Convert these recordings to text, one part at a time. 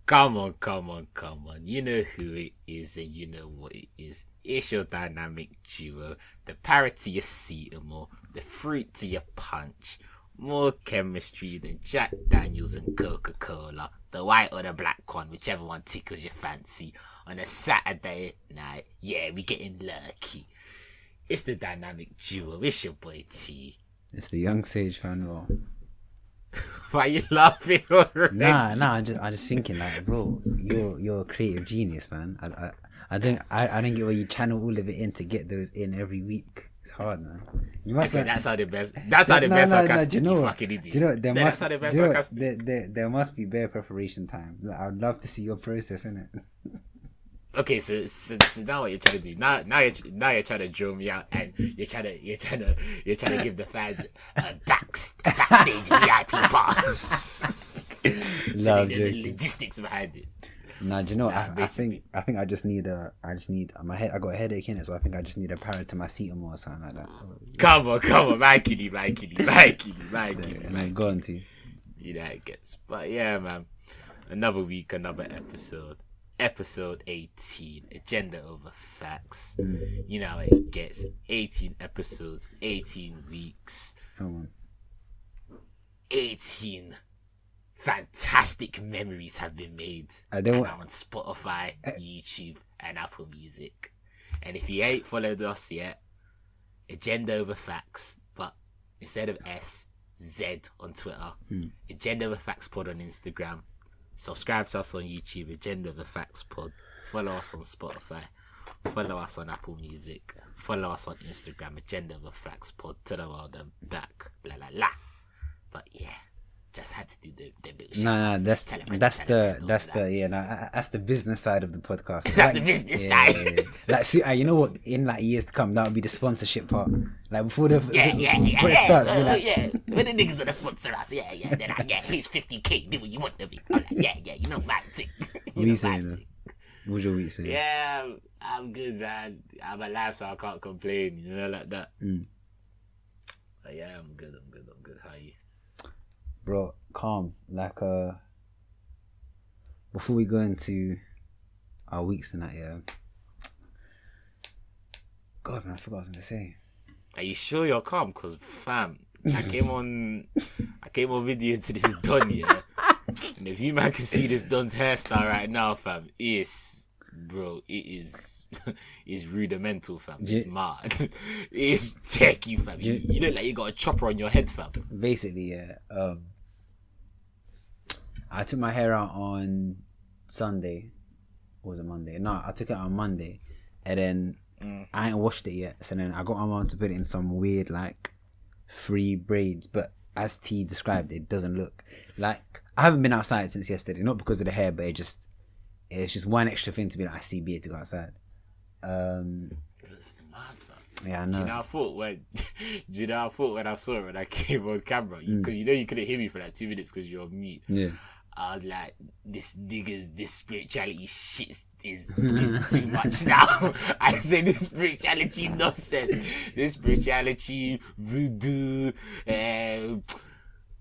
Come on. You know who it is and you know what it is. It's your dynamic duo. The parrot to your Cetamore, the fruit to your punch. More chemistry than Jack Daniels and Coca-Cola. The white or the black one, whichever one tickles your fancy. On a Saturday night, yeah, we getting lucky. It's the dynamic duo. It's your boy T. It's the young sage Fanuel. Why you laughing already? Nah. I'm just thinking, like, bro, you're a creative genius, man. I don't get why you channel all of it in to get those in every week. It's hard, man. You must. Okay, that's how the best. That's how the best sarcastic. No, you fucking idiot. Do you know there that's must? how the best sarcastic. There must be bare preparation time. Like, I'd love to see your process in it. Okay, so now what you're trying to do? Now you're trying to draw me out, and you're trying to give the fans a backstage VIP pass. Love the logistics behind it. Nah, do you know? I think I just need my head. I got a headache in it, so I think I just need a parrot to my Cetamore or something like that. Come on, my kitty. And then go on to. You know how it gets, but yeah, man. Another week, another episode. Episode 18, agenda over facts. You know how it gets. 18 episodes, 18 weeks. Come on. 18 fantastic memories have been made. And I'm on Spotify, YouTube, and Apple Music. And if you ain't followed us yet, agenda over facts, but instead of S, Z on Twitter. Agenda over facts pod on Instagram. Subscribe to us on YouTube, Agenda the Facts Pod. Follow us on Spotify. Follow us on Apple Music. Follow us on Instagram, Agenda the Facts Pod. To the world and back. La la la. But yeah, just had to do the little shit. No, that's the business side of the podcast. That's the business side. Yeah. Like, see, you know what? In like years to come, that would be the sponsorship part. Like before it starts, when the niggas wanna sponsor us, then here's 50k. Do what you want of it. I'm like, you know my thing. What you saying? What's your week saying? Yeah, I'm good, man. I'm alive, so I can't complain. You know, like that. But yeah, I'm good. How are you? Bro, calm. Like, before we go into our weeks tonight, God, man, I forgot what I was gonna say. Are you sure you're calm? Cause fam, I came on video to this Don, yeah. And if you man can see this Don's hairstyle right now, fam, it is rudimental, fam. It's mad. It's techie, fam. You look like you got a chopper on your head, fam. Basically, yeah. I took my hair out on Sunday. Or was it Monday? No, I took it out on Monday. And then I ain't washed it yet. So then I got my mom to put it in some weird, like, free braids. But as T described, it doesn't look like... I haven't been outside since yesterday. Not because of the hair, but it's just one extra thing to be like, I see beer to go outside. That's mad, fam. Yeah, I know. Do you know how I thought when I saw it when I came on camera? Because you couldn't hear me for like 2 minutes because you're on mute. Yeah. I was like, this spirituality shit is too much now. I said this spirituality nonsense. This spirituality voodoo,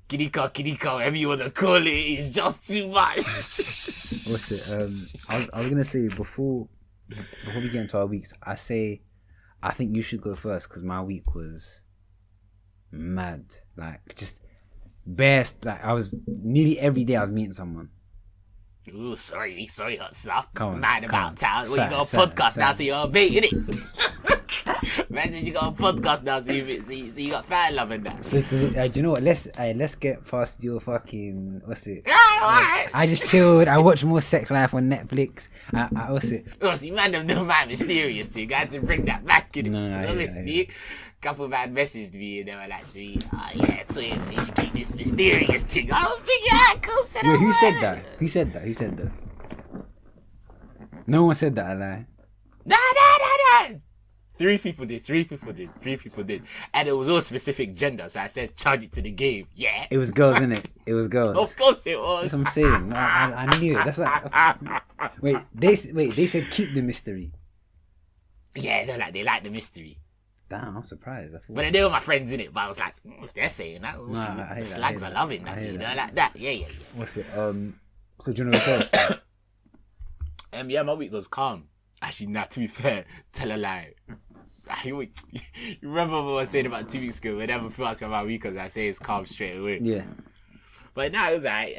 kirika, whatever you want to call it, is just too much. What's it? I was gonna say before we get into our weeks, I think you should go first because my week was mad. Like just best. Like I was nearly every day I was meeting someone. Ooh, sorry, hot stuff. Come on, mad about town. Well, you got a podcast now, so you're bait, innit? Man said you got a podcast now, so you got fan love in that. So do you know what? Let's get past your fucking I just chilled. I watched more Sex Life on Netflix. What's it? Oh, see, man, them know my mysterious thing. I had to bring that back, innit? No, couple of man messaged me and they were like to me, Toye, you should keep this mysterious thing. I was thinking, cool. Wait, who said that? No one said that, I lie. Nah. Three people did. And it was all specific gender, so I said, charge it to the game. Yeah. It was girls, innit? It was girls. Of course it was. That's what I'm saying. I knew it. That's like... Wait, they said keep the mystery. Yeah, they like the mystery. Damn, I'm surprised. But they were my friends in it. But I was like, if they're saying that, the slags are loving that. You know, like that. Yeah. What's it? So do you know what else? Yeah, my week was calm. Actually, nah, to be fair, tell a lie. You remember what I was saying about 2 weeks ago? Whenever people ask me about my week, I say it's calm straight away. Yeah. But now it was alright.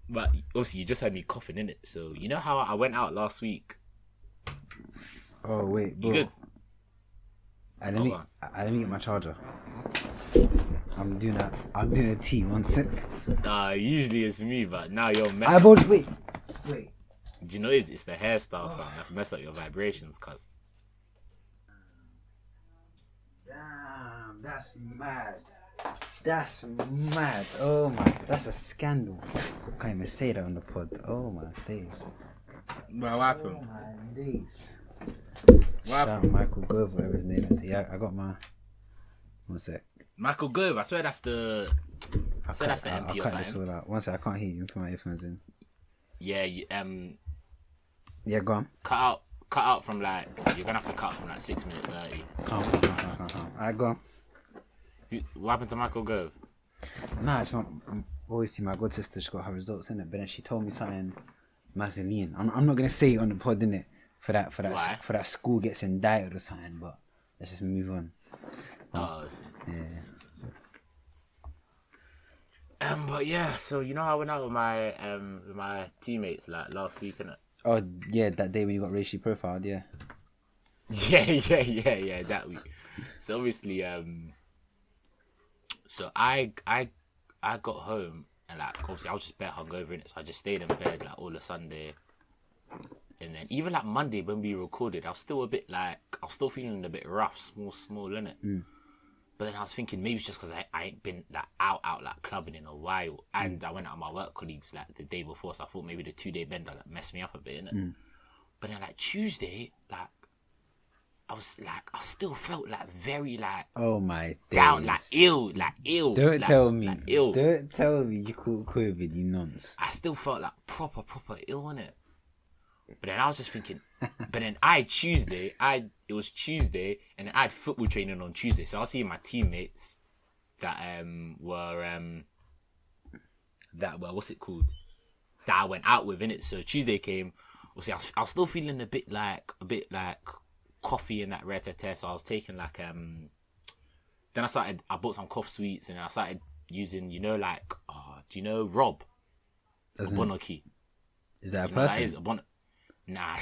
But obviously, you just heard me coughing in it. So you know how I went out last week. Oh wait, bro. You good? Let me get my charger. I'm doing a tea. 1 sec. Usually it's me, but now you're messing. Eyeballs, wait. Do you know it's the hairstyle, fam? That's messed up your vibrations, cuz. Damn, that's mad. That's mad. Oh my, that's a scandal. I can't even say that on the pod. Oh my days. What happened? Oh my days. What happened? Shout Michael Gove, whatever his name is. Yeah, I got my. 1 sec. Michael Gove, I swear that's the. I swear that's the MP or something. 1 sec, I can't hear you. Put my earphones in. Yeah, Yeah, go on. Cut out from like. You're gonna have to cut from like 6 minutes 30. Calm. Alright, go on. What happened to Michael Gove? Nah, I just want. Obviously, my god sister, she got her results in it, but then she told me something. Mazzelin. I'm not gonna say it on the pod, innit? For that school gets indicted or something, but let's just move on. But yeah, so you know I went out with my teammates like last week, innit? Oh yeah, that day when you got racially profiled, yeah. Yeah, that week. So obviously, so I got home and like obviously I was just bare hungover in it, so I just stayed in bed like all of Sunday. And then even like Monday when we recorded, I was still feeling a bit rough, small, innit? But then I was thinking maybe it's just because I ain't been like out like clubbing in a while, and I went out with my work colleagues like the day before, so I thought maybe the 2-day bender like messed me up a bit, innit? But then like Tuesday, like I still felt like very like oh my days. Down, like ill. Don't tell me. Like, ill. Don't tell me you caught COVID, you nonce. I still felt like proper ill, innit? But then I was just thinking, but then it was Tuesday, and then I had football training on Tuesday. So I was seeing my teammates that were what's it called? That I went out with, innit? So Tuesday came, obviously I was still feeling a bit like coffee and that rare test. So I was taking like then I bought some cough sweets, and then I started using, you know, like do you know Rob? Abonoki. Is that a person? That is Nah.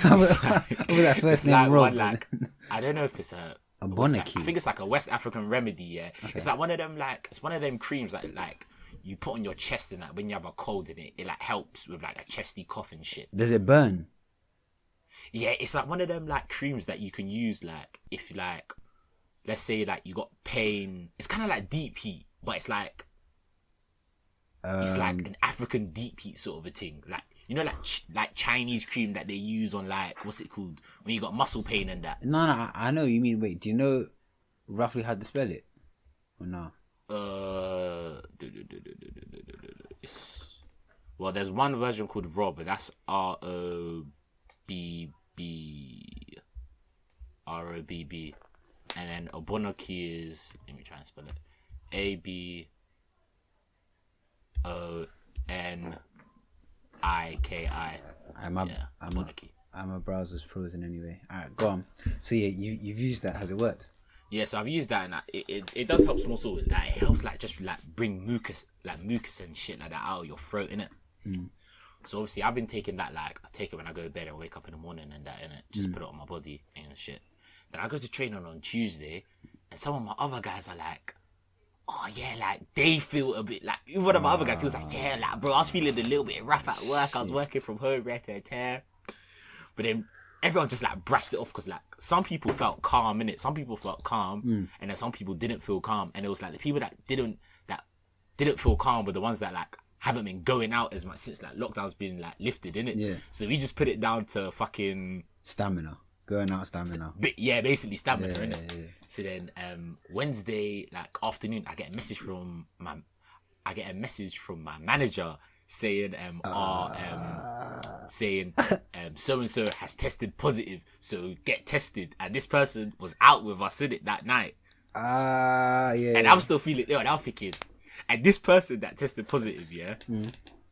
What was that first name? Like Rob? one, like, I don't know if it's a Bonaki. I think it's like a West African remedy, yeah. Okay. It's like one of them, like it's one of them creams that like you put on your chest, and that when you have a cold in it like helps with like a chesty cough and shit. Does it burn? Yeah, it's like one of them like creams that you can use like if like let's say like you got pain. It's kind of like deep heat, but it's like an African deep heat sort of a thing, like. You know, like Chinese cream that they use on like what's it called when you got muscle pain and that. No, I know what you mean. Wait, do you know roughly how to spell it, or no? Well, there's one version called Rob, but that's ROBB, and then Obonoki is, let me try and spell it, ABONIKI. My browser's frozen anyway. Alright, go on. So yeah, you've used that. Has it worked? Yes, I've used that, and it does help small sort. Like it helps like just like bring mucus and shit like that out of your throat, innit? So obviously I've been taking that, like I take it when I go to bed and wake up in the morning and that, innit? Just put it on my body and shit. Then I go to training on Tuesday, and some of my other guys are like, oh yeah, like they feel a bit like one of my other guys. He was like, yeah, like bro, I was feeling a little bit rough at work. I was working from home, but then everyone just like brushed it off because like some people felt calm in it. Some people felt calm, and then some people didn't feel calm. And it was like the people that didn't feel calm were the ones that like haven't been going out as much since like lockdown's been like lifted, innit? Yeah. So we just put it down to fucking stamina. Going out stamina. Yeah, basically stamina, innit? Yeah. So then Wednesday like afternoon, I get a message from my manager saying so and so has tested positive, so get tested. And this person was out with us in it that night. Yeah. And I'm still feeling ill, and I'm thinking, and this person that tested positive,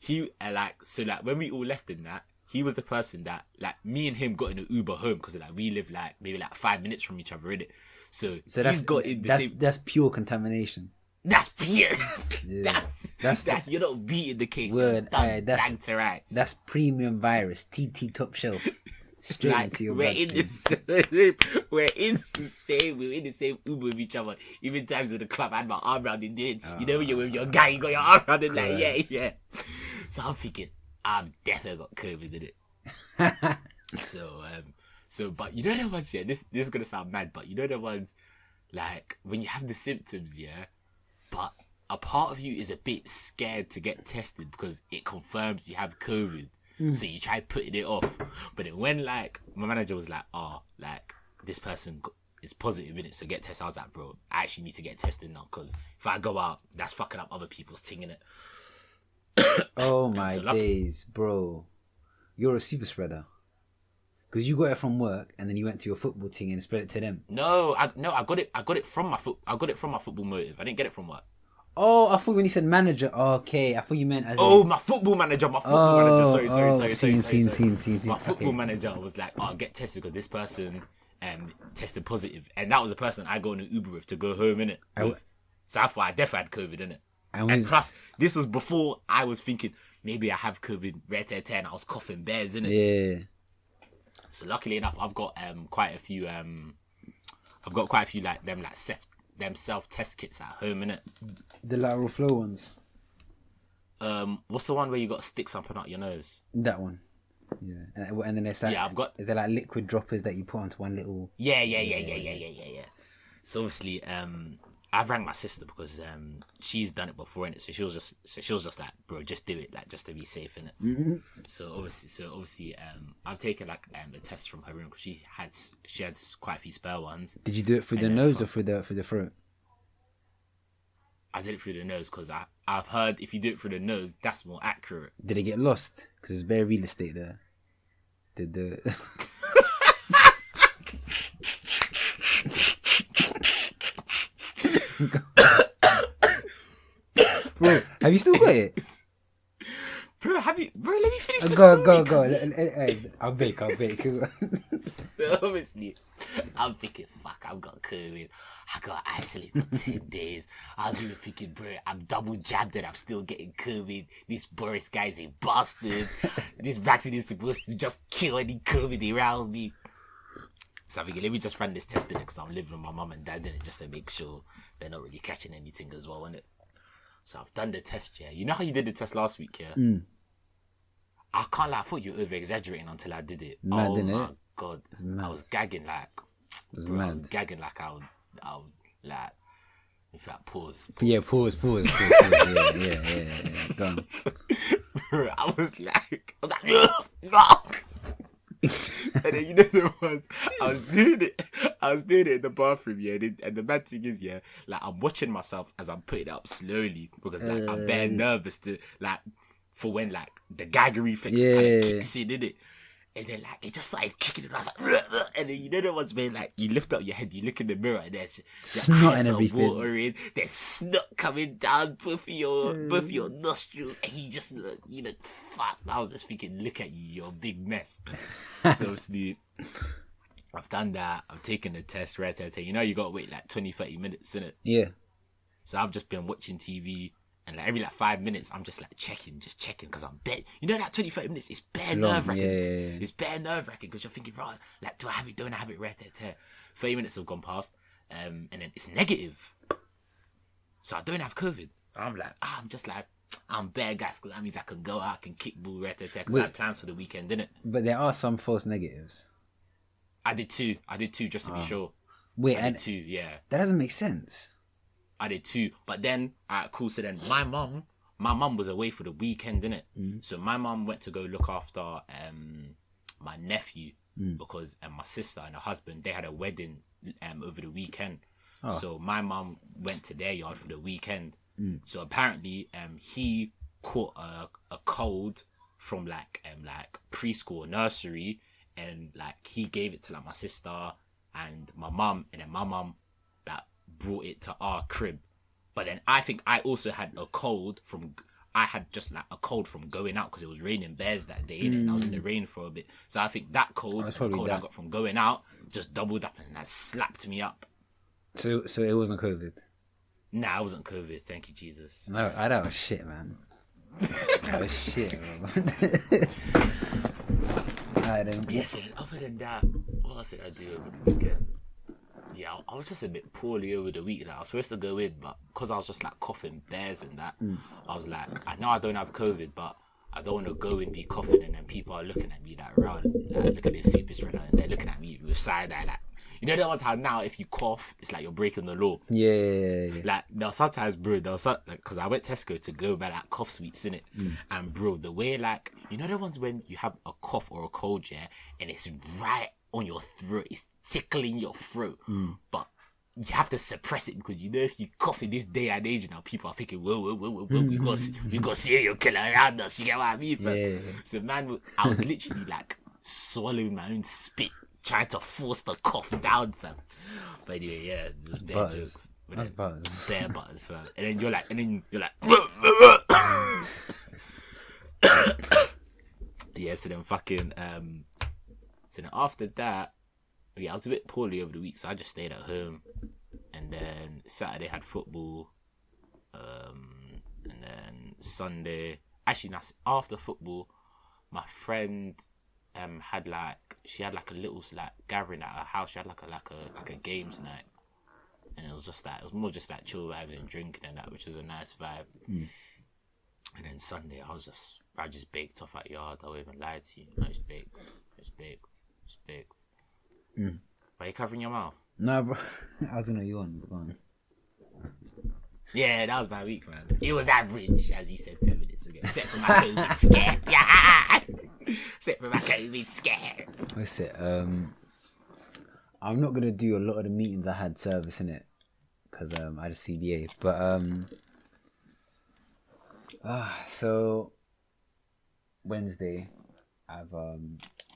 he like when we all left in that, he was the person that like me and him got in an Uber home because like we live like maybe like 5 minutes from each other in it. So he's got in the same. That's pure contamination. That's pure. Yeah. That's you're not beating the case. Word, you're done bang to rights. That's premium virus. TT top shelf. Straight like into your we're in the same. We're in the same Uber with each other. Even times in the club, I had my arm around it. Dude, you know when you're with your guy, you got your arm around it. Like yeah. So I'm thinking, I've definitely got COVID in it. So, but you know the ones, yeah. This is gonna sound mad, but you know the ones, like when you have the symptoms, yeah. But a part of you is a bit scared to get tested because it confirms you have COVID. So you try putting it off. But then when like my manager was like, oh, like this person is positive in it, so get tested. I was like, bro, I actually need to get tested now because if I go out, that's fucking up other people's thing in it. Oh my days, bro. You're a super spreader. Because you got it from work and then you went to your football team and spread it to them. No, I got it from my football motive. I didn't get it from work. Oh, I thought when you said manager, okay, I thought you meant as my football manager. Sorry. My football manager was like, oh, get tested because this person tested positive. And that was the person I go on an Uber with to go home, innit? So I thought I definitely had COVID, innit? And plus, this was before I was thinking, maybe I have COVID, and I was coughing bears, innit? Yeah. So luckily enough, I've got quite a few like them self-test kits at home, innit? The lateral flow ones. What's the one where you got sticks up and out your nose? That one. Yeah. And then there's like, is there like liquid droppers that you put onto one little... Yeah. So obviously, I've rang my sister because she's done it before, innit? So she was just like, bro, just do it, like just to be safe, innit? Mm-hmm. So obviously, I've taken like a test from her room because she had quite a few spare ones. Did you do it through the nose or through the throat? I did it through the nose because I've heard if you do it through the nose, that's more accurate. Did it get lost? Because there's bare real estate there. Bro, have you still got it? Bro, let me finish the story. Go. I'll bake. So obviously, I'm thinking, fuck, I've got COVID. I got isolate for 10 days. I was even thinking, bro, I'm double jabbed and I'm still getting COVID. This Boris guy's a bastard. This vaccine is supposed to just kill any COVID around me. So I'm thinking, let me just run this test in it because I'm living with my mum and dad in it just to make sure they're not really catching anything as well, innit? So I've done the test, yeah. You know how you did the test last week, yeah? I can't lie, I thought you were over-exaggerating until I did it. Mad, oh my it? God. I was gagging like... I was gagging like I would like... In fact, pause. Yeah, pause. Yeah. Go on. Bro, I was like, no! And then you know the ones I was doing it in the bathroom, yeah. And the bad thing is, yeah, like I'm watching myself as I'm putting it up slowly because like I'm bare nervous to like for when like the gag reflex kind of kicks in it. And then like it just started kicking it. I was like, and then you know the ones where like you lift up your head, you look in the mirror, and there's your eyes are watering, there's snot coming down both of your nostrils, and you just look, you know, fuck. I was just thinking, look at you, you're a big mess. So obviously, I've done that. I've taken the test, right? You know, you got to wait like 20-30 minutes, innit? Yeah. So I've just been watching TV. And like every like 5 minutes, I'm just like checking because I'm dead. You know that 20-30 minutes, it's bare nerve-wracking. Yeah. It's bare nerve-wracking because you're thinking, right, like, do I have it, don't I have it, right? 30 minutes have gone past, and then it's negative. So I don't have COVID. I'm like, I'm bare gas because that means I can go out, I can kick ball, right? Because I had plans for the weekend, didn't it? But there are some false negatives. I did two just to be sure. Wait, I did two, yeah. That doesn't make sense. I did too, but then, cool. So then, my mum was away for the weekend, innit? So my mum went to go look after my nephew because my sister and her husband, they had a wedding over the weekend. So my mum went to their yard for the weekend. So apparently, he caught a cold from like preschool or nursery, and like he gave it to like my sister and my mum, and then my mum like brought it to our crib. But then I think I also had a cold from I had just like a cold from going out because it was raining bears that day, innit? And I was in the rain for a bit. So I think that cold, the cold I got from going out, just doubled up and that slapped me up. So it wasn't COVID? Nah, it wasn't COVID. Thank you, Jesus. No, that was shit, man. That was shit, bro. Alright then. Yes, and other than that, what else did I do over the weekend? Yeah, I was just a bit poorly over the week. Like, I was supposed to go in, but because I was just like coughing bears and that, I was like, I know I don't have COVID, but I don't want to go and be coughing and then people are looking at me like, around, like, look at this super spreader, and they're looking at me with side eye, like, you know, there was how now if you cough, it's like you're breaking the law. Yeah. Like, there was sometimes, bro, because I went Tesco to go buy like cough sweets, innit? And bro, the way, like, you know the ones when you have a cough or a cold, yeah, and it's right on your throat, it's tickling your throat, but you have to suppress it because you know if you cough in this day and age now, people are thinking, whoa, we got serial killer around us. You get what I mean? Yeah. So man, I was literally like swallowing my own spit, trying to force the cough down, fam. But anyway, yeah, it was bare jokes. Bare butters, fam. And then you're like, yeah. So then fucking so then after that, yeah, I was a bit poorly over the week, so I just stayed at home. And then Saturday had football. And then Sunday, actually, after football, my friend had like a little like gathering at her house. She had like a games night, and it was more just like chill vibes and drinking and that, which is a nice vibe. And then Sunday, I just baked off at yard. I won't even lie to you. I just baked. Why are you covering your mouth? No, bro. I was gonna yawn. Go on. Yeah, that was my week, man. It was average, as you said 2 minutes ago. Except for my COVID scare. Yeah. Except for my COVID scare. What's it? I'm not gonna do a lot of the meetings I had service in it because I had a CBA. But so Wednesday, I've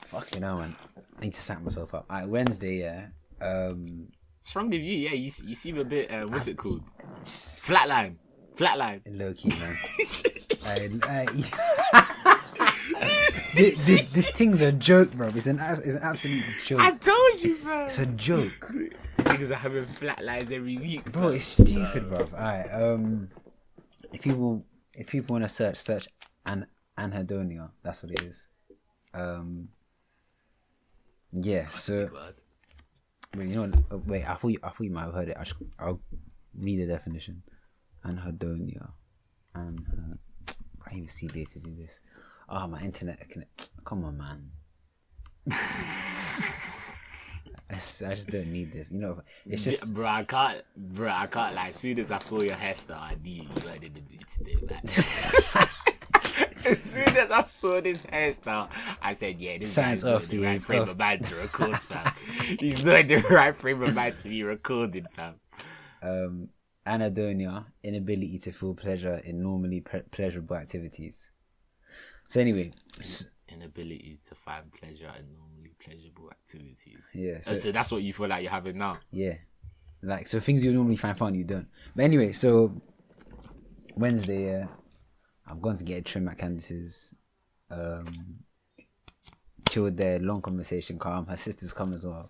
fucking hell, man. I need to set myself up. Alright, Wednesday, yeah. What's wrong with you? Yeah, you seem a bit what's it called? Flatline. Low key, man. This thing's a joke, bro. It's an absolute joke. I told you, bro. It's a joke. Niggas are having flatlines every week, bro. It's stupid, bro. Alright, if people want to search anhedonia, that's what it is. Yeah. So wait, you know what? Wait, I thought you might have heard it. I'll read the definition. Anhedonia. I even see CBA to do this. Oh, my internet connect. Come on, man. I just don't need this. You know, it's just... Bro, I can't. Like, as soon as I saw your hairstyle, I knew you weren't in the mood today, man. As soon as I saw this hairstyle, I said, yeah, this guy's not in the right frame of mind to record, fam. He's not in the right frame of mind to be recorded, fam. Anhedonia, inability to feel pleasure in normally pleasurable activities. So anyway... Inability to find pleasure in normally pleasurable activities. Yeah. So that's what you feel like you're having now? Yeah. Like, so things you normally find fun, you don't. But anyway, so Wednesday, I've gone to get a trim at Candice's. Chilled there, long conversation, calm. Her sister's come as well.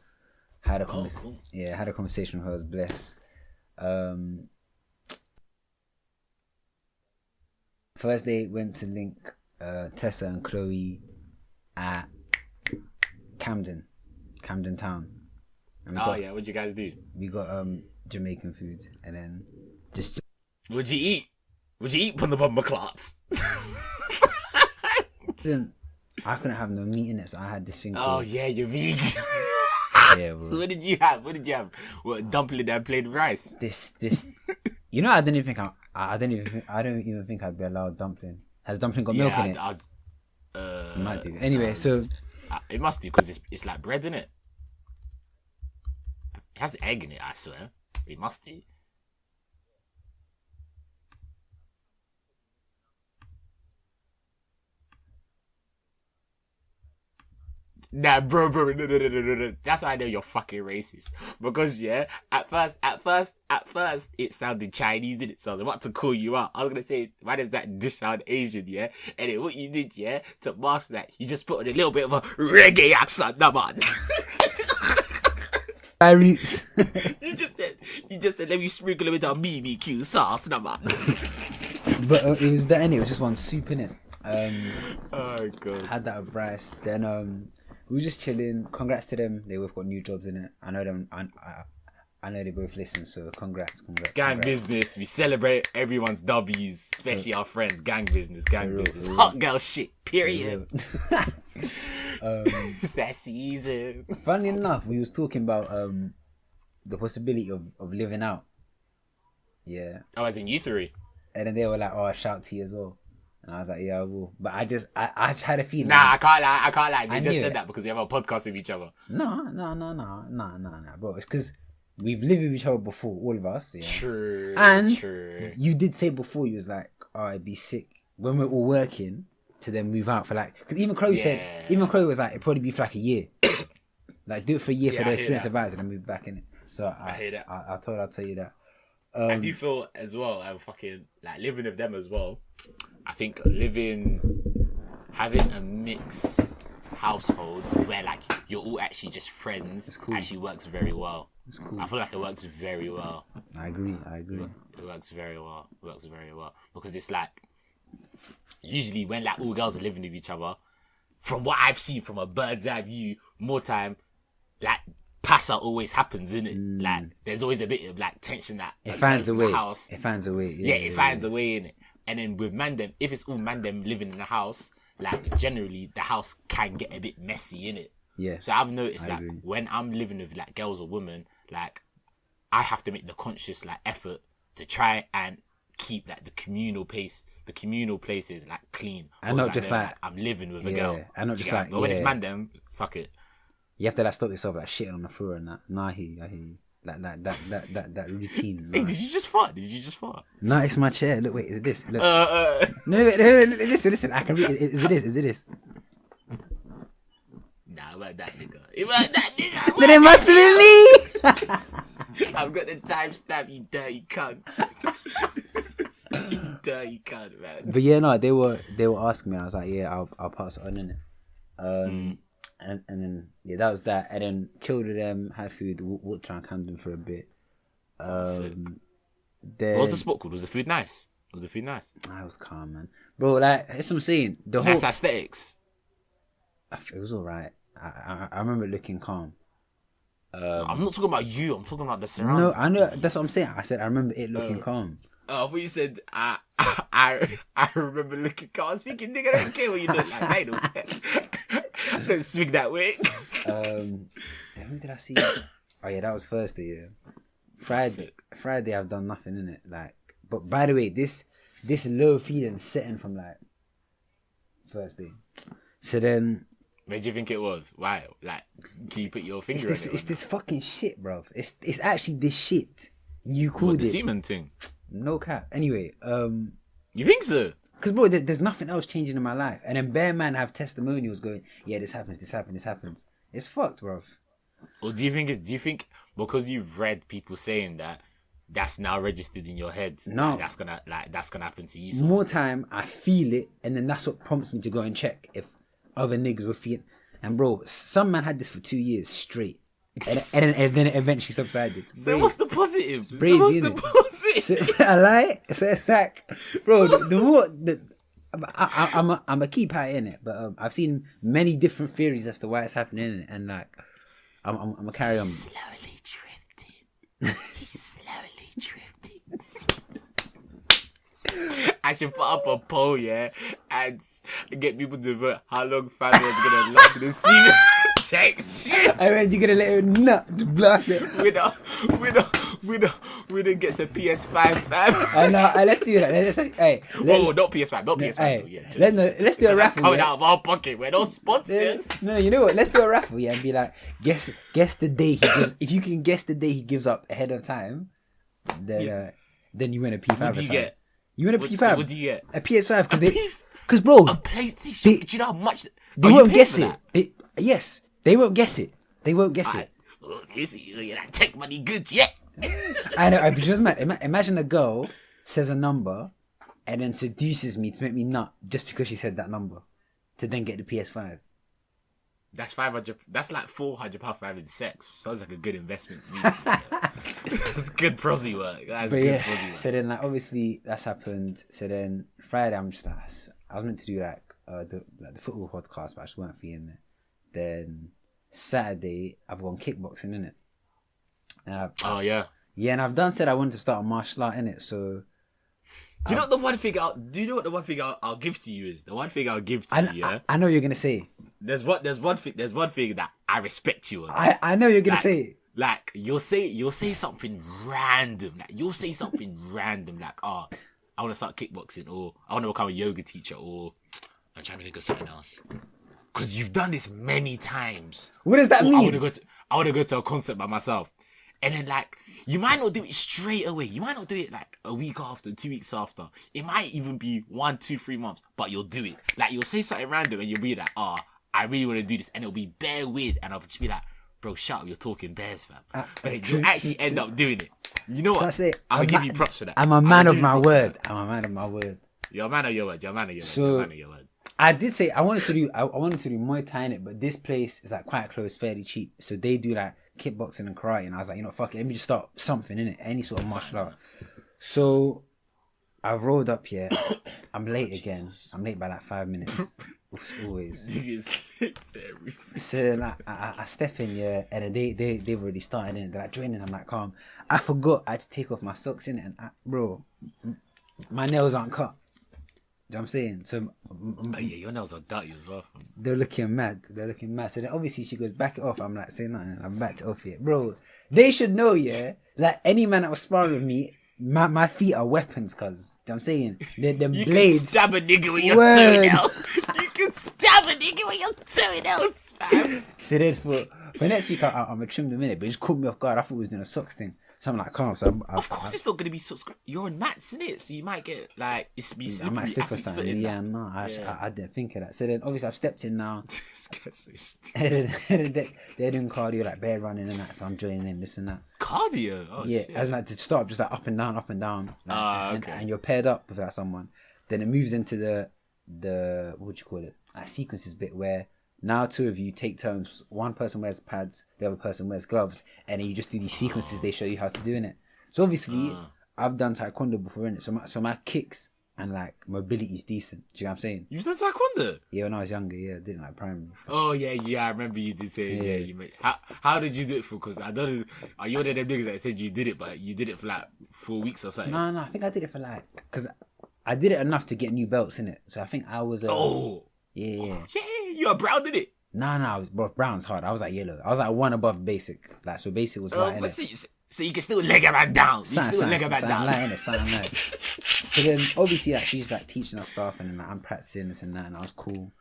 Had a cool. Yeah, had a conversation with her, I was blessed. First day, went to link Tessa and Chloe at Camden Town. Yeah, what'd you guys do? We got Jamaican food and then just... What'd you eat? What'd you eat from the bumper clots? I couldn't have no meat in it, so I had this thing called... Oh yeah, you're vegan. Yeah, bro. So what did you have? What, dumpling and plain rice? This you know, I don't even think I'd be allowed dumpling. Has dumpling got milk in it? It might do. Anyway, so it must do because it's like bread, isn't it? It has egg in it, I swear. It must do. Nah, bro, no. That's why I know you're fucking racist. Because yeah, at first, it sounded Chinese, and so I was about to call you out. I was gonna say, why does that dish sound Asian? Yeah, and then what you did, yeah, to mask that, you just put on a little bit of a reggae accent, nah, man. Roots. you just said, let me sprinkle a bit of BBQ sauce, nah, man. But it was that, and it was just one soup in it. Oh god. Had that with rice. Then we were just chilling. Congrats to them. They both got new jobs in it. I know them. I know they both listen. So congrats. Gang business. We celebrate everyone's W's, especially our friends. Gang business. Hot girl shit. Period. It's that season. Funny enough, we was talking about the possibility of living out. Yeah. Oh, as in you three. And then they were like, "Oh, I shout to you as well." And I was like, "Yeah, I will." But I had a feeling. Nah, I can't lie. They just said that because we have a podcast with each other. No, bro. It's because we've lived with each other before, all of us. Yeah? True. You did say before, you was like, "Oh, it'd be sick when we're all working to then move out for like." Because even Chloe was like, it'd probably be for like a year. Like, do it for a year for the experience of ours and then move back in it. So I hear that. I told her I'll tell you that. I do feel as well, I'm fucking like living with them as well. I think having a mixed household where like you're all actually just friends actually works very well. It's cool. I feel like it works very well. I agree. It works very well. Because it's like usually when like all girls are living with each other, from what I've seen from a bird's eye view, more time like pass out always happens, innit? Like there's always a bit of like tension that it finds a way. House. It finds a way. It finds a way in it. And then with Mandem, if it's all Mandem living in the house, like generally the house can get a bit messy in it. Yeah. So I've noticed like when I'm living with like girls or women, like I have to make the conscious like effort to try and keep like the communal places like clean. And not just like I'm living with a girl. And not just like but when it's Mandem, fuck it. You have to like stop yourself like shitting on the floor and that. Nah, I hear you. Like that routine. Hey, did you just fart? No, it's my chair. Look, wait, is it this? Look. No, listen. I can read. Is it this? Nah, it wasn't that nigga. Then it must have been me. I've got the timestamp, you dirty cunt. You dirty cunt, man. But yeah, no, they were asking me. I was like, yeah, I'll pass it on, innit? And then that was that. And then chilled with them, had food, walked around Camden for a bit. Then, what was the spot called? Was the food nice? I was calm, man. Bro, like that's what I'm saying. The nice whole aesthetics. It was alright. I remember looking calm. I'm not talking about you. I'm talking about the surroundings. No, I know. That's what I'm saying. I said I remember it looking calm. I thought you said I remember looking calm. I was thinking, nigga, I don't care what you look like. I don't swing that way. Who did I see? Oh yeah, that was Thursday. Yeah, Friday I've done nothing in it. Like, but by the way, this low feeling setting from like Thursday. So then, where do you think it was? Why? Like, can you put your finger on it? It's this fucking shit, bro. It's actually this shit. You called the semen thing. No cap. Anyway, you think so? Because bro, there's nothing else changing in my life, and then bare man have testimonials going, yeah, this happens. It's fucked, bro. Or do you think because you've read people saying that, that's now registered in your head? No, that's gonna happen to you. More time, I feel it, and then that's what prompts me to go and check if other niggas were feeling. And bro, some man had this for 2 years straight. And then it eventually subsided. So what's the positive? I lie. So it's like, bro, the more I'm a keep out in it, but I've seen many different theories as to why it's happening, and like I'm gonna carry on. He's slowly drifting. I should put up a poll, yeah, and get people to vote how long Fanuel's gonna love this scene. Take shit. I mean, you're gonna let him nut blast it. Winner gets a PS5, fam. I know. Let's do that. Not PS5, not PS5. Hey, yeah, let's do a raffle. That's coming out of our pocket. We're not sponsored. No, you know what? Let's do a raffle, yeah, and be like, guess the day he gives. If you can guess the day he gives up ahead of time, then you win a P5. What do you get? You win a P5. What do you get? A PS5 because bro, a PlayStation. Do you know how much? They won't guess it. Yes, they won't guess it. They won't guess it. Oh, you see, that tech money good, yeah. I know. Imagine a girl says a number and then seduces me to make me nut just because she said that number to then get the PS5. That's 500. That's like £400 for having sex. Sounds like a good investment to me. That's good prosy work. That's good prosy work. So then, like, obviously that's happened. So then Friday, I'm just like, I was meant to do like the football podcast, but I just weren't feeling it. Then Saturday, I've gone kickboxing in it. Oh yeah. Yeah, and I've said I wanted to start a martial art in it. So do you know what the one thing I'll give to you is? The one thing I'll give to you, yeah? I know what you're gonna say. There's one thing that I respect you on. I know you're gonna say. Like you'll say something random. Like you'll say something random like, oh, I wanna start kickboxing, or I wanna become a yoga teacher, or I'm trying to think of something else. Because you've done this many times. What does that mean? I wanna go to a concert by myself. And then, like, you might not do it straight away. You might not do it, like, a week after, 2 weeks after. It might even be 1, 2, 3 months, but you'll do it. Like, you'll say something random and you'll be like, I really want to do this. And it'll be bare weird. And I'll just be like, bro, shut up, you're talking bears, fam. But then you'll actually end up doing it. You know what? I'm going to give you props for that. I'm a man of my word. You're a man of your word. I did say I wanted to do Muay Thai in it, but this place is like quite close, fairly cheap. So they do like kickboxing and karate, and I was like, fuck it, let me just start something in it, any sort of martial art. So I've rolled up here. I'm late again. I'm late by like 5 minutes. Always. So then I step in, yeah, and then they've already started in it. They're like joining. I'm like, calm. I forgot I had to take off my socks in it, and bro, my nails aren't cut. You know what I'm saying? So, yeah, your nails are dirty as well. They're looking mad. So then obviously she goes, back it off. I'm like, say nothing. I'm backed it off here. Bro, they should know, yeah? Like, any man that was sparring with me, my feet are weapons, cuz. You know what I'm saying? They're them you blades. You can stab a nigga with your toenail. You can stab a nigga with your toenails, fam. So then for next week, I'm going to trim them in it, but it just caught me off guard. I thought it was doing a socks thing. So I'm like, calm. So of course, it's not going to be subscribed. You're on mats, isn't it? So you might get like I might slip or something. Yeah, no, I didn't think of that. So then obviously I've stepped in now. This guy's so stupid. They're doing cardio, like bear running and that. So I'm joining in this and that. Cardio? Oh, yeah, shit. as like to start just like up and down. Like, okay. And you're paired up with like someone. Then it moves into the what do you call it? Like sequences bit where now 2 of you take turns. One person wears pads, the other person wears gloves, and then you just do these sequences they show you how to do in it. So obviously, I've done taekwondo before in it, so my kicks and like mobility is decent. Do you know what I'm saying? You've done taekwondo? Yeah, when I was younger, yeah, I did like primary. Oh yeah, I remember you did say you made. How did you do it for? Because I don't know, are you one of them niggas that said you did it, but you did it for like 4 weeks or something? No, I think I did it for like, because I did it enough to get new belts in it. So I think I was Yeah, you're brown, did it? No, bro, brown's hard. I was like yellow. I was like 1 above basic. Like, so basic was white. So you can still leg a man down. You can still leg a man down. Something like. So then, obviously, like, she's like teaching us stuff, and then like, I'm practicing this and that, and I was cool.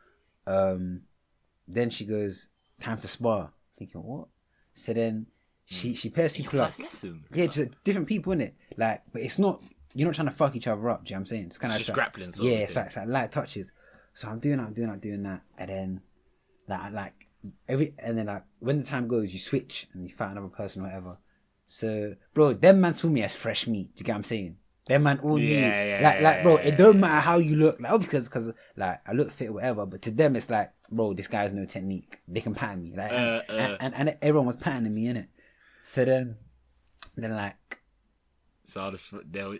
Then she goes, time to spar. Thinking, what? So then she pairs people up. First lesson. Yeah, just different people in it. Like, but it's not. You're not trying to fuck each other up. Do you know what I'm saying? It's kind of just grappling. Yeah, it's like light touches. So I'm doing that, and then like when the time goes, you switch and you fight another person or whatever. So bro, them man saw me as fresh meat. Do you get what I'm saying? Them man all knew. Like bro, it don't matter how you look. Like because like I look fit or whatever, but to them it's like, bro, this guy has no technique. They can pattern me. Like and everyone was patterning me in it. So then like. So they were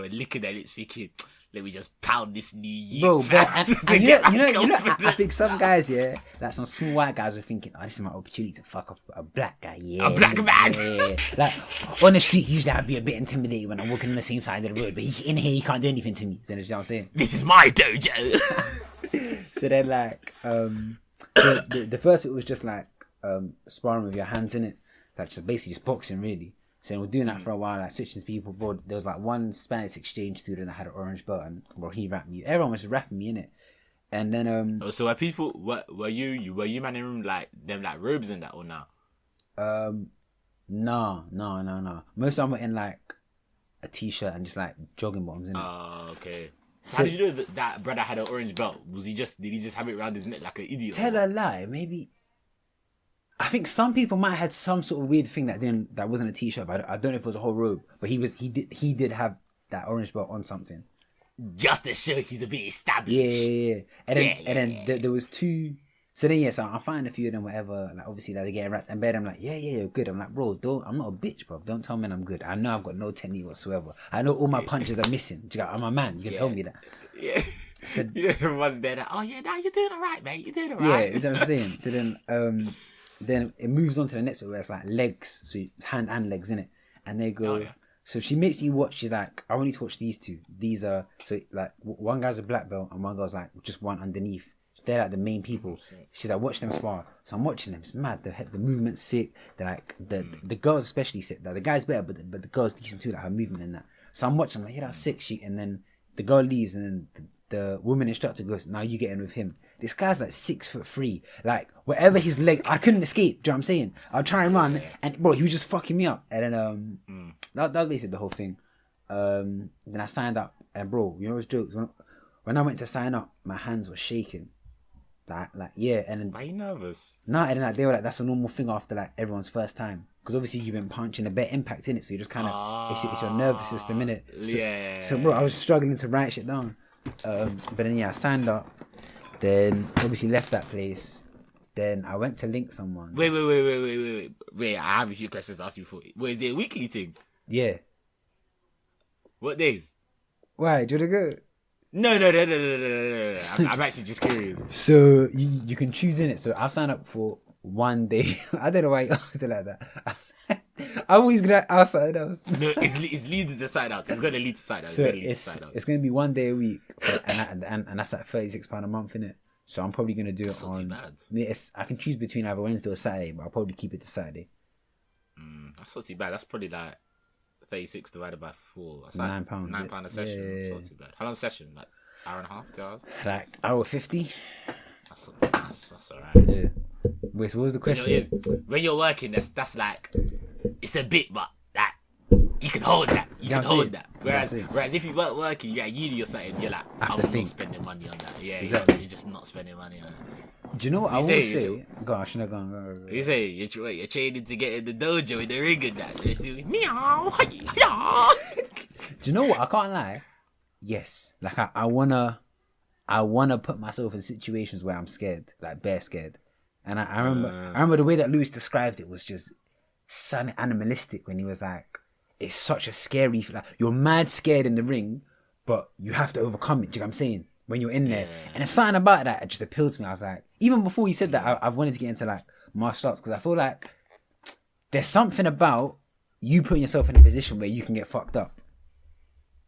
licking at it, thinking, let me just pound this knee. Bro, and you know, I think some guys, yeah, like some small white guys were thinking, this is my opportunity to fuck up a black guy, a black man. Yeah. Like on the street, usually I'd be a bit intimidated when I'm walking on the same side of the road, but in here, he can't do anything to me. So you know what I'm saying? This is my dojo. So then, like, the first bit was just like sparring with your hands in it, like just basically just boxing, really. So we're doing that for a while, like switching to people. Bro, there was like one Spanish exchange student that had an orange belt, and bro, he rapped me. Everyone was rapping me in it, and then So were people? Were you man in room like them like robes and that or now? No. Most of them were in like a t-shirt and just like jogging bottoms in it. Oh, okay. So how did you know that brother had an orange belt? Did he just have it around his neck like an idiot? Tell a lie, maybe. I think some people might have had some sort of weird thing that wasn't a t-shirt. But I don't know if it was a whole robe, but he did have that orange belt on something. Just to show he's a bit established. Yeah. And then there was two. So then so I'm finding a few of them, whatever. Like obviously, like, they're getting rats. And I'm like, yeah, good. I'm like, bro, I'm not a bitch, bro. Don't tell me I'm good. I know I've got no technique whatsoever. I know all my punches are missing. I'm a man. You can tell me that. Yeah. So, everyone's there. Like, oh yeah, now you're doing all right, mate. You're doing all right. Yeah, you know what I'm saying. So then it moves on to the next bit where it's like legs, so hand and legs in it, and they go. Oh, yeah. So she makes me watch. She's like, I want you to watch these two. These are so like one guy's a black belt and one guy's like just one underneath. They're like the main people. She's like, watch them spar. So I'm watching them. It's mad. The movement's sick. They're like the girls especially sick. Like, the guy's better, but the girl's decent too. Like her movement and that. So I'm watching. I'm like, yeah, that's sick. And then the girl leaves, and then the woman instructor goes, now you get in with him. This guy's like 6'3". Like whatever his leg, I couldn't escape. Do you know what I'm saying? I'll try and run, and bro, he was just fucking me up. And then that was basically the whole thing. Then I signed up, and bro, you know what's jokes? When I went to sign up, my hands were shaking. Like yeah, and then are you nervous? No, and then like, they were like, that's a normal thing after like everyone's first time, because obviously you've been punching a bit impact in it, so you just kind of it's your nervous system in it. So bro, I was struggling to write shit down. But then I signed up. Then obviously left that place. Then I went to link someone. Wait! I have a few questions to ask you before. What is it, a weekly thing? Yeah. What days? Why? Do you wanna go? No. I'm actually just curious. So you can choose in it. So I've signed up for one day. I don't know why you asked it like that. I'm always gonna ask something else. No, it's leads to side outs. It's gonna lead to side outs. So it's gonna be 1 day a week, and that's like £36 a month, innit? So I'm probably gonna do it on. Not too bad. I can choose between either Wednesday or Saturday, but I'll probably keep it to Saturday. That's not too bad. That's probably like 36 divided by 4. That's like £9. £9 a session. Yeah. That's not too bad. How long a session? Like hour and a half, 2 hours? Like hour 50. That's alright. Yeah. Wait, so what was the question? You know, when you're working, that's like, it's a bit, but like you can hold that. You can hold that. Whereas if you weren't working, you're at uni or something, you're like, I'm not spending money on that. Yeah, exactly. You're just not spending money on it. Do you know what I will say? Gosh, no, go on. You say you're training to get in the dojo in the ring and that. Meow. Do you know what? I can't lie. Yes, like I wanna put myself in situations where I'm scared, like bare scared. And I remember the way that Lewis described it was just sounding animalistic when he was like, it's such a scary, like, you're mad scared in the ring, but you have to overcome it. Do you know what I'm saying? When you're in there. And it's something about that just appealed to me. I was like, even before he said that, I've wanted to get into like martial arts, because I feel like there's something about you putting yourself in a position where you can get fucked up.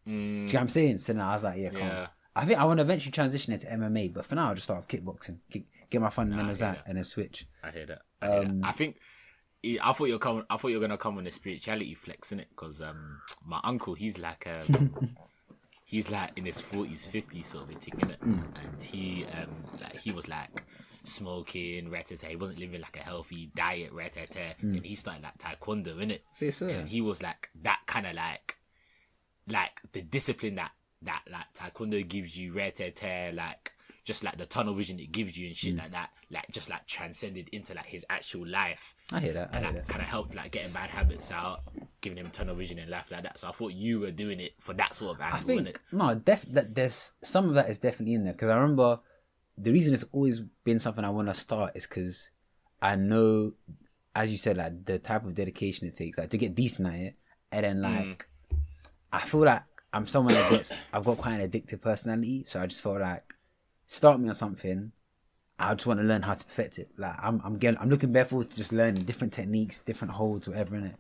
Do you know what I'm saying? So now I was like, yeah, come on. I think I want to eventually transition into MMA, but for now I'll just start with kickboxing. Get my fundamentals out and then switch. I hear that. I think I thought you were gonna come on the spirituality flex, innit? Because my uncle, he's like in his 40s, 50s sort of a thing, innit? And he was like smoking, he wasn't living like a healthy diet, and he started like taekwondo, innit? Say so. And he was like that kind of like the discipline that like taekwondo gives you, like just like the tunnel vision it gives you and shit like that, like just like transcended into like his actual life. I hear that. And that kind of helped like getting bad habits out, giving him tunnel vision in life like that. So I thought you were doing it for that sort of angle, innit? No, there's some of that is definitely in there, because I remember the reason it's always been something I want to start is because I know, as you said, like the type of dedication it takes, like to get decent at it, and then like I feel like I'm someone I've got quite an addictive personality, so I just felt like start me on something, I just want to learn how to perfect it. Like I'm looking barefoot to just learn different techniques, different holds, whatever in it.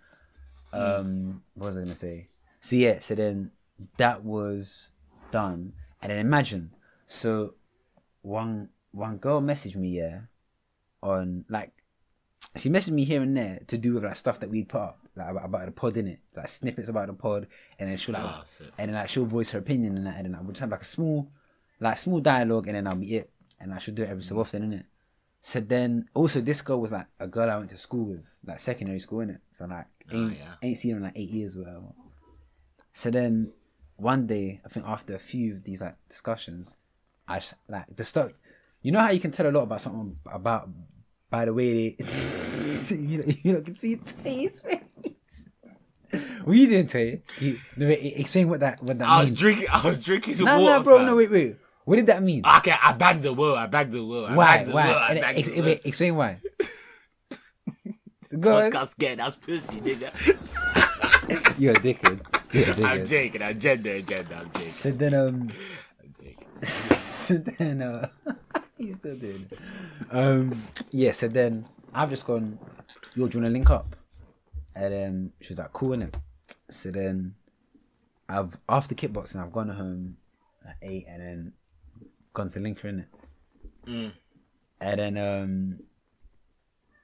What was I gonna say? So then that was done, and then imagine, so one girl messaged me on like, she messaged me here and there to do with like stuff that we'd put up, like about the pod, in it, like snippets about the pod, and then she'll voice her opinion and that, and then I would just have like a small dialogue, and then I'll be it, and I should do it every so often, innit? So then also this girl was like a girl I went to school with, like secondary school, innit? So like ain't seen her in like 8 years or whatever. So then one day, I think after a few of these like discussions, like the stuff. You know how you can tell a lot about something by the way they, you know, can see Toye's face. What you doing, Toye? Explain what that means. I was drinking some water. No, bro, no, wait. What did that mean? Okay, I bagged the will. Why? Explain why. Go ahead. Podcast getting us pussy, nigga. You're a dickhead. I'm joking. I'm gender. I'm joking. So then, I'm joking. So then, he's still doing it. Yeah, so then I've just gone, yo, do you want to link up? And then she was like, cool, innit? So then after kickboxing, I've gone home at 8 and then gone to link her, innit? And then,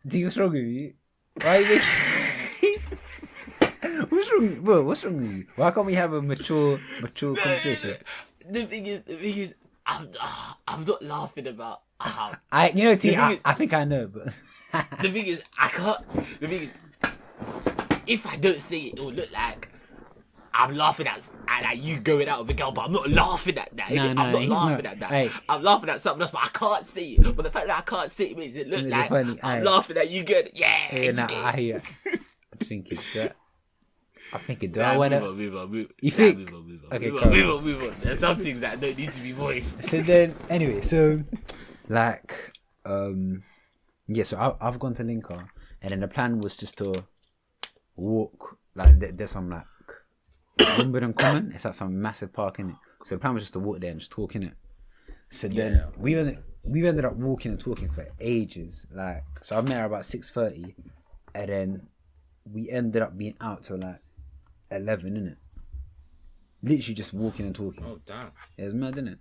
do you what's wrong with you? Why what's wrong with you? Bro, what's wrong with you? Why can't we have a mature conversation? The thing is, I'm not laughing about how. I think I know, but the thing is, I can't. The thing is, if I don't say it, it will look like I'm laughing at you going out with a girl, but I'm not laughing at that. I'm not laughing at that. Hey. I'm laughing at something else, but I can't say it. But the fact that I can't say it makes it look like funny. I'm laughing at you going, I hear. I think it's that. I think it. Do I want to move on? You think? Move on. Okay, move on. There's some things that don't need to be voiced. So then, anyway, so like, yeah. So I've gone to Lincoln, and then the plan was just to walk. Like, there's some like Wimbledon Common. It's like some massive park in it. So the plan was just to walk there and just talk in it. So then we ended up walking and talking for ages. Like, so I met her about 6:30, and then we ended up being out till like 11, innit? Literally just walking and talking. Oh damn! It was mad, innit?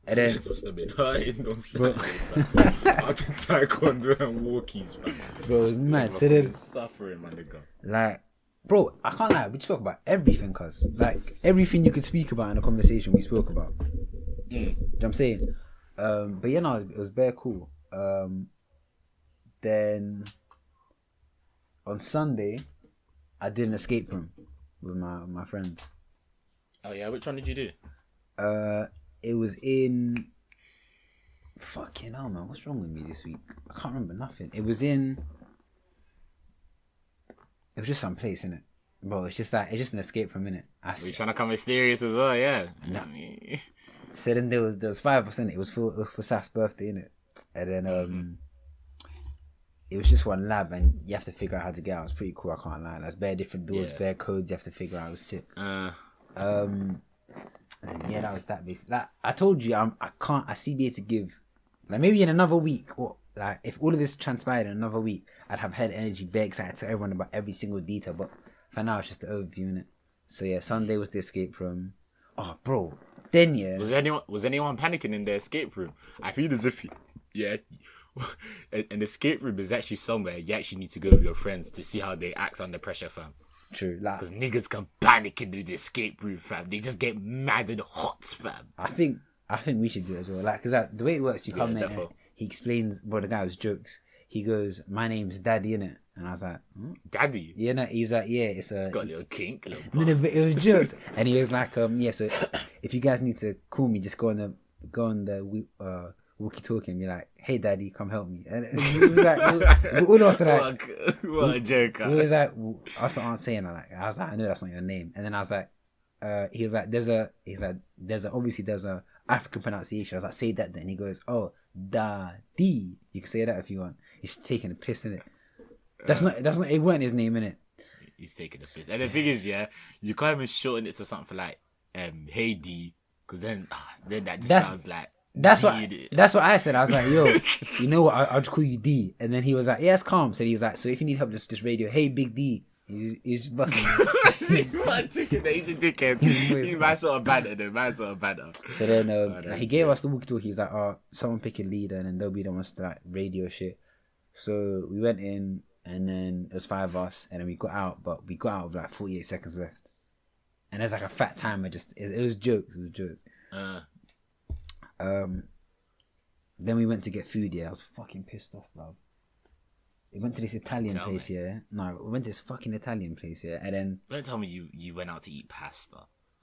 And then it must have been hurting on Saturday. Out in taekwondo and walkies, fam. Bro, it was mad. So then suffering, my nigga. Like, bro, I can't lie. We spoke about everything, cuz like everything you could speak about in a conversation, we spoke about. You know what I'm saying? But you know, it was very cool. Then on Sunday, I did an escape room with my friends. Oh yeah, which one did you do? It was in. Fucking hell, man! What's wrong with me this week? I can't remember nothing. It was just some place, innit? Bro, it's just an escape room, innit? We're trying to come mysterious as well, yeah. No. So then there was 5 of us in it. It was for Saf's birthday, innit? And then it was just one lab, and you have to figure out how to get out. It was pretty cool. I can't lie. There's bare different doors, bare codes. You have to figure out. It was sick. And yeah, that was that basically. Like I told you, I CBA to give. Like maybe in another week, or like if all of this transpired in another week, I'd have head energy, bare excited to everyone about every single detail. But for now, it's just the overview, innit? So yeah, Sunday was the escape room. Oh, bro. Then yeah. Was anyone panicking in the escape room? I feel as if an escape room is actually somewhere you actually need to go with your friends to see how they act under pressure, fam. True, like because niggas can panic in the escape room, fam. They just get mad and hot, fam. I think we should do it as well. Like, because the way it works, you come in and he explains, bro, the guy was jokes. He goes, my name's Daddy, innit? And I was like, Daddy? Yeah, no, he's like, yeah, it's got a little kink, little no, but it was jokes. And he was like, yeah, so if you guys need to call me, just go on the walkie-talkie and be like, hey, Daddy, come help me. And it was like, all of us were like, what a joke. It was like, I was saying, I was like, I know that's not your name. And then I was like, he was like, there's a African pronunciation. I was like, say that then. He goes, oh, Daddy. You can say that if you want. He's taking a piss, innit? That's not, it weren't his name, innit? He's taking a piss. And the thing is, you can't even shorten it to something like, hey D, because then that just sounds like, that's what I said. I was like, yo, you know what? I'll just call you D. And then he was like, yeah, it's calm. So he was like, so if you need help, just radio, hey, Big D. He's just busting. He's a dickhead. He's my sort of banner, though. So then he gave us the walkie-talkie. He's like, oh, someone pick a leader, and then they'll be the ones to like radio shit. So we went in, and then it was 5 of us, and then we got out, but we got out with like 48 seconds left. And there's like a fat timer. It was jokes. Then we went to get food. Yeah, I was fucking pissed off, bro. We went to this Italian place, yeah. No, we went to this fucking Italian place, yeah. And then don't tell me you went out to eat pasta.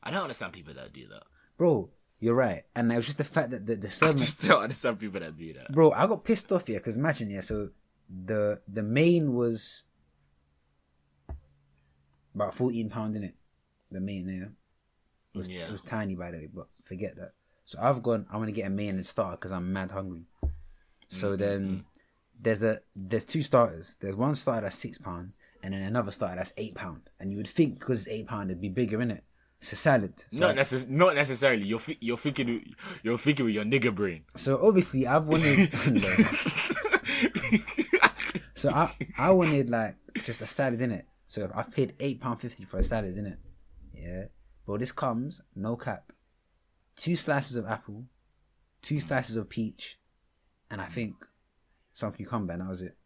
I don't understand people that do that. Bro, you're right. And it was just the fact that the I servant... just don't understand people that do that. Bro, I got pissed off, yeah, because imagine, yeah, so the main was about £14, innit? The main, yeah. It was tiny, by the way, but forget that. So I want to get a main and starter because I'm mad hungry. So then there's two starters. There's one starter that's £6 and then another starter that's £8. And you would think because it's £8 it'd be bigger, innit? It's a salad. So not necessarily. You're thinking with your nigger brain. So obviously I've wanted So I wanted like just a salad, innit? So I've paid £8.50 for a salad, innit? Yeah. But this comes, no cap, 2 slices of apple, 2 slices of peach, and I think some cucumber, and that was it.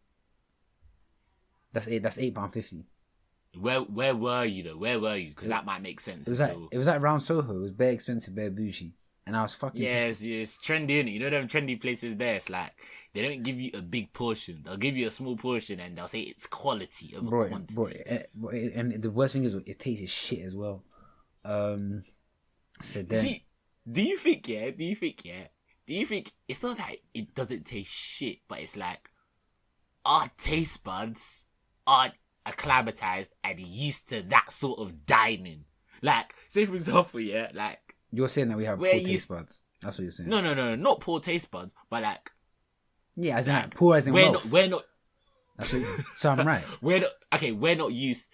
That's £8.50. Where were you though? Where were you? Because that might make sense. It was at round Soho. It was bare expensive, bare bougie, and I was fucking. Yes, it's trendy, innit? You know them trendy places there. It's like they don't give you a big portion. They'll give you a small portion, and they'll say it's quality over quantity. And the worst thing is it tastes shit as well. So then, see, do you think it's not that it doesn't taste shit, but it's like our taste buds aren't acclimatized and used to that sort of dining. Like, say for example, yeah, like you're saying that we have poor taste buds. That's what you're saying. No, not poor taste buds, but like, yeah, as in like poor as in we're not. So I'm right. We're not used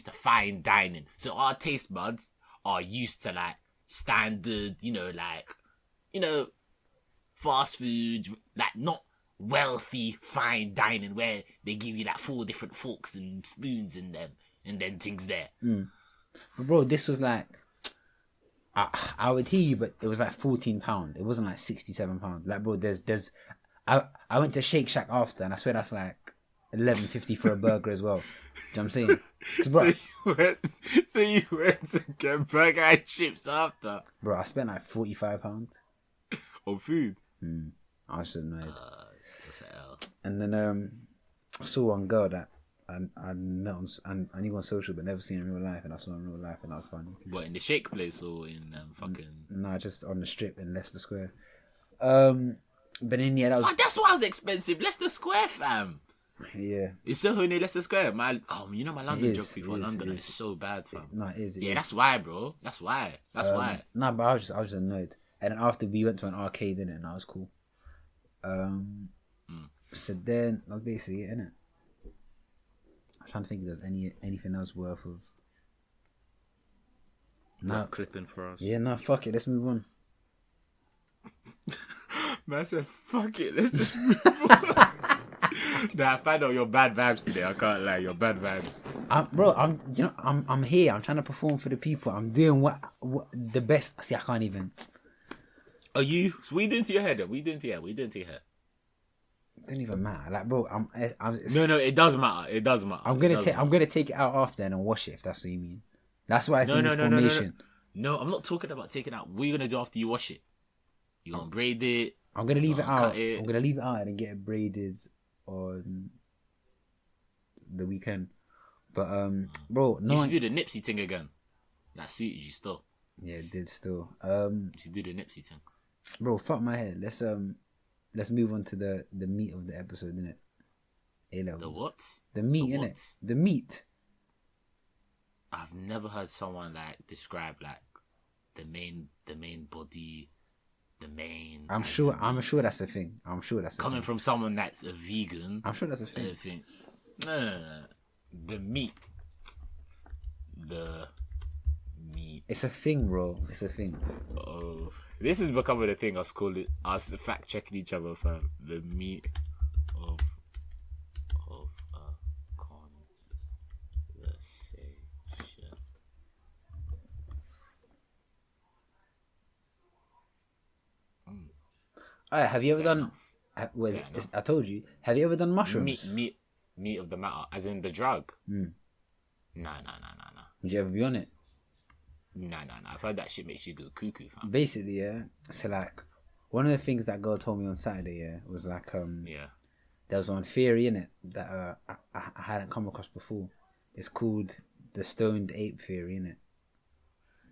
to fine dining. So our taste buds are used to like standard, fast food, like not wealthy fine dining where they give you like 4 different forks and spoons and then things there. But bro, this was like I would hear you, but it was like £14. It wasn't like £67. Like, bro, I went to Shake Shack after, and I swear that's like $11.50 for a burger as well. Do you know what I'm saying? Bro, so you went to get burger and chips after? Bro, I spent like £45 on food. I was just annoyed. And then I saw one girl that I met on I knew on social but never seen in real life, and I saw her in real life, and that was funny. What, in the Shake place or in fucking? No, just on the strip in Leicester Square. But then yeah, that was. Oh, that's why it was expensive. Leicester Square, fam. Yeah. It's so near Leicester Square. My London geography for London is so bad, fam. No, it is. That's why, bro. That's why. No, but I was just annoyed. And then after we went to an arcade, innit, and that was cool. So then that was basically it, innit? I'm trying to think if there's anything else worth clipping for us. Yeah, no, fuck it. Let's move on. Man, I said, fuck it. Let's just move on. Nah, I find out your bad vibes today. I can't lie. Your bad vibes. I'm here. I'm trying to perform for the people. I'm doing what the best. See, I can't even. Are you? So what are you doing to your head? What are you doing to your head? It don't even matter. Like, bro, No, it does matter. It does matter. I'm gonna take it out after and wash it, if that's what you mean. That's why it's in this formation. No, I'm not talking about taking it out. What are you gonna do after you wash it? You gonna braid it? I'm gonna leave it out. I'm gonna leave it out and then get it braided on the weekend. But bro, no. You should do the Nipsey thing again. That suited you still. Yeah, it did still. You should do the Nipsey thing. Bro, fuck my head. Let's move on to the meat of the episode, innit? A-levels. The what? The meat, innit? The meat. I've never heard someone like describe like the main body, the main. I'm sure that's a thing. Coming from someone that's a vegan. I'm sure that's a thing. No. The meat. The meat. It's a thing, bro. It's a thing. Oh, this is becoming a thing. Us fact checking each other, fam. The meat of a conversation. Alright, have you ever done? I told you. Have you ever done mushrooms? Meat of the matter, as in the drug. No. Would you ever be on it? No. I've heard that shit makes you go cuckoo, fam. Basically, yeah. So like, one of the things that girl told me on Saturday, yeah, was like, there was one theory in it that I hadn't come across before. It's called the stoned ape theory, innit?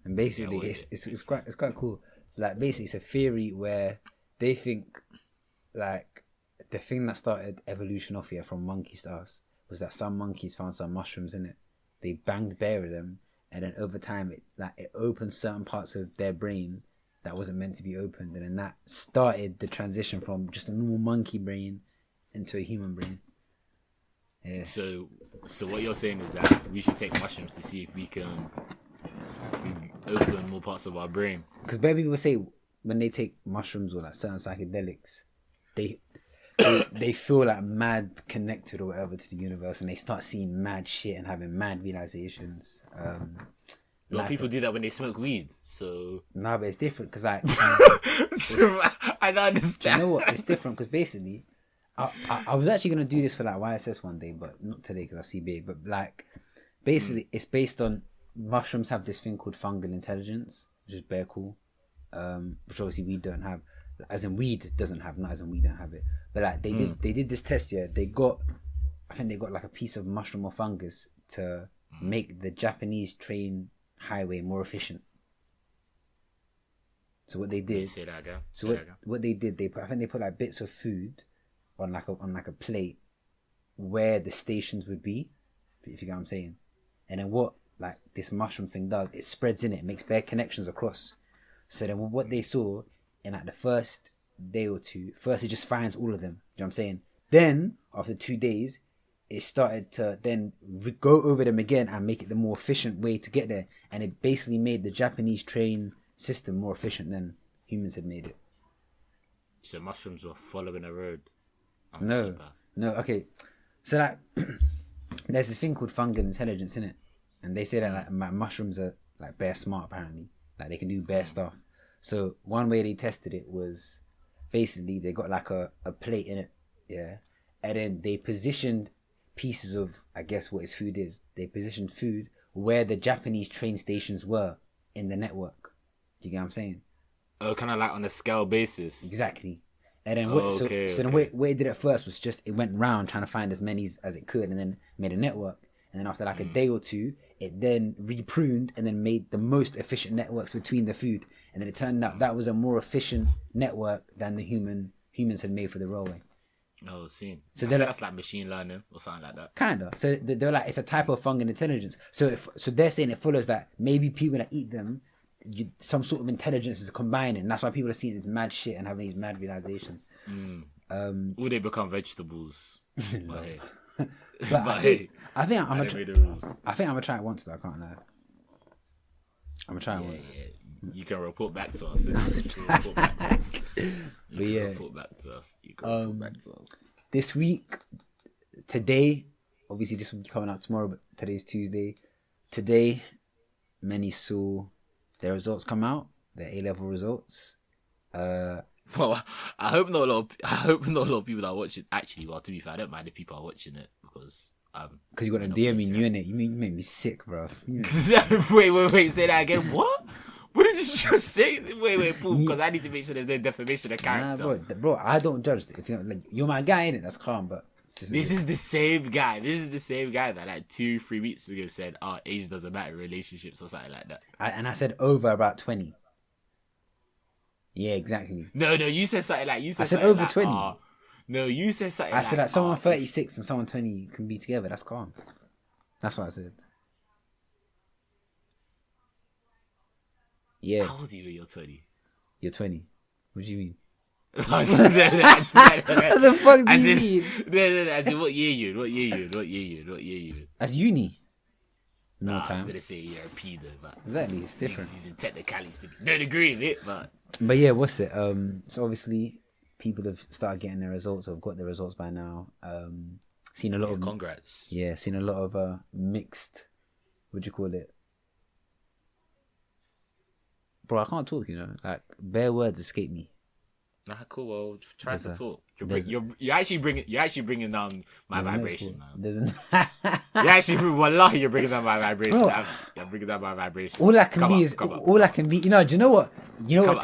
And basically, it's quite cool. Like basically, it's a theory where they think like the thing that started evolution off here from monkeys to us was that some monkeys found some mushrooms in it. They banged bare of them, and then over time, it opened certain parts of their brain that wasn't meant to be opened, and then that started the transition from just a normal monkey brain into a human brain. Yeah. So what you're saying is that we should take mushrooms to see if we can open more parts of our brain. Because many people say when they take mushrooms or like certain psychedelics, they feel like mad connected or whatever to the universe, and they start seeing mad shit and having mad realizations. A lot of people do that when they smoke weed. So no, but it's different because like I don't understand. You know what? It's different because basically, I was actually gonna do this for like YSS one day, but not today because I see big. But like, basically, it's based on mushrooms have this thing called fungal intelligence, which is bare cool. Which obviously we don't have, as in weed doesn't have, not as in we don't have it. But like they did this test. Yeah, I think they got like a piece of mushroom or fungus to make the Japanese train highway more efficient. So what they did, what they did, I think they put like bits of food on like a plate where the stations would be, if you get what I'm saying. And then what like this mushroom thing does, it spreads in it, makes bare connections across. So then what they saw in like the first day or two, first it just finds all of them. You know what I'm saying? Then after 2 days, it started to then go over them again and make it the more efficient way to get there. And it basically made the Japanese train system more efficient than humans had made it. So mushrooms were following a road. No, okay. So like, there's this thing called fungal intelligence in it, and they say that like mushrooms are like bare smart apparently, like they can do bare stuff. So one way they tested it was basically they got like a plate in it, yeah, and then they positioned pieces of, I guess what his food is. They positioned food where the Japanese train stations were in the network. Do you get what I'm saying? Oh, kind of like on a scale basis. Exactly. And then the way it did it first was just it went round trying to find as many as it could, and then made a network. And then after like a day or two, it then repruned and then made the most efficient networks between the food. And then it turned out that was a more efficient network than the humans had made for the railway. Oh, seen. So that's like machine learning or something like that. Kinda. So they're like, it's a type of fungal intelligence. So they're saying it follows that maybe people that eat them, some sort of intelligence is combining. That's why people are seeing this mad shit and having these mad realizations. Will they become vegetables? No. But hey. I think I'm gonna try it once though. I can't lie. I'm gonna try it once. Yeah. You can report back to us. Report back to us. This week, today, obviously this will be coming out tomorrow, but today's Tuesday. Today, many saw their results come out, their A-level results. Well, I hope not a lot of people are watching. Actually, well, to be fair, I don't mind if people are watching it because you got a DM in you in it. You made me sick, bro. Wait, say that again. What? What did you just say? Wait, Paul, because I need to make sure there's no defamation of character. Nah, bro, I don't judge. If you're my guy in it, that's calm. But this is the same guy. This is the same guy that like 2-3 weeks ago said, "Oh, age doesn't matter, relationships or something like that." I said over about 20. Yeah, exactly. No, you said something like I said over like, 20. No, you said something. I said like someone 36 and someone 20 can be together. That's calm. That's what I said. Yeah. How old are you when you're 20? You're 20. What do you mean? What the fuck do you mean? No. As in, what year you? That's uni. No time. I was time. gonna say you're a pedo, but exactly, it's different. He's in technicalities. Don't agree with it, but yeah, what's it? So obviously people have started getting their results, or have got their results by now. Seen a lot of congrats. Yeah, seen a lot of mixed. What do you call it? Bro, I can't talk. Like bare words escape me. Nah, cool. Well, try to talk. You're actually bringing down my vibration, man. Wallahi, you're bringing down my vibration. Bro, you're bringing down my vibration. All I can be. Do you know what? Do you know what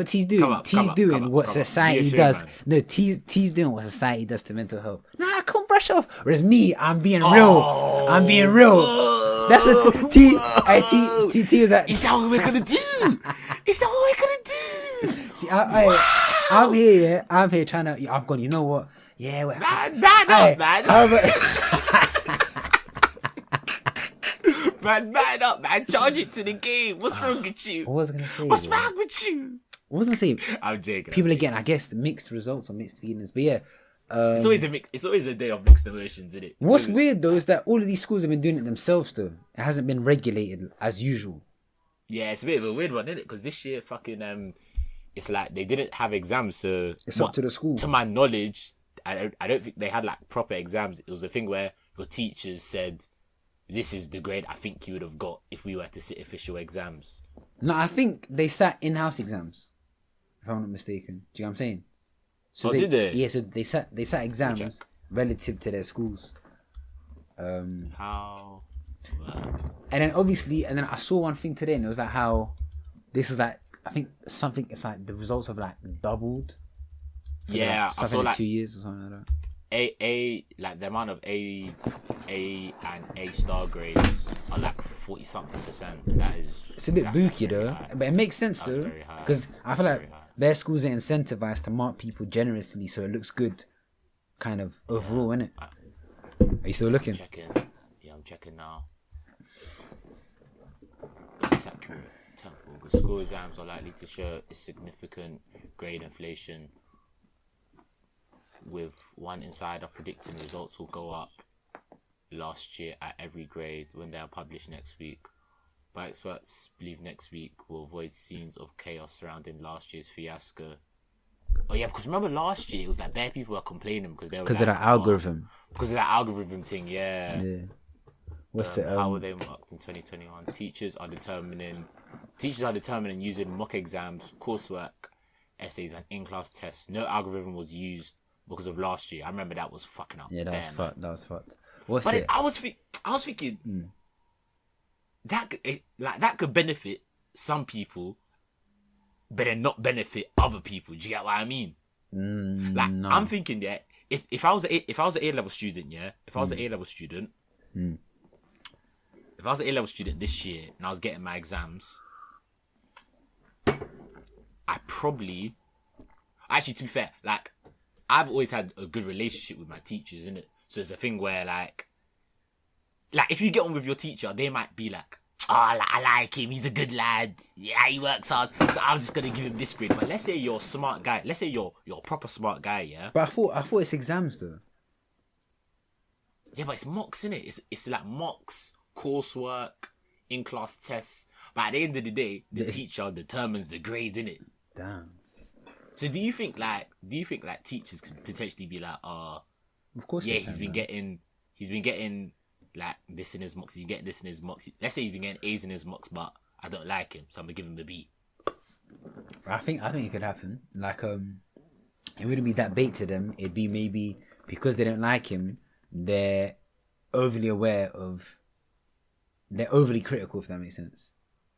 T's doing? T's doing what society does. Man. No, T's doing what society does to mental health. Nah, come brush off. Whereas me, I'm being real. I'm being real. That's what T was like. Is that what we're gonna do? Is that what we're gonna do? See, I'm here, yeah. I'm here trying to. I've gone. You know what? Yeah, man up, man. Man up, man. Charge it to the game. What's wrong with you? What was I gonna say? What's wrong with you? What was I gonna say? I'm joking. People again, I guess, mixed results or mixed feelings. But yeah. It's always a day of mixed emotions, isn't it? What's weird though is that all of these schools have been doing it themselves though. It hasn't been regulated as usual. Yeah, it's a bit of a weird one, isn't it? Because this year, it's like they didn't have exams, so it's up to the school. To my knowledge, I don't think they had like proper exams. It was a thing where your teachers said, "This is the grade I think you would have got if we were to sit official exams." No, I think they sat in-house exams, if I'm not mistaken. Do you know what I'm saying? So did they? Yeah, so they sat exams relative to their schools. How? And then obviously, I saw one thing today, and it was like how this is like, I think something. It's like the results have like doubled. Yeah, I saw like 2 years or something like that. Like the amount of A and A star grades are like 40-something%. That is. It's a bit booky though, but it makes sense though, because I feel like their schools are incentivized to mark people generously, so it looks good, kind of overall, innit? Are you still looking? Yeah, I'm checking now. It's accurate. 10th August. School exams are likely to show a significant grade inflation, with one insider predicting results will go up last year at every grade when they are published next week. But experts believe next week will avoid scenes of chaos surrounding last year's fiasco. Oh yeah, because remember last year it was like bare people were complaining because they were because of that algorithm. Because of that algorithm thing, yeah. Yeah. What's it? How were they marked in 2021? Teachers are determining using mock exams, coursework, essays, and in-class tests. No algorithm was used because of last year. I remember that was fucking up. Yeah, that was fucked. I was thinking that could benefit some people, but then not benefit other people. Do you get what I mean? No. I'm thinking that if I was an A-level student, if I was an A-level student this year and I was getting my exams, I probably, actually, to be fair, like, I've always had a good relationship with my teachers, innit? So it's a thing where, like if you get on with your teacher, they might be like, I like him, he's a good lad, yeah, he works hard, so I'm just gonna give him this grade. But let's say you're a smart guy, let's say you're a proper smart guy, yeah? But I thought it's exams, though. Yeah, but it's mocks, innit? It's like mocks, coursework, in-class tests. But at the end of the day, the teacher determines the grade, innit? Damn. So do you think teachers could potentially be like, of course, yeah, he's been getting like this in his mocks, he's getting this in his mocks. Let's say he's been getting A's in his mocks, but I don't like him, so I'm gonna give him a B. I think it could happen. Like, it wouldn't be that bait to them. It'd be maybe because they don't like him, they're overly critical, if that makes sense.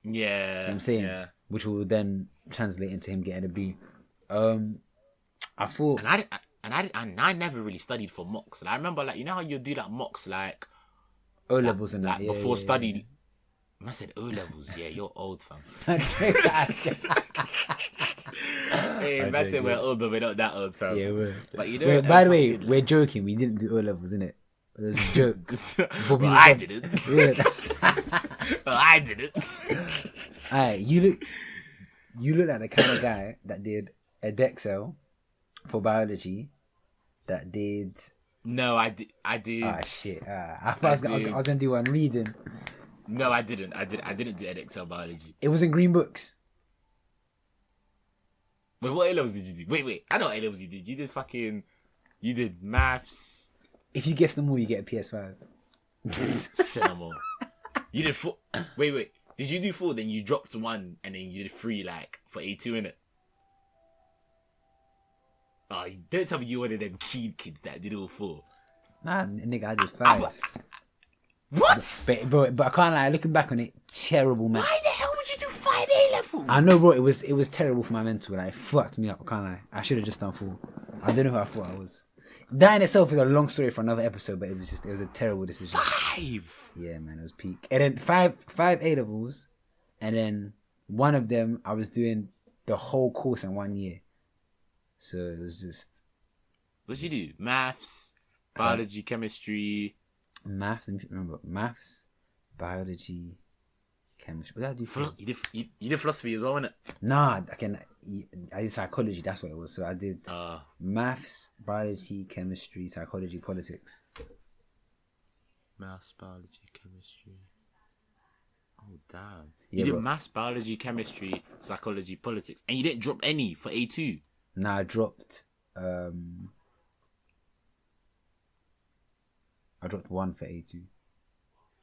Yeah, you know what I'm saying, yeah. Which will then translate into him getting a B. I thought, and I never really studied for mocks. Like, I remember, like, you know how you do like mocks, like O levels and like that, before study. I said O levels. Yeah, you're old, fam. Hey, man said we're old, but we're not that old, fam. Yeah, we're. But you know, by the way, we're joking. We didn't do O levels, innit? It was a joke. I didn't. Yeah. Well, I didn't. Alright, you look like the kind of guy that did a Dexel for biology. That did. No, I did. Ah, shit. I was gonna do one reading. No, I didn't. I didn't do Excel biology. It was in green books. Wait, what A-levels did you do? Wait. I know what A-levels you did. You did maths. If you guess them all, you get a PS5. Cinema. You did 4. Wait. Did you do 4? Then you dropped 1, and then you did 3, like, for A2, innit? Oh, don't tell me you one of them keen kids that did all 4. Nah, nigga, I did 5. What? But I can't lie, looking back on it, terrible, man. Why the hell would you do 5 A-levels? I know, bro, it was terrible for my mental. Like, it fucked me up, I can't lie. I should have just done 4. I don't know who I thought I was. That in itself is a long story for another episode, but it was a terrible decision. 5. Yeah, man, it was peak. And then five A levels, and then one of them I was doing the whole course in 1 year. So it was just. What did you do? Maths, biology, chemistry. Maths. Remember maths, biology, chemistry. What did I do? You did philosophy as well, innit? Nah, I did psychology. That's what it was. So I did maths, biology, chemistry, psychology, politics. Maths, biology, chemistry. Oh damn! Yeah, you did maths, biology, chemistry, psychology, politics, and you didn't drop any for A2. Nah, I dropped. I dropped 1 for A2.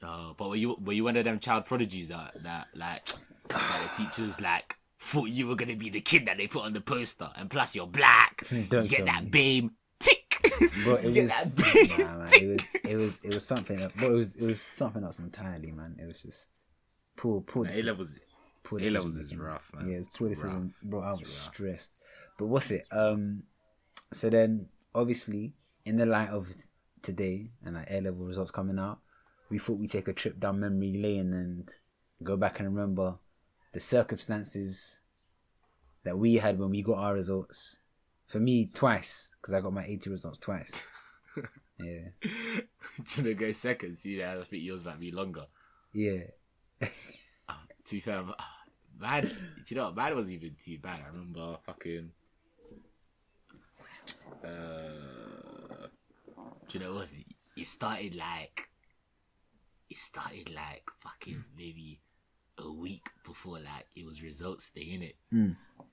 But were you one of them child prodigies that the teachers like thought you were gonna be the kid that they put on the poster, and plus you're black, you get that BAME tick. But it was that BAME man, tick. it was something. But it was something else entirely, man. It was just poor. A levels is rough, man. Yeah, it's poor decision, bro. I was stressed. But what's it? So then obviously in the light of today and like A level results coming out, we thought we'd take a trip down memory lane and go back and remember the circumstances that we had when we got our results. For me, twice, because I got my 80 results twice. Yeah. Should I go second? See, I think yours might be longer. Yeah. To be fair, bad. You know what? Mine wasn't even too bad. I remember fucking. Do you know what? It started like fucking maybe a week before like it was results day, innit?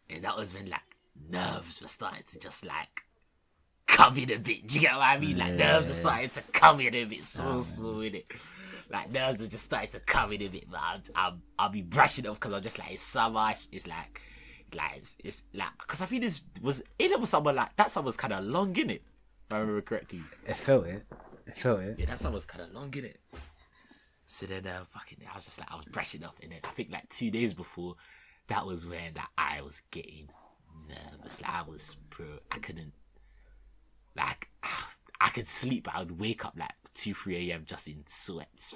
And that was when like nerves were starting to just like come in a bit. Do you get what I mean? Like nerves are starting to come in a bit so small, innit? Like nerves are just starting to come in a bit, but I'll be brushing off because I'm just like it's summer. It's like because I think this was A-level summer, like that summer was kind of long, innit? If I remember correctly. I felt it. Yeah, that summer was kind of long, innit? So then I was just like I was brushing up, and then I think like 2 days before, that was when like, I was getting nervous. Like I couldn't, like I could sleep, but I would wake up like 2-3 a.m. just in sweats.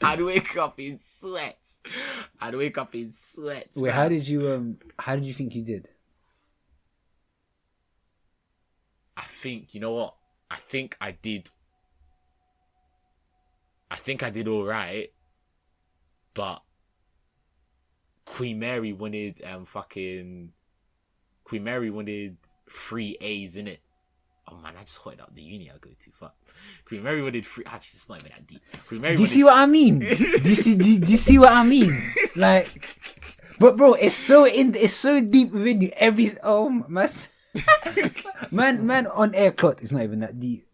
I'd wake up in sweats. Wait, how did you think you did? I think, you know what? I think I did alright, but Queen Mary wanted 3 A's in it. Oh man, I just hoarded up the uni I go to. Fuck. Queen Mary wanted 3. Actually, it's not even that deep. Queen Mary. Do you see what I mean? Do you see what I mean? Like, but bro, it's so deep within you. Man on air clock. It's not even that deep.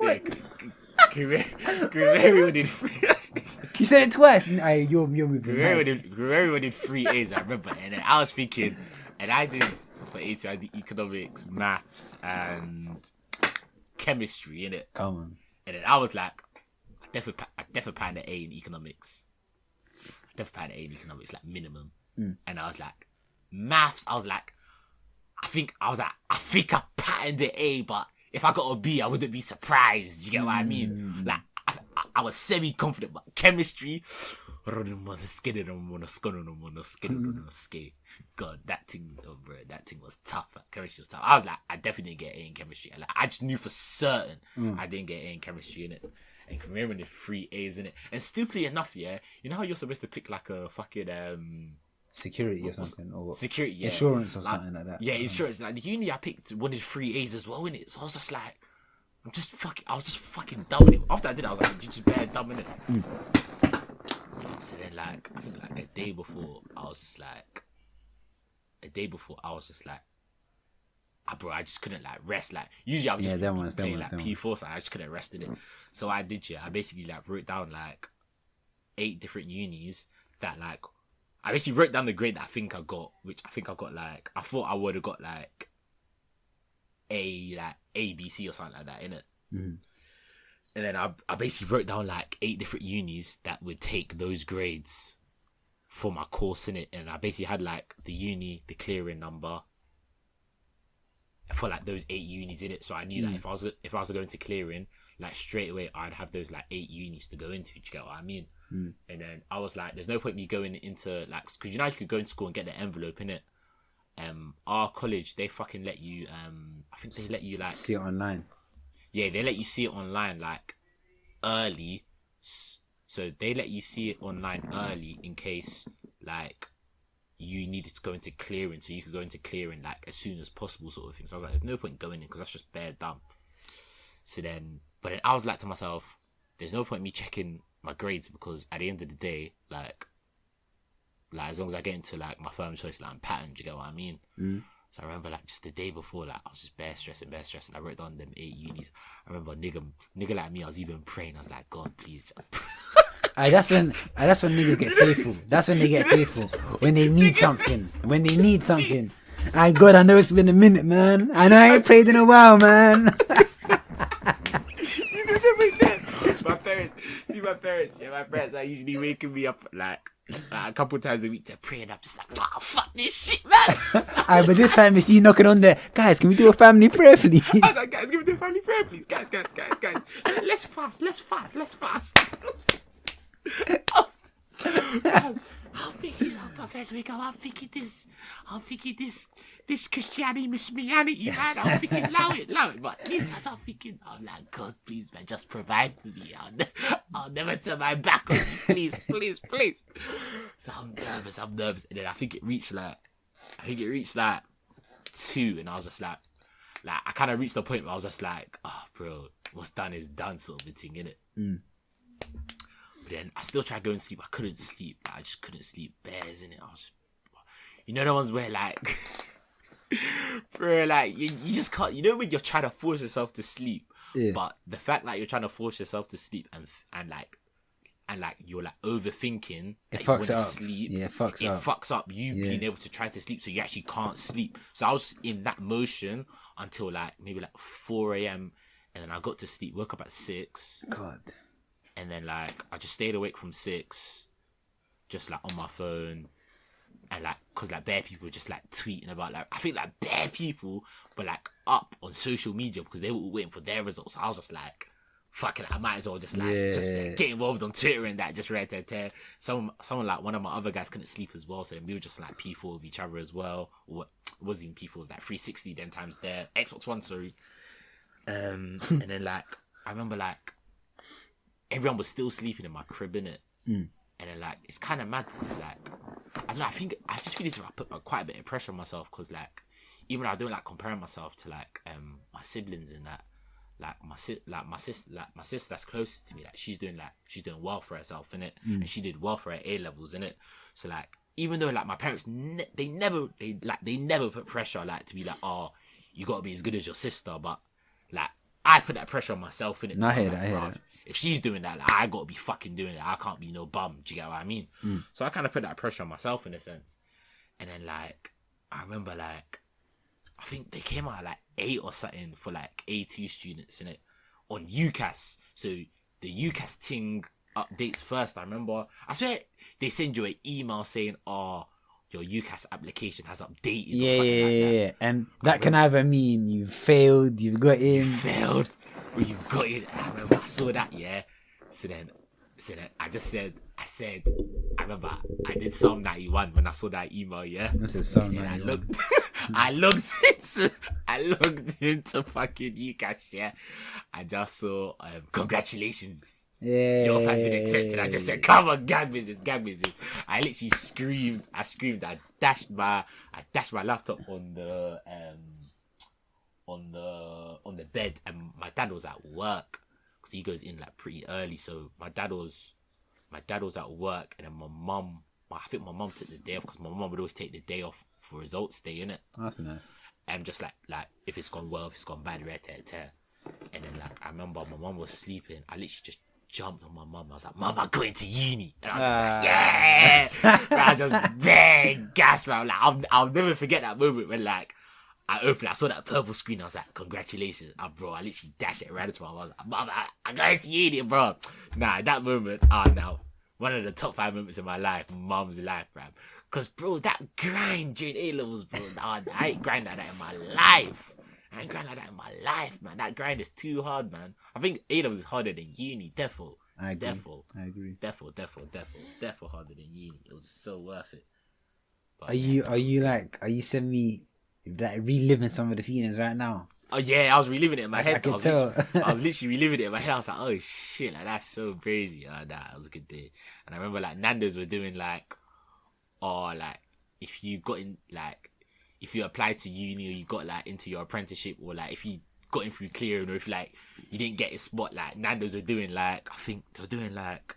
Yeah, Queen Mary wanted 3. You said it twice. You're moving. Queen Mary wanted 3 A's. I remember, and then I was thinking, and I did. For A2, I did economics, maths, and chemistry in it. Come on. And then I was like, I definitely planned an A in economics. Like minimum. And I was like, maths. I think I patterned the A, but if I got a B, I wouldn't be surprised. You get what I mean? Like I was semi-confident, but chemistry. God, that thing was tough. Chemistry was tough. I was like, I definitely didn't get A in chemistry. Like, I just knew for certain I didn't get A in chemistry in it. And remember the 3 A's in it. And stupidly enough, yeah, you know how you're supposed to pick like a fucking security or something, or security, yeah, insurance or something like that. Yeah, insurance. Like the uni I picked wanted 3 A's as well in it. So I was just like, I was just fucking dumb in it. After I did it, I was like, you just bare dumb in it. So then, like, I think like a day before, I was just like, bro, I just couldn't like rest. Like usually I would just play like P4, so I just couldn't rest in it. So I did, yeah. I basically like wrote down like 8 different unis that like, I basically wrote down the grade that I think I got, which I think I got like, I thought I would have got like A, B, C or something like that in it. And then I basically wrote down like 8 different unis that would take those grades for my course in it. And I basically had like the uni, the clearing number, for like those 8 unis in it. So I knew that if I was going to clearing, like straight away I'd have those like 8 unis to go into. Do you get what I mean? And then I was like, there's no point me going into like, because you know you could go into school and get the envelope in it. Our college, they fucking let you I think they let you like see it online. Yeah, they let you see it online like early. So they let you see it online early in case like you needed to go into clearing, so you could go into clearing like as soon as possible, sort of thing. So I was like, there's no point going in because that's just bare dumb. So then, but then I was like to myself, there's no point me checking my grades because at the end of the day, like as long as I get into like my firm choice like pattern, do you get what I mean? So I remember like just the day before, like I was just bare stressing. I wrote down them 8 unis. I remember nigga like me, I was even praying. I was like, God, please. That's when niggas get faithful. That's when they get faithful. When they need something. I God, I know it's been a minute, man. I know I ain't prayed in a while, man. You know that. My parents are usually waking me up like a couple times a week to pray, and I'm just like, oh, fuck this shit, man. But this time it's you knocking on there. Guys, can we do a family prayer, please? I was like, guys, can we do a family prayer, please? Guys. Let's fast. I'm thinking, my first week, I'm thinking this Christianity, Christianity, man. I'm thinking, allow it. But this is I'm thinking, I'm like, God, please, man, just provide for me. I'll never turn my back on you, please. So I'm nervous. And then I think it reached like 2, and I was just like I kind of reached the point where I was just like, oh, bro, what's done is done, sort of a thing, innit? But then I still tried going to sleep. I couldn't sleep. I just couldn't sleep. Bears in it. I was just, you know, the ones where like, bro, like you just can't. You know when you're trying to force yourself to sleep, but the fact that you're trying to force yourself to sleep and like you're like overthinking that you want to sleep. Yeah, it fucks up you being able to try to sleep, so you actually can't sleep. So I was in that motion until like maybe like 4 a.m. and then I got to sleep. Woke up at 6. God. And then like I just stayed awake from 6, just like on my phone, and like because like bare people were just like tweeting about like I think like bare people were like up on social media because they were waiting for their results. So I was just like, fuck it, I might as well just like get involved on Twitter and that, just read that. Someone like one of my other guys couldn't sleep as well, so then we were just like P4 with each other as well. Or what it wasn't even P4, it was like 360 then times their Xbox One, sorry. And then like I remember like everyone was still sleeping in my crib, innit? And then like it's kind of mad because like I don't know, I just feel as if I put quite a bit of pressure on myself because like even though I don't like comparing myself to like my siblings and that, like my sister that's closest to me, like she's doing well for herself, innit? And she did well for her A levels, innit? So like even though like my parents they never put pressure like to be like, oh, you gotta be as good as your sister, but like I put that pressure on myself, innit? I hear that. If she's doing that, like I gotta be fucking doing it. I can't be no bum. Do you get what I mean? So I kind of put that pressure on myself in a sense. And then like I remember like I think they came out at like 8 or something for like A2 students in it on UCAS. So the UCAS thing updates first. I remember. I swear they send you an email saying, "Oh, your UCAS application has updated." Or something like that. Yeah. And that can either mean you failed, you've got in. Or you've got it. I remember I saw that, yeah. So then I remember I did Psalm 91 when I saw that email, yeah. This is Psalm 91. I looked into fucking UCAS, yeah. I just saw congratulations. Yeah. Your offer's been accepted. I just said, come on, gang business. I literally screamed. I dashed my laptop on the bed, and my dad was at work because he goes in like pretty early. So my dad was at work, and then I think my mum took the day off because my mum would always take the day off for results day, innit? That's nice. And just like if it's gone well, if it's gone bad, tear. And then like I remember my mum was sleeping. I literally just jumped on my mum. I was like, "Mum, I'm going to uni," and I was just like, "Yeah!" I just bang gas, man. Like I'll never forget that moment when like I saw that purple screen. I was like, "Congratulations, bro!" I literally dashed it right into my mum. I was like, "Mum, I'm going to uni, bro." Nah, that moment, now one of the top 5 moments in my life, mum's life, bro. Cause bro, that grind during A levels, bro, I ain't grind like that in my life. I ain't grind like that in my life, man. That grind is too hard, man. I think A-levels is harder than uni, defo. I agree. Defo harder than uni. It was so worth it. But Are you semi like reliving some of the feelings right now? Oh yeah, I was reliving it in my head. I can tell. I was literally reliving it in my head. I was like, oh shit, like that's so crazy. That was a good day. And I remember like Nando's were doing like, like if you got in, like if you applied to uni or you got like into your apprenticeship, or like if you got in through clearing, or if like you didn't get a spot, like Nando's are doing like, I think they were doing like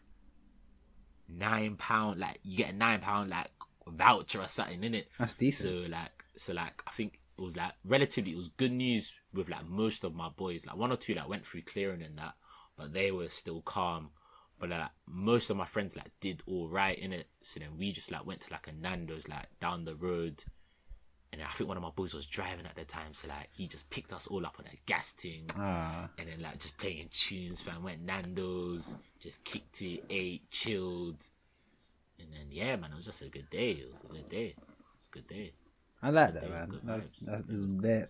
£9, like you get a £9 like voucher or something in it. That's decent. So like I think it was like relatively, it was good news with like most of my boys, like one or two that went through clearing and that, but they were still calm. But like most of my friends like did all right in it. So then we just like went to like a Nando's like down the road, and I think one of my boys was driving at the time, so like he just picked us all up on a gas thing, and then like just playing tunes, fam. Went Nando's, just kicked it, ate, chilled, and then yeah, man, it was just a good day. It was a good day. I like that, man.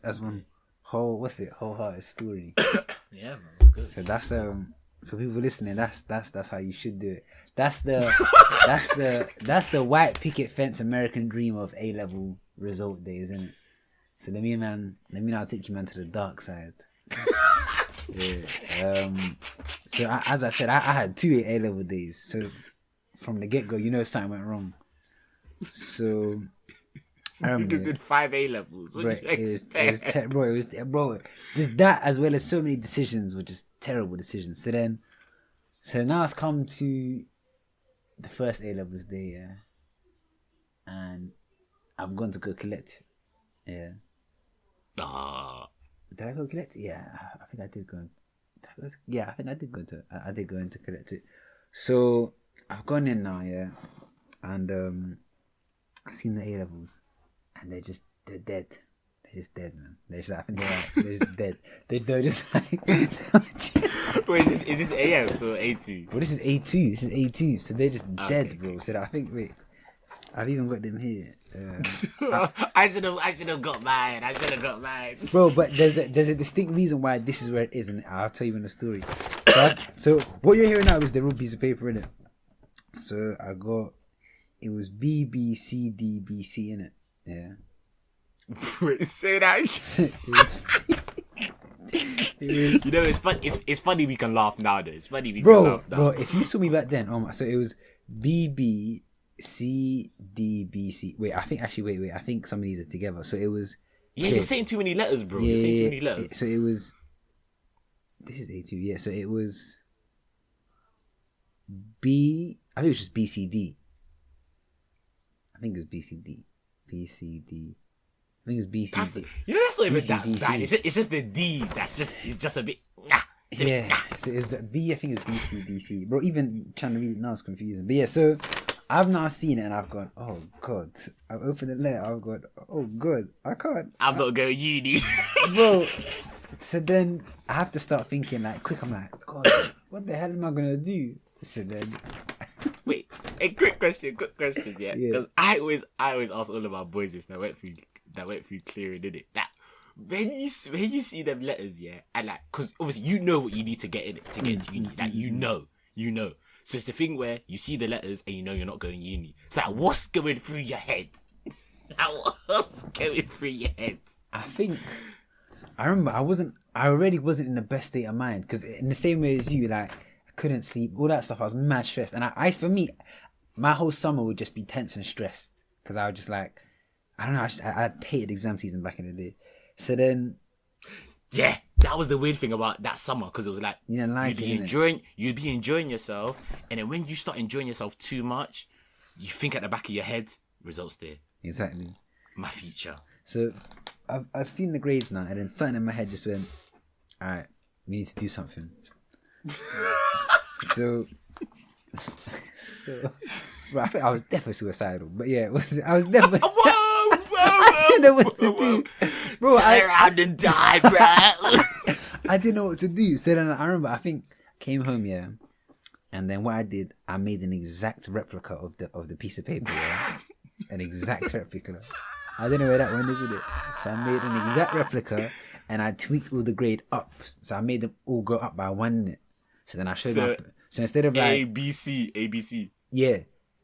That's one wholehearted story. Yeah, man, it's good. So that's for people listening, that's how you should do it. That's the white picket fence American dream of A-level result days, isn't it? So let me now take you, man, to the dark side. Yeah. So as I said, I had 2 A-level days. So from the get-go, something went wrong. So I remember, you did 5 A-levels. What did you expect? Bro, just that, as well as so many decisions were just terrible decisions. So now it's come to the first A-levels day, yeah, and I'm going to go collect it. Yeah. Did I go collect it? Yeah, I think I did go. Yeah, I think I did go into. I did go in to collect it. So I've gone in now, yeah, and I've seen the A-levels, and they're dead. They're just dead, man. They're just, I think they're just dead. They're just like. Wait, is this AS or A2? Well, this is A2. So they're just dead, bro. So I think, wait, I've even got them here. I should have got mine. Bro, but there's a distinct reason why this is where it is, and I'll tell you in the story. So what you're hearing now is the real piece of paper in it. So it was B, B, C, D, B, C in it. Yeah. Wait, say that. It's fun. It's funny we can laugh now, though. It's funny we can laugh now. Bro, if you saw me back then, so it was B, B, C, D, B, C. Wait, I think some of these are together. So it was. Yeah, you're saying too many letters, bro. You're saying too many letters. So it was. This is A2. Yeah. So it was. B. I think it was just B, C, D. I think it was B, C, D. B, C, D. I think it's B, C, D. That's not even that bad. It's just the D. It's just a bit. Yeah. So it's B. I think it's B, C, D, C. Bro, even trying to read it now is confusing. But yeah, so I've now seen it and I've gone, oh God. I've opened the letter. I've gone, oh God, I can't. I'm not going uni. Bro. So then I have to start thinking like quick. I'm like, God, what the hell am I gonna do? So then. Wait, a quick question, yeah. Because I always ask all of my boys this that went through clearing, did it? Like when you see them letters, yeah, and like, because obviously you know what you need to get in it to get into uni. Like you know. So it's the thing where you see the letters and you know you're not going uni. It's like, what's going through your head? What's going through your head? I think I remember I already wasn't in the best state of mind, because in the same way as you, like. Couldn't sleep, all that stuff. I was mad stressed, and I for me, my whole summer would just be tense and stressed, because I was just like, I don't know, I hated exam season back in the day. So then, yeah, that was the weird thing about that summer, because it was like you'd be enjoying yourself, and then when you start enjoying yourself too much, you think at the back of your head, results there. Exactly. My future. So I've seen the grades now, and then something in my head just went, all right, we need to do something. So bro, I think I was definitely suicidal, but yeah, I was definitely. I didn't know what to do, bro. Turn around and die, bro. I didn't know what to do. So then I remember, I think I came home, yeah, and then what I did, I made an exact replica of the piece of paper, yeah? An exact replica. I don't know where that one is, in it. So I made an exact replica, and I tweaked all the grade up. So I made them all go up by 1 minute. So then I showed them. So instead of like ABC. Yeah.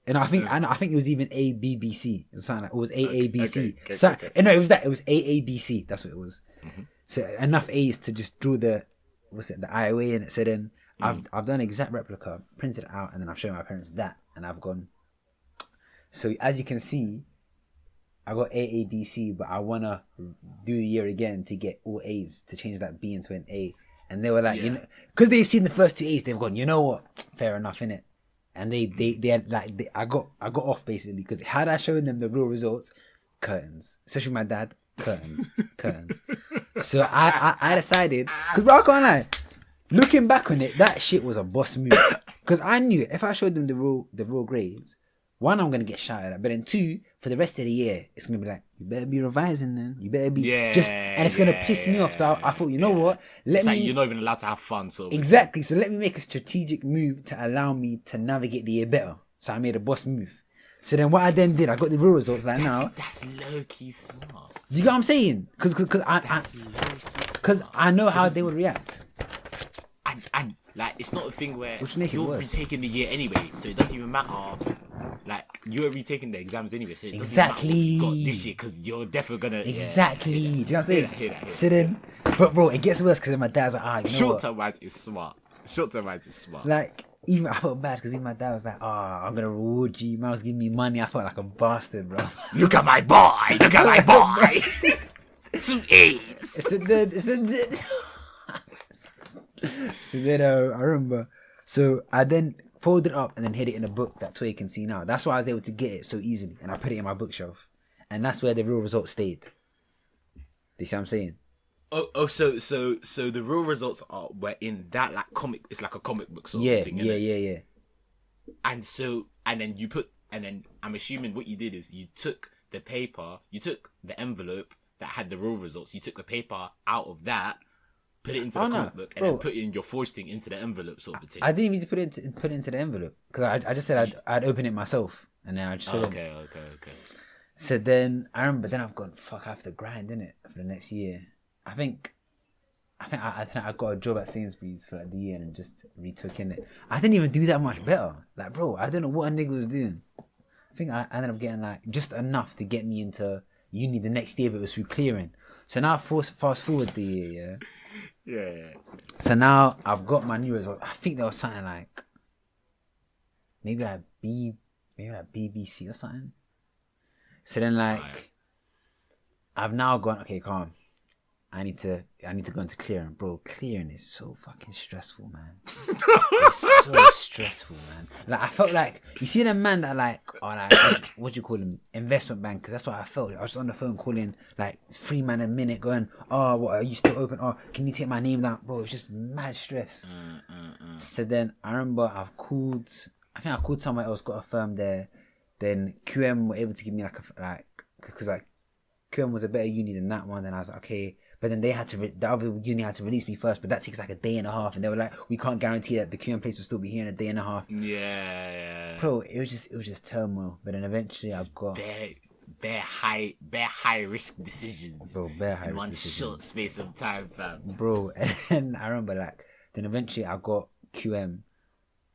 And I think it was even ABBC. It was something like, it was AABC. Okay. No, it was that. It was AABC. That's what it was. Mm-hmm. So enough A's to just draw the IOA in it. So then I've done an exact replica, printed it out, and then I've shown my parents that, and I've gone. So as you can see, I got AABC, but I wanna do the year again to get all A's, to change that B into an A. And they were like, you know, because they've seen the first 2 A's, they've gone, you know what, fair enough, innit? And they had like, I got off basically, because had I shown them the real results, curtains, especially my dad, curtains. So I decided, because bro, I can't lie, looking back on it, that shit was a boss move, because I knew if I showed them the real grades, 1, I'm gonna get shouted at, but then 2, for the rest of the year, it's gonna be like, you better be revising then, you better be and it's gonna piss me off. So I thought, you know what, like you're not even allowed to have fun. So exactly, so let me make a strategic move to allow me to navigate the year better. So I made a boss move. So then what I then did, I got the real results. Like that's low key smart. Do you get what I'm saying? Because I know how they would react. And like, it's not a thing where you'll be taking the year anyway, so it doesn't even matter. Like, you're retaking the exams anyway, so it doesn't exactly matter what you got this year, because you're definitely gonna exactly. Do you know what I'm saying? Hear that. So then, but bro, it gets worse because my dad's like, you know short-term wise is smart. Like, even I felt bad because even my dad was like, I'm gonna reward you. Man was giving me money. I felt like a bastard, bro. Look at my boy. 2 A's. So then I remember. So I then folded it up and then hid it in a book that Toye can see now. That's why I was able to get it so easily, and I put it in my bookshelf, and that's where the real results stayed. You see what I'm saying? So the real results were in that like comic. It's like a comic book sort of thing. Yeah. And then I'm assuming what you did is you took the envelope that had the real results. You took the paper out of that, put it into the comic book, and then put in your forged thing into the envelope sort of thing. I didn't even put it into the envelope, because I just said I'd open it myself, and then I just okay. So then I remember, then I've gone, fuck, I have to grind in it for the next year. I think I got a job at Sainsbury's for like the year and just retook in it. I didn't even do that much better. Like, bro, I don't know what a nigga was doing. I think I ended up getting like just enough to get me into uni the next year, but it was through clearing. So now fast forward the year, yeah. So now I've got my new results. I think there was something like maybe like BBC or something. So then like I've now gone, okay, calm. I need to go into clearing, bro. Clearing is so fucking stressful, man. It's so stressful, man. Like, I felt like, you see them man that like, what do you call them? Investment bankers. That's what I felt. I was on the phone calling like 3 man a minute, going, what, are you still open? Can you take my name down, bro? It's just mad stress. So then I remember I think I called somewhere else, got a firm there. Then QM were able to give me because QM was a better uni than that one. Then I was like, okay. But then they had to, the other uni had to release me first, but that takes like a day and a half. And they were like, we can't guarantee that the QM place will still be here in a day and a half. Yeah. Bro, it was just turmoil. But then eventually I've got bare high risk decisions. Bro, bare high risk in one decisions. short space of time, fam. Bro, and then I remember then eventually I got QM,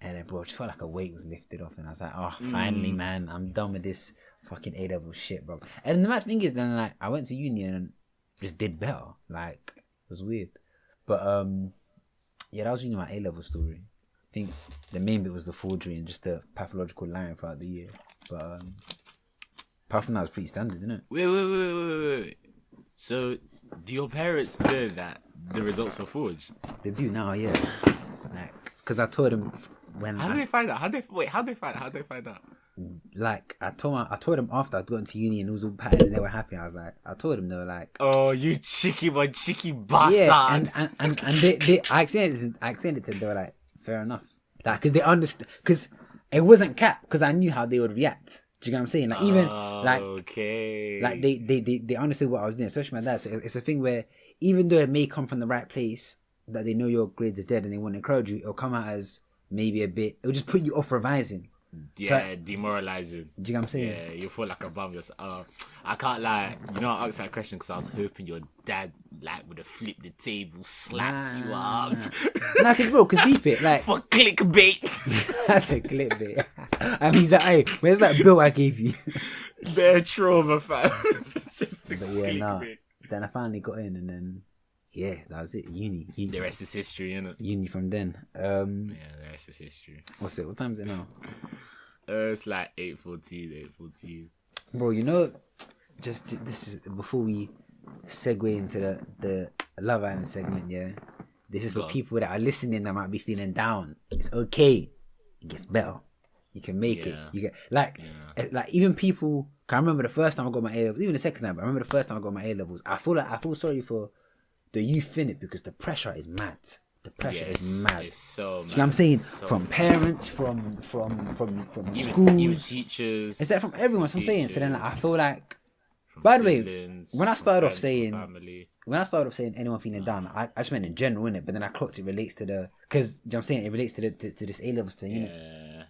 and then bro, it just felt like a weight was lifted off, and I was like, finally, man, I'm done with this fucking A-level shit, bro. And the mad thing is, then like I went to uni and just did better. Like, it was weird. But that was really my A-level story. I think the main bit was the forgery and just the pathological lying throughout the year. But apart from that, it was pretty standard, didn't it? Wait. So, do your parents know that the results were forged? They do now, yeah. Like, because I told them when. How did they find out? How did they find out? Like, I told them after I'd gotten to uni and it was all patterned and they were happy. I was like, I told them, they were like, oh, you cheeky bastard. Yeah, and they I explained it to them. They were like, fair enough. Like, because they understood, because it wasn't cap, because I knew how they would react. Do you get what I'm saying? Like, even like they understood what I was doing, especially my dad. So it's a thing where even though it may come from the right place, that they know your grades is dead and they want to encourage you, it'll come out as maybe a bit, it'll just put you off revising. Yeah, demoralizing. Do you know what I'm saying? Yeah, you feel like a bum. I can't lie. You know, I asked that question because I was hoping your dad like would have flipped the table, slapped you up. Nah, cause deep it like for clickbait. That's a clickbait. And he's like, "Hey, where's that bill I gave you?" Bare trauma, fam. Just a but yeah, clickbait. nah. Then I finally got in, and then yeah, that was it. Uni. The rest is history, innit? Uni from then. Yeah, the rest is history. What's it? What time is it now? It's like 8:14. Bro, you know, just this is before we segue into the Love Island segment. Yeah, this is for people that are listening that might be feeling down. It's okay. It gets better. You can make it. You get like even people. I remember the first time I got my A levels, even the second time. But I remember the first time I got my A levels. I feel sorry for the youth in it because the pressure is mad. The pressure is mad. It's so mad. You know what I'm saying? So from parents, from schools, even teachers. Is that from everyone? So I'm saying. So then like, I feel like. By the way, when I started off saying anyone feeling down, I just meant in general, innit? But then I clocked it relates to the because you know what I'm saying it relates to this A levels thing, innit?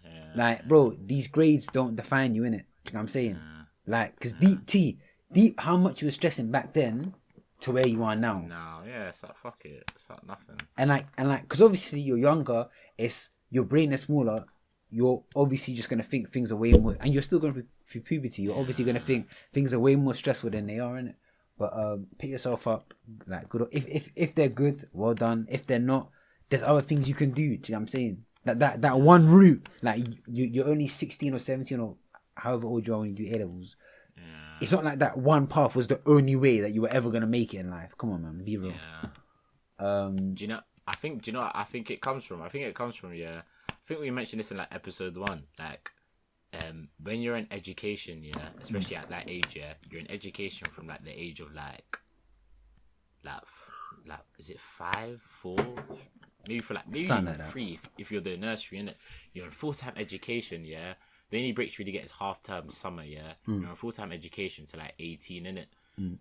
Yeah. Like, bro, these grades don't define you, innit? You know what I'm saying? Like, because deep, how much you were stressing back then to where you are now. No, yeah, it's like fuck it, it's like nothing. And like, because obviously you're younger, it's your brain is smaller. You're obviously just gonna think things are way more, and you're still going through puberty. You're obviously gonna think things are way more stressful than they are, innit? But pick yourself up, like good. If they're good, well done. If they're not, there's other things you can do. Do you know what I'm saying? That one route, like you're only 16 or 17 or however old you are when you do A levels. Yeah. It's not like that one path was the only way that you were ever gonna make it in life. Come on, man, be real. Yeah. Do you know? I think it comes from. Yeah. I think we mentioned this in like episode 1. Like, when you're in education, yeah, especially at that age, yeah, you're in education from like the age of like is it 5, 4? Maybe even like 3 if you're the nursery, innit? You're in full-time education, yeah. The only breaks you really get is half-term summer, yeah. You're in full-time education to like 18, innit?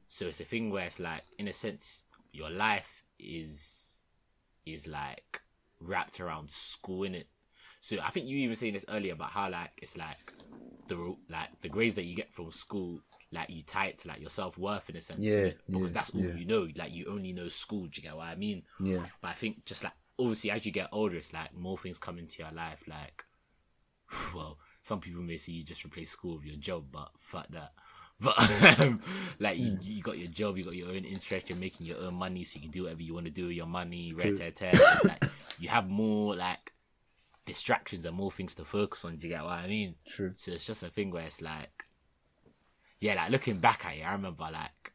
So it's a thing where it's like, in a sense, your life is like wrapped around school, innit? So I think you even saying this earlier about how like it's like the grades that you get from school, like you tie it to like your self-worth in a sense, because that's all you know. Like you only know school. Do you get what I mean? Yeah. But I think just like obviously as you get older, it's like more things come into your life. Like, well, some people may say you just replace school with your job, but fuck that. But like you got your job, you got your own interest, you're making your own money, so you can do whatever you want to do with your money. It's like you have more like distractions and more things to focus on. Do you get what I mean? True. So it's just a thing where it's like, yeah, like looking back at it, I remember like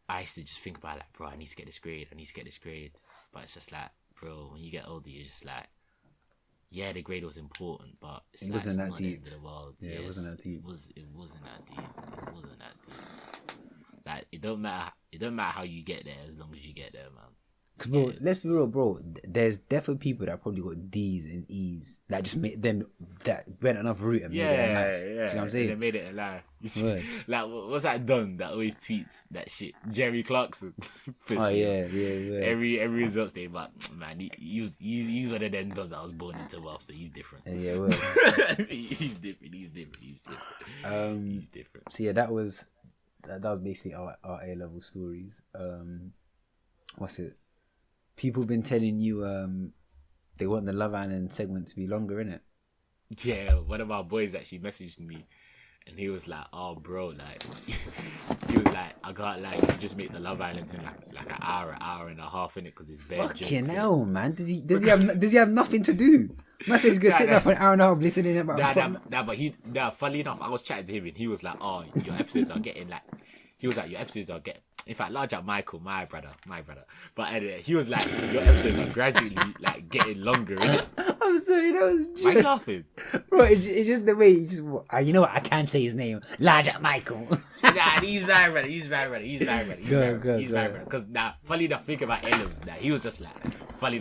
I used to just think about like, bro, I need to get this grade. But it's just like, bro, when you get older, you're just like, yeah, the grade was important, but it's it like, wasn't it's that not deep. the end of the world. Yeah, it wasn't that deep. It wasn't that deep. Like it don't matter how you get there as long as you get there, man. Cause bro, let's be real, bro. There's definitely people that probably got D's and E's that just made them that went another route and made it in life. Yeah. Do you know what I'm saying? They made it in life. You see, like what's that Don that always tweets that shit? Jerry Clarkson. Oh yeah. Every results day, but man, he's one of them Dons that was born into wealth, so he's different. Yeah, well. He's different. He's different. So yeah, that was basically our A level stories. What's it? People been telling you they want the Love Island segment to be longer, innit? Yeah, one of our boys actually messaged me and he was like, oh bro, like he was like, I got like, you should just make the Love Island in like an hour and a half, innit? Because it's bare jokes. Fucking hell, man. Does he have nothing to do? Man said he's gonna sit there for an hour and a half listening about but funny enough, I was chatting to him and he was like, oh, your episodes are getting like, in fact, large up Michael, my brother. But he was like, your episodes are gradually like getting longer, innit? I'm sorry, that was just... Why are you laughing? Bro, it's just the way he just... you know what? I can't say his name. Large up Michael. Nah, he's my brother. He's my brother. Because now, funny enough, think about A-levels. Now, he was just like...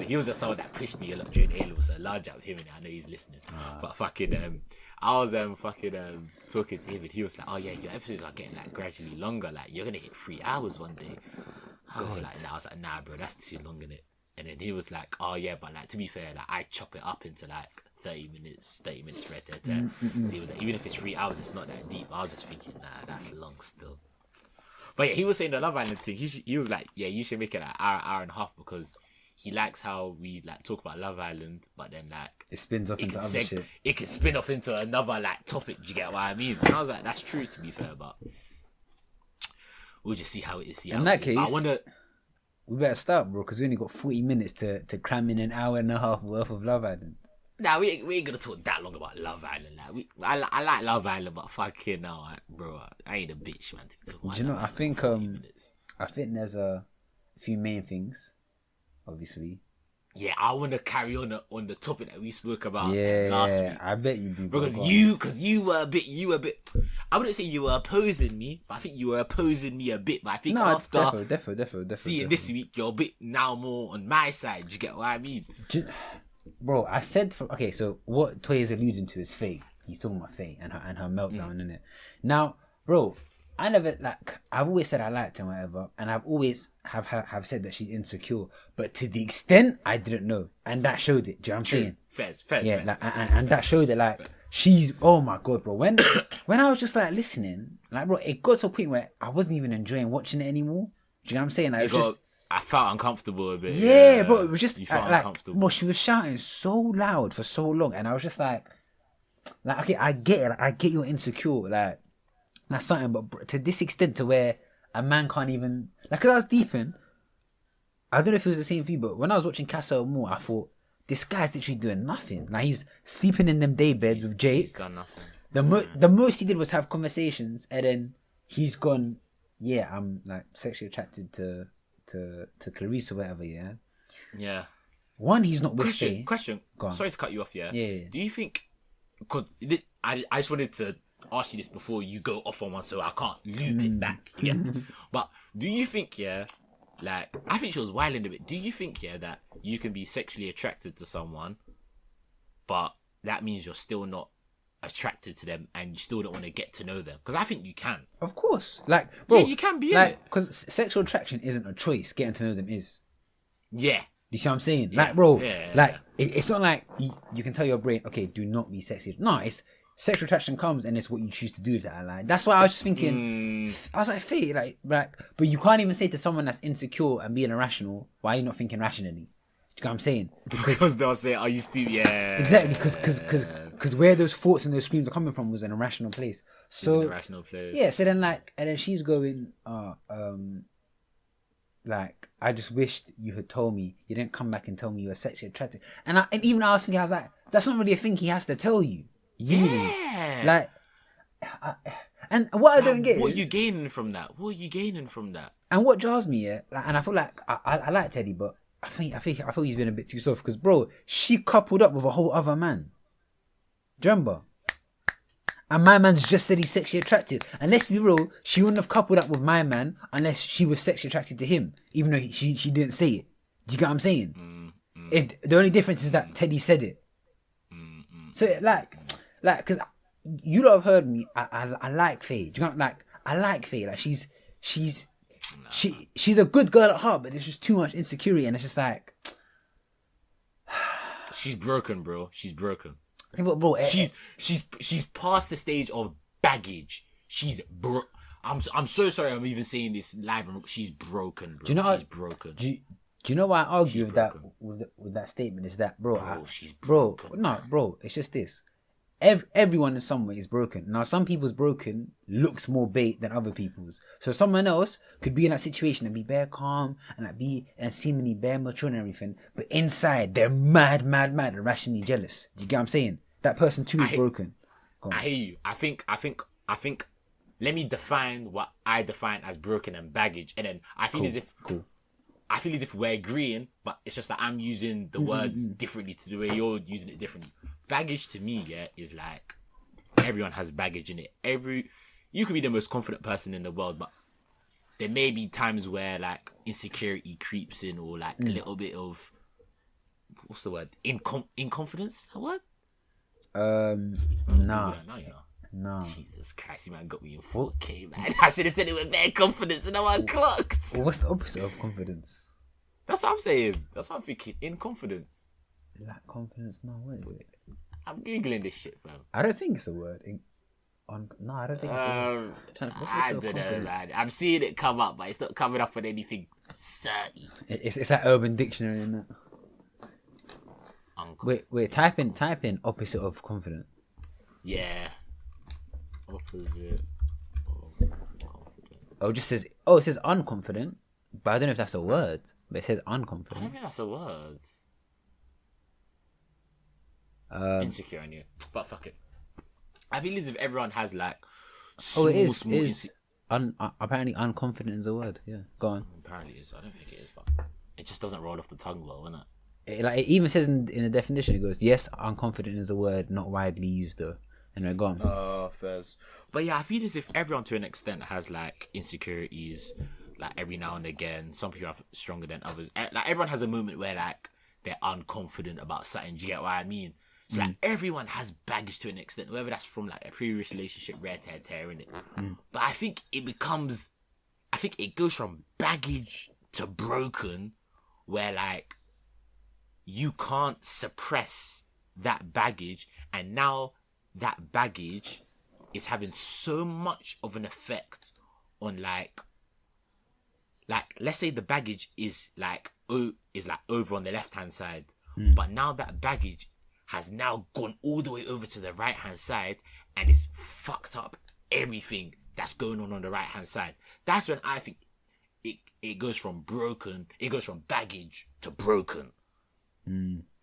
he was just someone that pushed me a lot during A-levels. So large up him, and I know he's listening. But fucking... I was talking to him and he was like, oh yeah, your episodes are getting like gradually longer, like you're gonna hit 3 hours one day. I was like, nah bro, that's too long, innit? And then he was like, oh yeah, but like to be fair, like I chop it up into like 30 minutes, red dead. So he was like, even if it's 3 hours, it's not that deep. I was just thinking, nah, that's long still. But yeah, he was saying the Love Island thing. He was like, yeah, you should make it like hour and a half, because he likes how we like talk about Love Island, but then like it spins off into other shit. It can spin off into another like topic. Do you get what I mean? And I was like, that's true, to be fair, but we'll just see how it is. In that case, we better start, bro, because we only got 40 minutes to cram in an hour and a half worth of Love Island. Nah, we ain't gonna talk that long about Love Island. Like, I like Love Island, but fucking no, bro, I ain't a bitch, man. To talk about. You know, I think there's a few main things, obviously. Yeah, I want to carry on the topic that we spoke about last week. I bet you do. Because you were a bit. I wouldn't say you were opposing me, but I think you were opposing me a bit. But I think after definitely seeing this week, you're a bit now more on my side. Do you get what I mean? Bro, I said so what Toye is alluding to is Faye. He's talking about Faye and her meltdown, innit? Now, bro, I never I've always said I liked her, whatever, and I've always have said that she's insecure, but to the extent I didn't know, and that showed it. Do you know what I'm saying? Fair. That showed it. Like, she's, oh my god, bro. When I was just like listening, like, bro, it got to a point where I wasn't even enjoying watching it anymore. Do you know what I'm saying? Like, I felt uncomfortable a bit. Yeah, bro, it was just uncomfortable. Bro, she was shouting so loud for so long, and I was just like, okay, I get it. I get you're insecure, like. That's something, but to this extent, to where a man can't even, like, 'cause I was deep in, I don't know if it was the same for you, but when I was watching Casa More, I thought, this guy's literally doing nothing. Like, he's sleeping in them day beds with Jake. He's done nothing. The most he did was have conversations, and then he's gone, yeah, I'm like sexually attracted to Clarissa or whatever, yeah. Yeah. One, he's not with Faye. Question. Sorry to cut you off, yeah. Yeah. Do you think, because I just wanted to ask you this before you go off on one, so I can't loop it back. Yeah. But do you think, like, I think she was wilding a bit. Do you think, that you can be sexually attracted to someone, but that means you're still not attracted to them and you still don't want to get to know them? Because I think you can. Of course. Like, bro, yeah, you can be, like, because sexual attraction isn't a choice. Getting to know them is. Yeah. You see what I'm saying? Yeah. Like, bro, it's not like you can tell your brain, okay, do not be sexy. No, it's sexual attraction comes and it's what you choose to do with that. Like, that's why I was just thinking, I was like, Faye, like, but you can't even say to someone that's insecure and being irrational, why are you not thinking rationally? Do you know what I'm saying? Because they'll say, are you stupid? Yeah. Exactly, because where those thoughts and those screams are coming from was an irrational place. So, an irrational place. Yeah, so then, like, and then she's going, like, I just wished you had told me. You didn't come back and tell me you were sexually attracted. And even I was thinking, I was like, that's not really a thing he has to tell you. Really? Yeah. Like, and what I don't get what is... are you gaining from that? And what jars me, and I feel like, I like Teddy, but I feel he's been a bit too soft, because, bro, she coupled up with a whole other man. Do you remember? And my man's just said he's sexually attracted. And let's be real, she wouldn't have coupled up with my man unless she was sexually attracted to him, even though she didn't say it. Do you get what I'm saying? The only difference is that Teddy said it. So, like, because you lot have heard me, I like Faye. Do you know, like, I like Faye. Like, she's a good girl at heart, but there's just too much insecurity, and it's just like... She's broken, bro. She's broken. Yeah, but bro, she's past the stage of baggage. She's I'm so sorry I'm even saying this live. She's broken, bro. She's broken. Do you know why I argue with that with that statement? Is that, bro? She's broken. No, bro. It's just this. Everyone in some way is broken. Now, some people's broken looks more bait than other people's. So someone else could be in that situation and be bare calm and seemingly bare mature and everything, but inside they're mad, irrationally jealous. Do you get what I'm saying? That person too is broken. I hear you. I think. Let me define what I define as broken and baggage, and then I feel as if I feel as if we're agreeing, but it's just that I'm using the words differently to the way you're using it differently. Baggage to me, is like everyone has baggage in it. You could be the most confident person in the world, but there may be times where like insecurity creeps in, or like a little bit of what's the word? Inconfidence? Is that what? Nah. No. Jesus Christ, you man got me in 4K, man. I should have said it with bare confidence and now I'm clocked. Well, what's the opposite of confidence? That's what I'm saying. That's what I'm thinking. In confidence. Lack confidence? No, what is it? I'm googling this shit, fam. I don't think it's a word. No, I don't think it's a word. I don't know, man. I'm seeing it come up, but it's not coming up on anything certain. It's that Urban Dictionary, isn't it? Wait. Type in opposite of confident. Yeah. Opposite of confident. It says unconfident, but I don't know if that's a word. But it says unconfident. I don't think that's a word. Insecure, I knew. But fuck it. I feel as if everyone has like small. Apparently, unconfident is a word. Yeah, go on. Apparently, it is. I don't think it is, but it just doesn't roll off the tongue well, innit? It even says in the definition, it goes, yes, unconfident is a word not widely used though. Anyway, go on. Oh, fairs. But yeah, I feel as if everyone to an extent has like insecurities, like every now and again. Some people are stronger than others. Like everyone has a moment where like they're unconfident about something. Do you get what I mean? So like everyone has baggage to an extent, whether that's from like a previous relationship, rare tear in it. But I think it goes from baggage to broken, where like you can't suppress that baggage, and now that baggage is having so much of an effect on like let's say the baggage is like over on the left hand side, but now that baggage has now gone all the way over to the right hand side and it's fucked up everything that's going on the right hand side. That's when I think it goes from baggage to broken.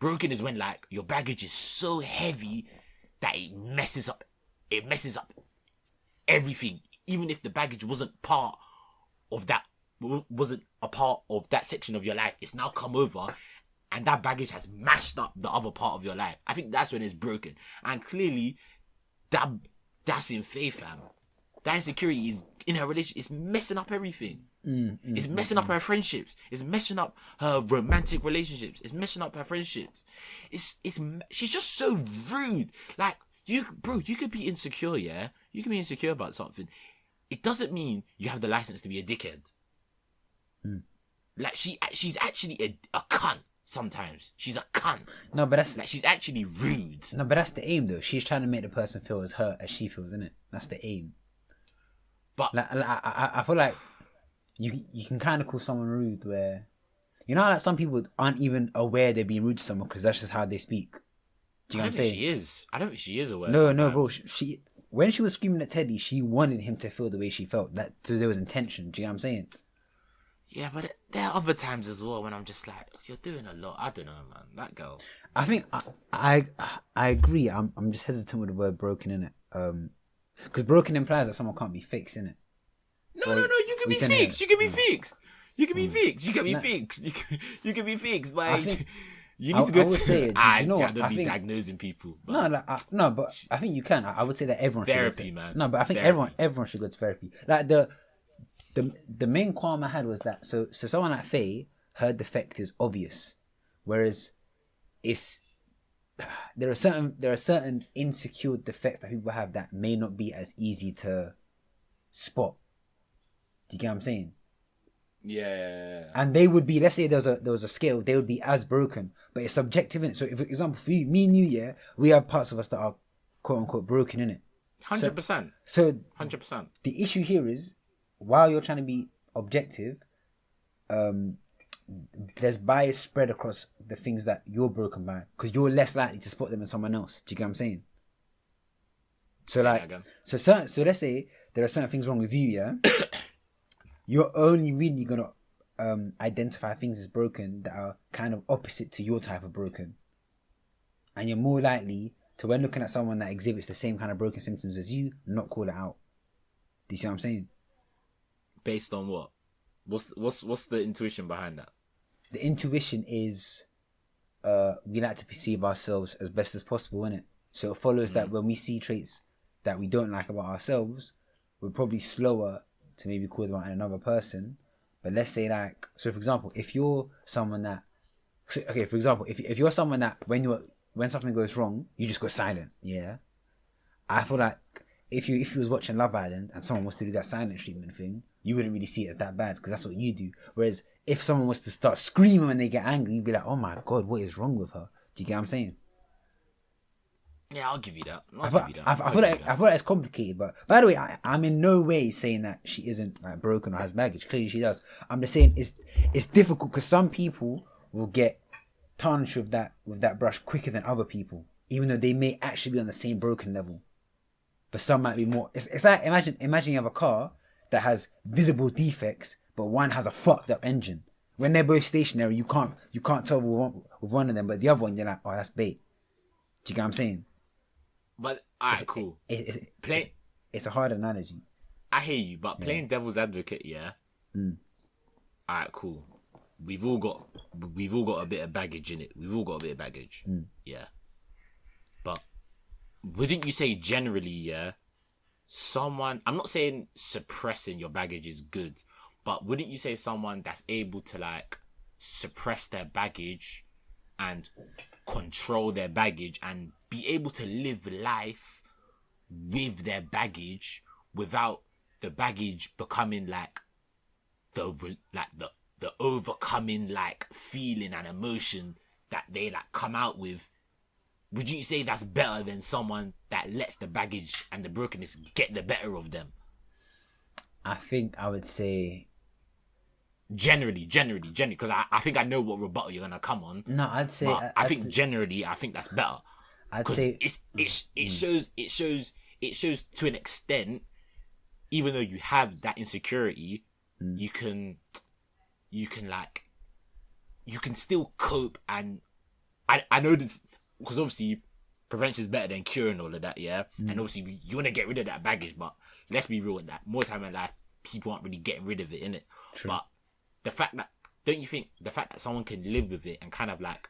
Broken is when like your baggage is so heavy that it messes up everything, even if the baggage wasn't a part of that section of your life. It's now come over and that baggage has mashed up the other part of your life. I think that's when it's broken. And clearly that's in Faye, fam. That insecurity is in her relationship. It's messing up everything. It's messing up her friendships. It's messing up her romantic relationships. It's messing up her friendships. She's just so rude. Like, you could be insecure, yeah? You can be insecure about something. It doesn't mean you have the license to be a dickhead. Like, she's actually a cunt sometimes. She's a cunt. No, but that's... Like, she's actually rude. No, but that's the aim, though. She's trying to make the person feel as hurt as she feels, isn't it? That's the aim. But... Like, I feel like you can kind of call someone rude where... You know how like some people aren't even aware they're being rude to someone because that's just how they speak. Do you know what I'm saying? I don't think she is aware. No, bro. She when she was screaming at Teddy, she wanted him to feel the way she felt. So there was intention. Do you know what I'm saying? Yeah, but there are other times as well when I'm just like, you're doing a lot. I don't know, man. That girl. I think I agree. I'm just hesitant with the word broken, innit? Because broken implies that someone can't be fixed, innit? No. You can be fixed. You can be fixed. You can be fixed. You can be fixed. You can be fixed. Like, you need to go to... I don't be diagnosing people. But but I think you can. I would say that everyone therapy, should go to, man. No, but I think everyone should go to therapy. Like the main qualm I had was that so someone like Faye, her defect is obvious, whereas there are certain insecure defects that people have that may not be as easy to spot. Do you get what I'm saying? Yeah. And they would be, let's say there was a scale, they would be as broken, but it's subjective in it. So, if, for example, for you, me and you, yeah, we have parts of us that are quote unquote broken in it. 100%. So 100%. The issue here is, while you're trying to be objective, there's bias spread across the things that you're broken by because you're less likely to spot them than someone else. Do you get what I'm saying? So so let's say there are certain things wrong with you, yeah. You're only really gonna identify things as broken that are kind of opposite to your type of broken, and you're more likely to, when looking at someone that exhibits the same kind of broken symptoms as you, not call it out. Do you see what I'm saying? Based on what? What's the intuition behind that? The intuition is we like to perceive ourselves as best as possible, innit? So it follows that when we see traits that we don't like about ourselves, we're probably slower to maybe call them out in another person. But let's say like, so for example, if you're someone that, okay, for example, if you're someone that when something goes wrong, you just go silent, yeah. I feel like if you was watching Love Island and someone was to do that silent treatment thing, you wouldn't really see it as that bad because that's what you do. Whereas if someone was to start screaming when they get angry, you'd be like, oh my god, what is wrong with her? Do you get what I'm saying? Yeah, I'll give you that. I feel like it's complicated, but by the way, I'm in no way saying that she isn't like broken or has baggage. Clearly, she does. I'm just saying it's difficult because some people will get tarnished with that brush quicker than other people, even though they may actually be on the same broken level. But some might be more. It's like imagine you have a car that has visible defects, but one has a fucked up engine. When they're both stationary, you can't tell with one of them, but the other one you're like, oh, that's bait. Do you get what I'm saying? But alright, cool. It's a hard analogy. I hear you, but playing devil's advocate, yeah. Alright, cool. We've all got a bit of baggage in it. We've all got a bit of baggage. Yeah. But wouldn't you say generally, yeah, someone, I'm not saying suppressing your baggage is good, but wouldn't you say someone that's able to like suppress their baggage and control their baggage and be able to live life with their baggage without the baggage becoming like the overcoming like feeling and emotion that they like come out with? Would you say that's better than someone that lets the baggage and the brokenness get the better of them? I think I would say generally, because I think I know what rebuttal you're gonna come on. No, I'd say I think generally, I think that's better. I'd say it shows to an extent, even though you have that insecurity, you can still cope. And I know this because obviously prevention is better than cure and all of that, yeah. And obviously you want to get rid of that baggage, but let's be real in that more time in life people aren't really getting rid of it, innit? True. But the fact that, don't you think the fact that someone can live with it and kind of like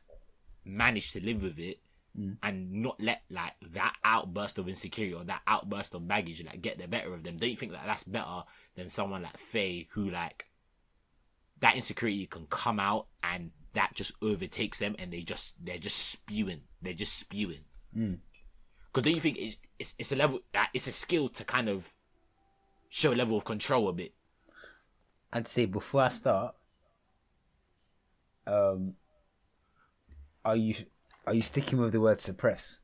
manage to live with it and not let like that outburst of insecurity or that outburst of baggage like get the better of them, don't you think that that's better than someone like Faye who like that insecurity can come out and that just overtakes them and they're just spewing because don't you think it's a level, it's a skill to kind of show a level of control a bit? I'd say before I start, are you sticking with the word suppress?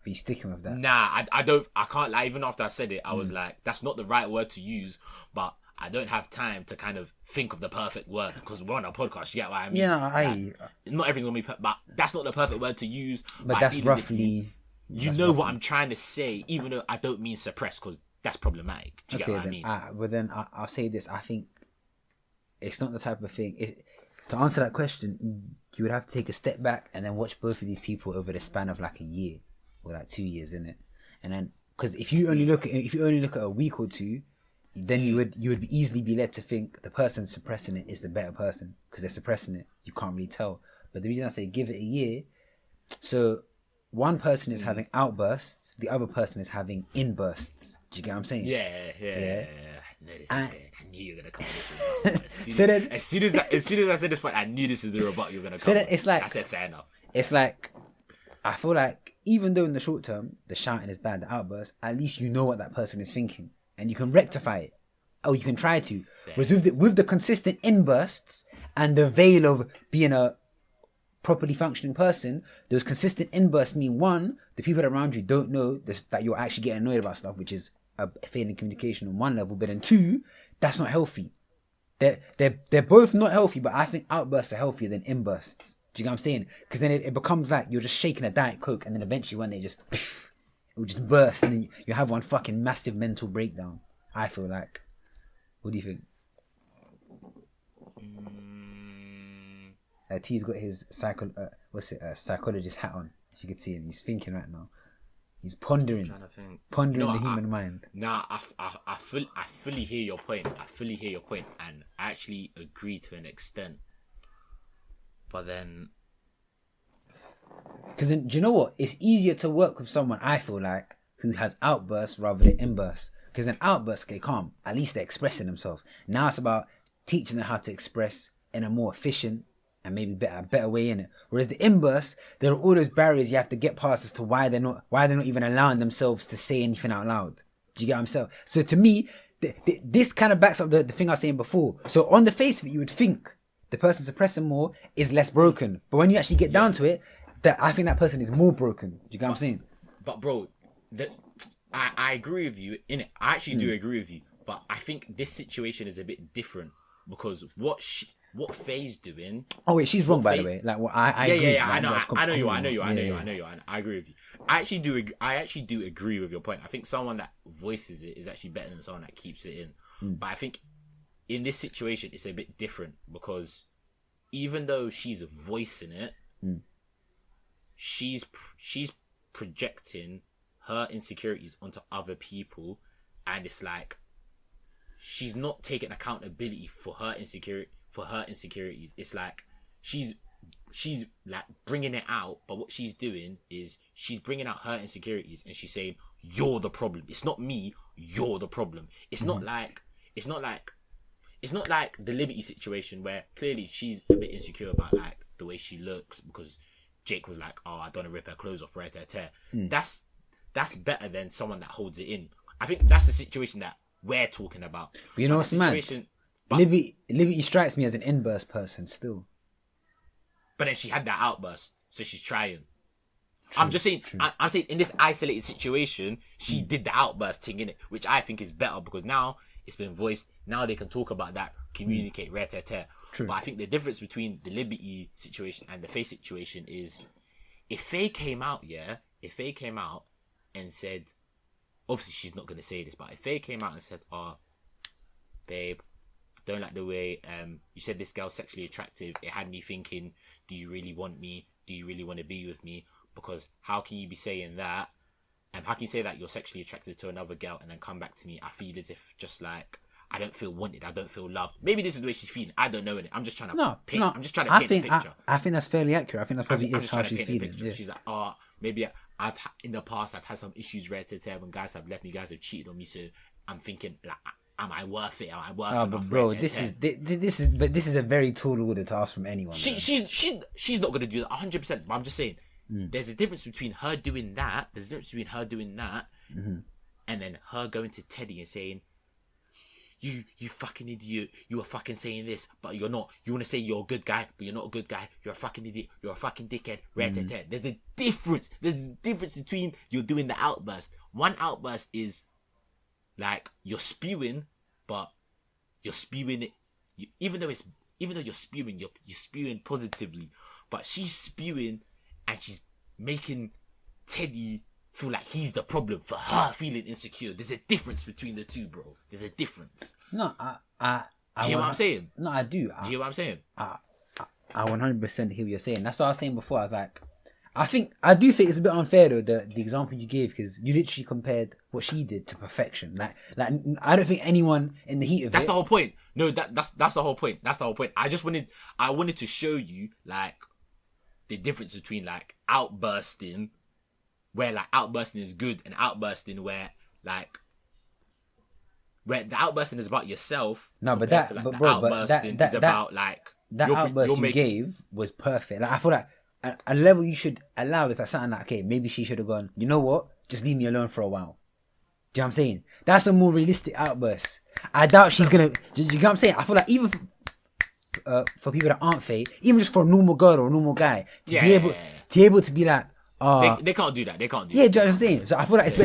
Are you sticking with that? Nah, I can't lie. Even after I said it, I was like, that's not the right word to use, but I don't have time to kind of think of the perfect word because we're on a podcast. You get what I mean? Yeah, not everything's gonna be but that's not the perfect word to use. But that's roughly. You know what I'm trying to say, even though I don't mean suppress because that's problematic. Do you get what I mean? But then I'll say this. I think it's not the type of thing. To answer that question, you would have to take a step back and then watch both of these people over the span of like a year or like 2 years, innit? And then, because if you only look at a week or two, then you would easily be led to think the person suppressing it is the better person because they're suppressing it. You can't really tell. But the reason I say give it a year, so one person is having outbursts, the other person is having inbursts. Do you get what I'm saying? Yeah. No, this is good. I knew you were gonna come with this rebuttal. As soon as I said this point, I knew this is the rebuttal you were gonna come. So it's like, I said fair enough. It's like, I feel like even though in the short term the shouting is bad, the outburst, at least you know what that person is thinking and you can rectify it, or you can try to. Whereas with the consistent inbursts and the veil of being a properly functioning person, those consistent inbursts mean one, the people around you don't know that you're actually getting annoyed about stuff, which is a failing communication on one level, but then two, that's not healthy. They're both not healthy, but I think outbursts are healthier than inbursts. Do you get what I'm saying? Because then it becomes like you're just shaking a Diet Coke and then eventually one day it will just burst and then you have one fucking massive mental breakdown. I feel like. What do you think? T's got his psychologist hat on. If you could see him, he's thinking right now. He's pondering the human mind. Nah, I fully hear your point. And I actually agree to an extent. But then, because then, do you know what? It's easier to work with someone, I feel like, who has outbursts rather than inbursts. Because an outburst, okay, calm. At least they're expressing themselves. Now it's about teaching them how to express in a more efficient and maybe better way in it. Whereas the inburst, there are all those barriers you have to get past as to why they're not even allowing themselves to say anything out loud. Do you get what I'm saying? So to me, this kind of backs up the thing I was saying before. So on the face of it, you would think the person suppressing more is less broken. But when you actually get down to it, I think that person is more broken. Do you get what I'm saying? But bro, I agree with you in it. I actually do agree with you. But I think this situation is a bit different because what Faye's doing. Oh wait, she's wrong by the way. Like, I agree. Yeah. I know you. I agree with you. I actually do agree with your point. I think someone that voices it is actually better than someone that keeps it in. But I think in this situation, it's a bit different because even though she's voicing it, she's projecting her insecurities onto other people, and it's like she's not taking accountability for her insecurities. It's like she's like bringing it out, but what she's doing is she's bringing out her insecurities and she's saying, you're the problem. It's not me, you're the problem. It's not like the Liberty situation where clearly she's a bit insecure about like the way she looks because Jake was like, oh, I don't want to rip her clothes off, right there. That's better than someone that holds it in. I think that's the situation that we're talking about. But you know what's mad? Liberty strikes me as an inburst person still. But then she had that outburst, so she's trying. True, I'm just saying. I'm saying in this isolated situation, she did the outburst thing in it, which I think is better because now it's been voiced. Now they can talk about that, communicate, But I think the difference between the Liberty situation and the Faye situation is, if Faye came out and said, obviously she's not going to say this, but if Faye came out and said, oh, babe, I don't like the way you said this girl's sexually attractive. It had me thinking, do you really want me? Do you really want to be with me? Because how can you be saying that? And how can you say that you're sexually attracted to another girl and then come back to me? I feel as if just like, I don't feel wanted. I don't feel loved. Maybe this is the way she's feeling. I don't know. I'm just trying to paint. I'm just trying to paint a picture. I think that's fairly accurate. I think that's probably is how she's feeling. Yeah. She's like, oh, maybe in the past I've had some issues when guys have left me, guys have cheated on me. So I'm thinking, like, am I worth it? Am I worth it? But bro, this is a very tall order to ask from anyone. She's not gonna do that 100%. But I'm just saying, there's a difference between her doing that. And then her going to Teddy and saying, You fucking idiot. You were fucking saying this, but you're not. You want to say you're a good guy, but you're not a good guy. You're a fucking idiot. You're a fucking dickhead. There's a difference. There's a difference between you're doing the outburst. One outburst is like you're spewing, but you're spewing it. Even though you're spewing, you're spewing positively. But she's spewing and she's making Teddy feel like he's the problem for her feeling insecure. There's a difference between the two, bro. There's a difference. No, Do you hear what I'm saying? No, I do. Do you hear what I'm saying? I 100% hear what you're saying. That's what I was saying before. I was like, I do think it's a bit unfair though, the example you gave, because you literally compared what she did to perfection. Like I don't think anyone in the heat of that's the whole point. No, that's the whole point. That's the whole point. I wanted to show you like the difference between like outbursting, where like outbursting is good, and outbursting where the outbursting is about yourself. No, but that, like, but bro, outbursting is about like that outburst you gave was perfect. Like I feel like a level you should allow is like something like, okay, maybe she should have gone, you know what? Just leave me alone for a while. Do you know what I'm saying? That's a more realistic outburst. I doubt she's gonna. Do you know what I'm saying? I feel like even for people that aren't Faye, even just for a normal girl or a normal guy to be able to be like. They can't do that. They can't do that. Yeah, do you know what I'm saying? So I feel like it's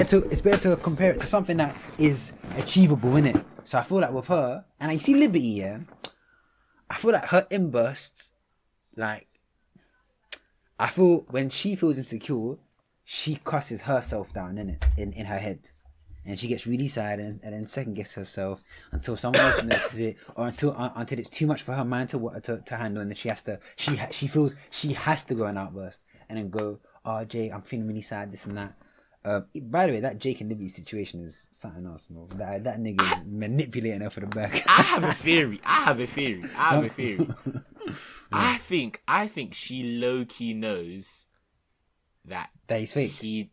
better to compare it to something that is achievable, innit? So I feel like with her, and I see Liberty, yeah, I feel like her inbursts, like, I feel when she feels insecure, she cusses herself down, innit? In her head. And she gets really sad and then second guesses herself until someone else notices it, or until it's too much for her mind to handle, and then she feels she has to go and outburst and then go, oh, Jake, I'm feeling really sad, this and that. By the way, that Jake and Libby situation is something else, bro. That nigga is manipulating her for the back. I have a theory. I think she low-key knows that he's fake.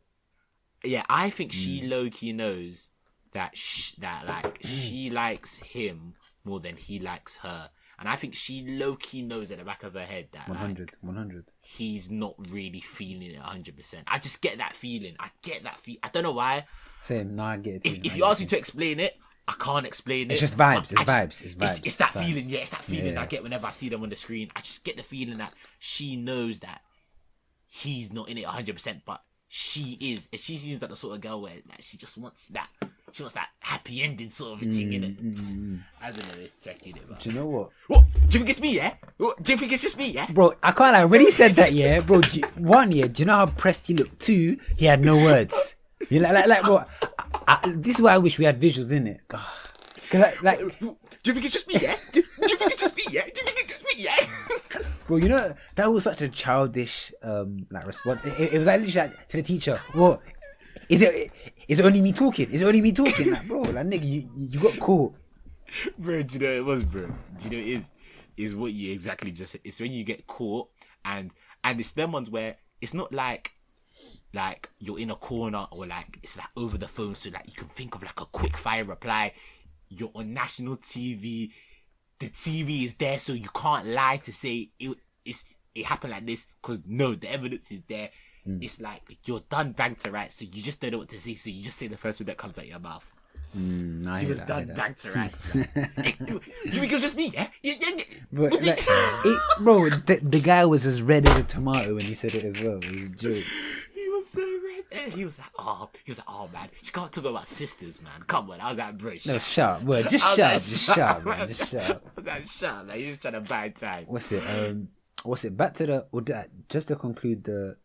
I think she low-key knows that she likes him more than he likes her. And I think she low-key knows at the back of her head that 100. He's not really feeling it 100%. I just get that feeling. I don't know why. Same. No, I get it. If you ask me to explain it, I can't explain it. It's just vibes. It's vibes. It's that feeling. Yeah, it's that feeling I get whenever I see them on the screen. I just get the feeling that she knows that he's not in it 100%, but she is, and she seems like the sort of girl where like she just wants that. She wants that happy ending sort of a thing, innit? I don't know, it's techie, but... Do you know what? What? Do you think it's me, yeah? What? Do you think it's just me, yeah? Bro, I can't lie. When he said that, yeah, bro, one, yeah, do you know how pressed he looked? Two, he had no words. You like bro, this is why I wish we had visuals in it. Cause like, do you think it's just me, yeah? Do you think it's just me, yeah? Do you think it's just me, yeah? Bro, you know, that was such a childish, like, response. It was like literally like, to the teacher, what? Is it only me talking? Is it only me talking? Like, bro, like, nigga, you got caught. Bro, do you know what it was, bro? Do you know it is what you exactly just said. It's when you get caught, and it's them ones where it's not like you're in a corner or like it's like over the phone, so like you can think of like a quick fire reply. You're on national TV. The TV is there, so you can't lie to say it happened like this, because no, the evidence is there. It's like you're done bang to rights, so you just don't know what to say, so you just say the first word that comes out your mouth. He was done bang to rights, man. You think it was just me, yeah? But, like, bro, the guy was as red as a tomato when he said it as well. It was a joke. He was so red, and he was like, oh man, you can't talk about sisters, man. Come on, I was like, bro, no, shut up, word, just shut up, just shut up, man, just shut up. I was like, shut up, man. You're just trying to buy time. What's it? Back to just to conclude the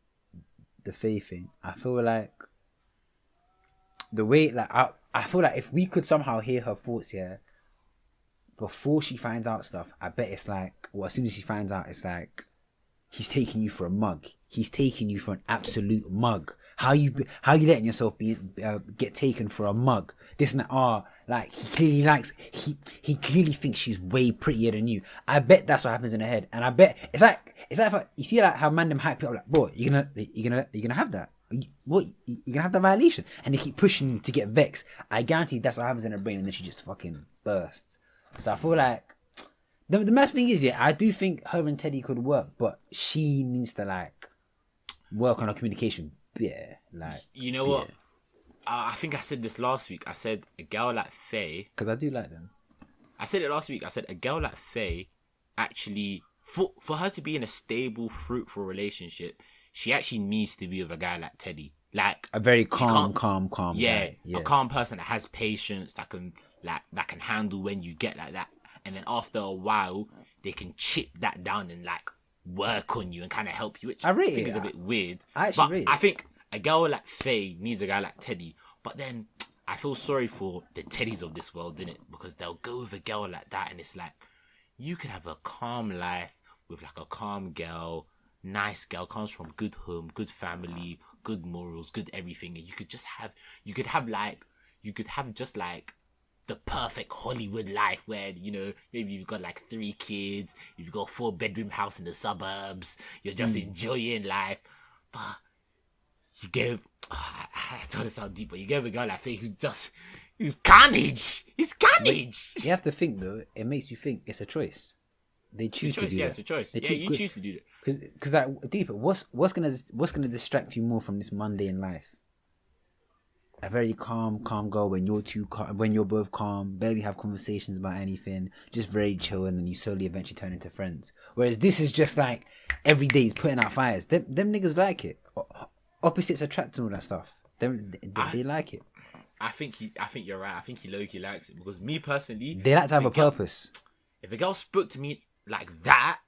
Faye thing. I feel like the way, like, I feel like if we could somehow hear her thoughts here before she finds out stuff, I bet it's like, well, as soon as she finds out, it's like, he's taking you for a mug. He's taking you for an absolute mug. How you letting yourself get taken for a mug? This and that. Like, he clearly thinks she's way prettier than you. I bet that's what happens in her head. And I bet it's like you see like how man them hype people like, bro, you gonna have that. What, you're gonna have that violation, and they keep pushing to get vexed. I guarantee that's what happens in her brain, and then she just fucking bursts. So I feel like the main thing is, yeah, I do think her and Teddy could work, but she needs to like work on her communication. Yeah, like, you know what? I think I said this last week. I said a girl like Faye, because I do like them. I said it last week. I said a girl like Faye, actually, for her to be in a stable, fruitful relationship, she actually needs to be with a guy like Teddy, like a very calm yeah, guy. Yeah, a calm person that has patience, that can handle when you get like that, and then after a while they can chip that down and like work on you and kind of help you, which I think is a bit weird. I think a girl like Faye needs a guy like Teddy, but then I feel sorry for the Teddys of this world, innit? Because they'll go with a girl like that, and it's like, you could have a calm life with like a calm girl, nice girl, comes from good home, good family, good morals, good everything, and you could have just like the perfect Hollywood life where, you know, maybe you've got like 3 kids, you've got a 4-bedroom house in the suburbs, you're just enjoying life. But you gave, I don't want to sound deep, but you gave a guy like Faye who's carnage. He's carnage. But you have to think though, it makes you think it's a choice. They choose to do that. It's a choice. Yeah, you choose to do that. Because like, deeper, what's gonna distract you more from this mundane life? A very calm girl when you're both calm, barely have conversations about anything, just very chill, and then you slowly eventually turn into friends. Whereas this is just like every day he's putting out fires. Them niggas like it. Opposites attract and all that stuff. They like it. I think you're right. I think he low-key likes it, because me personally, they like to have a purpose. If a girl spoke to me like that,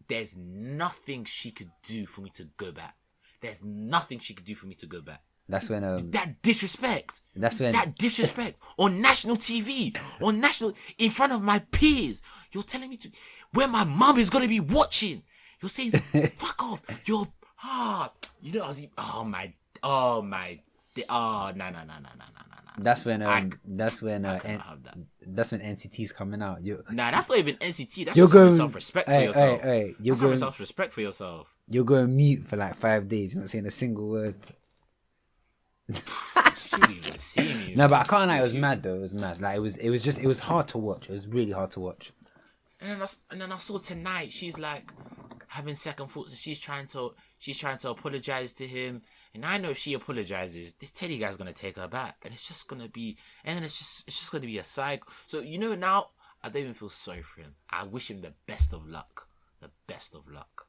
there's nothing she could do for me to go back. There's nothing she could do for me to go back. That's when that disrespect on national TV, in front of my peers. You're telling me to where my mom is gonna be watching. You're saying fuck off. No. That's when NCT's coming out. That's not even NCT. That's just having self-respect for yourself. You're having self-respect for yourself. You're going mute for like 5 days. You're not saying a single word. No, but I can't lie. It was mad though. It was mad. Like it was hard to watch. It was really hard to watch. And then I saw tonight. She's like having second thoughts, and she's trying to apologize to him. And I know if she apologizes, this Teddy guy's gonna take her back, and it's just gonna be a cycle. So now I don't even feel sorry for him. I wish him the best of luck. The best of luck.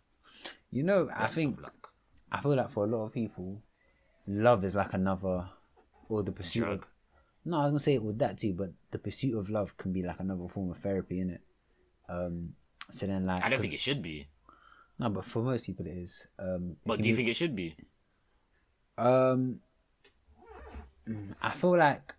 I think I feel like for a lot of people, love is like another, or the pursuit Drug. of. No, I was gonna say it with that too, but the pursuit of love can be like another form of therapy, innit? So then, like, I don't think it should be. No, but for most people it is. But do you think it should be? I feel like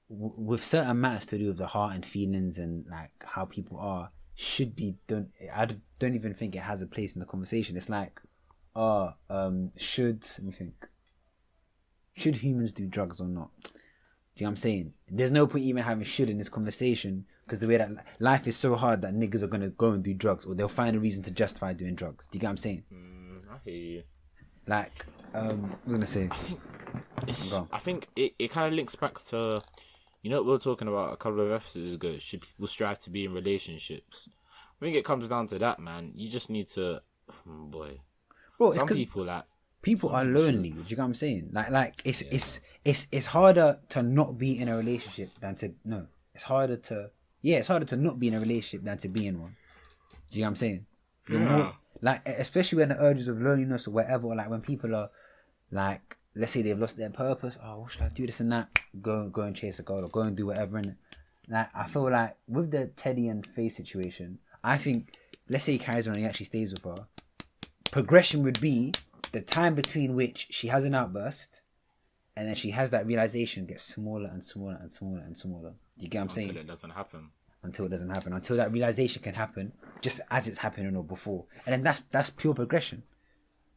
with certain matters to do with the heart and feelings and like how people are, should be done. I don't even think it has a place in the conversation. It's like, should let me think. Should humans do drugs or not? Do you know what I'm saying? There's no point even having should in this conversation because the way that life is so hard that niggas are gonna go and do drugs or they'll find a reason to justify doing drugs. Do you get what I'm saying? I hear you. Like, what was I gonna say? I think it kind of links back to, you know, what we were talking about a couple of episodes ago. Should people strive to be in relationships? I think it comes down to that, man. You just need to, boy. Bro, some people like. People are lonely. Do you get what I'm saying? Like it's harder to not be in a relationship than to no. It's harder to not be in a relationship than to be in one. Do you get what I'm saying? Yeah. Like especially when the urges of loneliness or whatever, or like when people are like, let's say they've lost their purpose. Oh, what should I do this and that? Go and chase a girl or go and do whatever. And like I feel like with the Teddy and Faye situation, I think let's say he carries on and he actually stays with her. Progression would be the time between which she has an outburst and then she has that realization gets smaller and smaller and smaller and smaller. Do you get what I'm saying? Until it doesn't happen. Until it doesn't happen. Until that realization can happen just as it's happening or before. And then that's pure progression.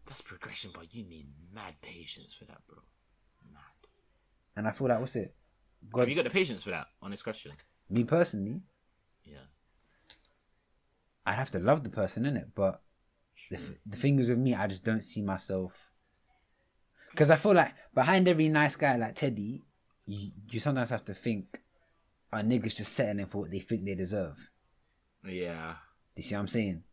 That's progression, but you need mad patience for that, bro. Mad. And I feel like, what's it? Have you got the patience for that, on this question? Me personally? Yeah. I'd have to love the person, innit? But the thing is with me, I just don't see myself. Because I feel like behind every nice guy like Teddy, you sometimes have to think, are niggas just settling for what they think they deserve? Yeah. Do you see what I'm saying?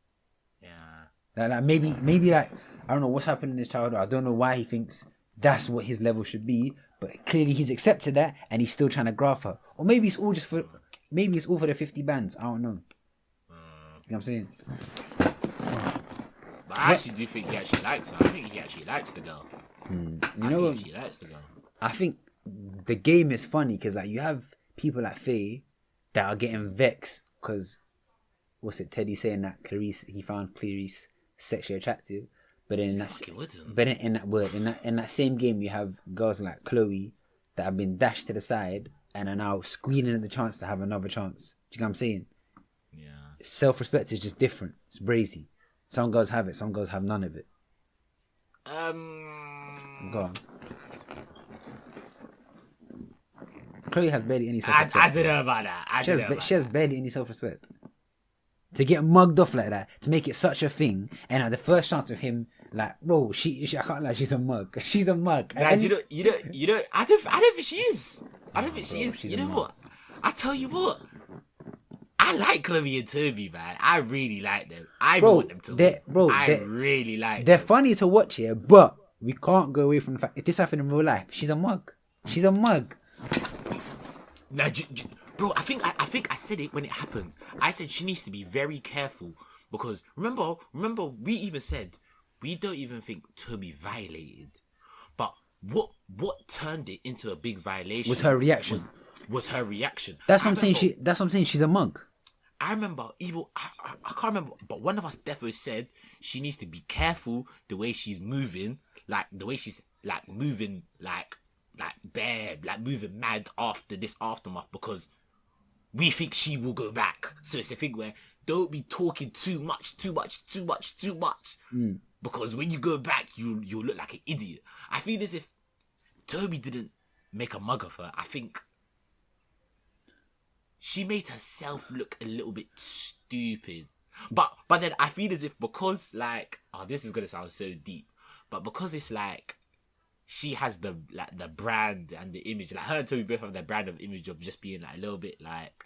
Yeah. Like maybe like, I don't know what's happened in his childhood. I don't know why he thinks that's what his level should be, but clearly he's accepted that and he's still trying to graft her. Or maybe it's all for the 50 bands. I don't know. You know what I'm saying? But I actually do think he actually likes her. I think he actually likes the girl. He actually likes the girl. I think the game is funny because like you have people like Faye that are getting vexed because Teddy saying that he found Clarice sexually attractive, but then in that same game you have girls like Chloe that have been dashed to the side and are now squealing at the chance to have another chance. Do you know what I'm saying? Yeah. Self-respect is just different. It's brazy. Some girls have it, some girls have none of it. Go on. Chloe has barely any self-respect. I don't know about that. She has barely any self-respect. To get mugged off like that, to make it such a thing, and at the first chance of him, like, bro, she I can't lie, she's a mug. She's a mug. Nah, you know, I don't think she is. I don't think she is. You know what? I tell you what. I like Chloe and Toby, man. I really like them. I want them to win. I really like them. They're funny to watch here, but we can't go away from the fact if this happened in real life, she's a mug. She's a mug. Nah, bro, I think I said it when it happened. I said she needs to be very careful because remember we even said we don't even think Toby violated, but what turned it into a big violation was her reaction. Was her reaction. That's what I'm saying. That's what I'm saying. She's a mug. I remember I can't remember, but one of us definitely said she needs to be careful the way she's moving, like the way she's like moving, like bare, like moving mad after this aftermath because we think she will go back. So it's a thing where don't be talking too much. Because when you go back, you'll look like an idiot. I feel as if Toby didn't make a mug of her. I think she made herself look a little bit stupid. But then I feel as if because like, oh, this is gonna sound so deep, but because it's like she has the brand and the image, like her and Toby both have the brand of image of just being like a little bit like,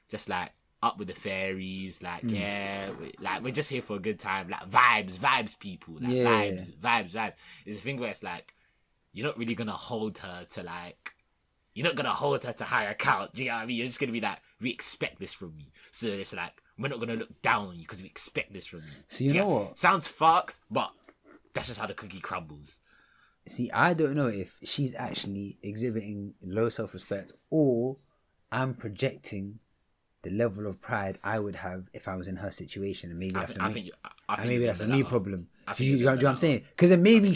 just like up with the fairies, like yeah, like we're just here for a good time, like vibes people, like vibes. It's a thing where it's like you're not really gonna hold her to like. You're not going to hold her to high account. Do you know what I mean? You're just going to be like, we expect this from you. So it's like, we're not going to look down on you because we expect this from you. So you know what? Sounds fucked, but That's just how the cookie crumbles. See, I don't know if she's actually exhibiting low self-respect or I'm projecting the level of pride I would have if I was in her situation, and maybe that's a me problem. Do you know what I'm saying? Because then maybe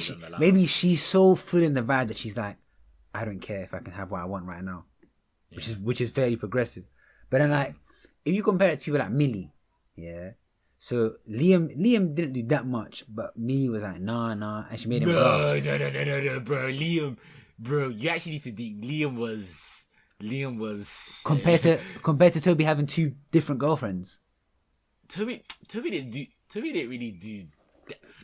she's so full in the vibe that she's like, I don't care if I can have what I want right now, which is fairly progressive. But then like, if you compare it to people like Millie, yeah. So Liam didn't do that much, but Millie was like, nah, and she made him laugh. No, bro. Liam, bro, you actually need to think. Liam was compared to Toby having two different girlfriends. Toby didn't really do.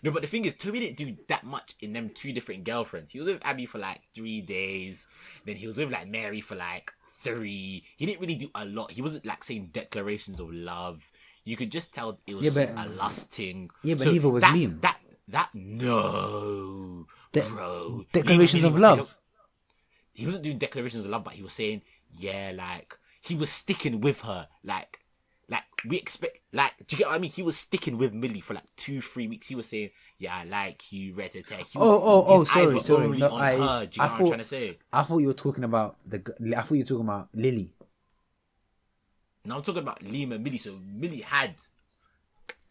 No, but the thing is, Toby didn't do that much in them two different girlfriends. He was with Abby for like 3 days, then he was with like Mary for like 3. He didn't really do a lot. He wasn't like saying declarations of love. You could just tell it was just a lust thing. Yeah, but neither was Liam. No, bro. Declarations of love. He wasn't doing declarations of love, but he was saying, yeah, like he was sticking with her, like we expect, like, do you get what I mean? He was sticking with Millie for like 2-3 weeks. He was saying, yeah, I like you, red attack. Sorry. No, her. Do you get what I'm trying to say? I thought you were talking about Lily. No, I'm talking about Liam and Millie. So Millie had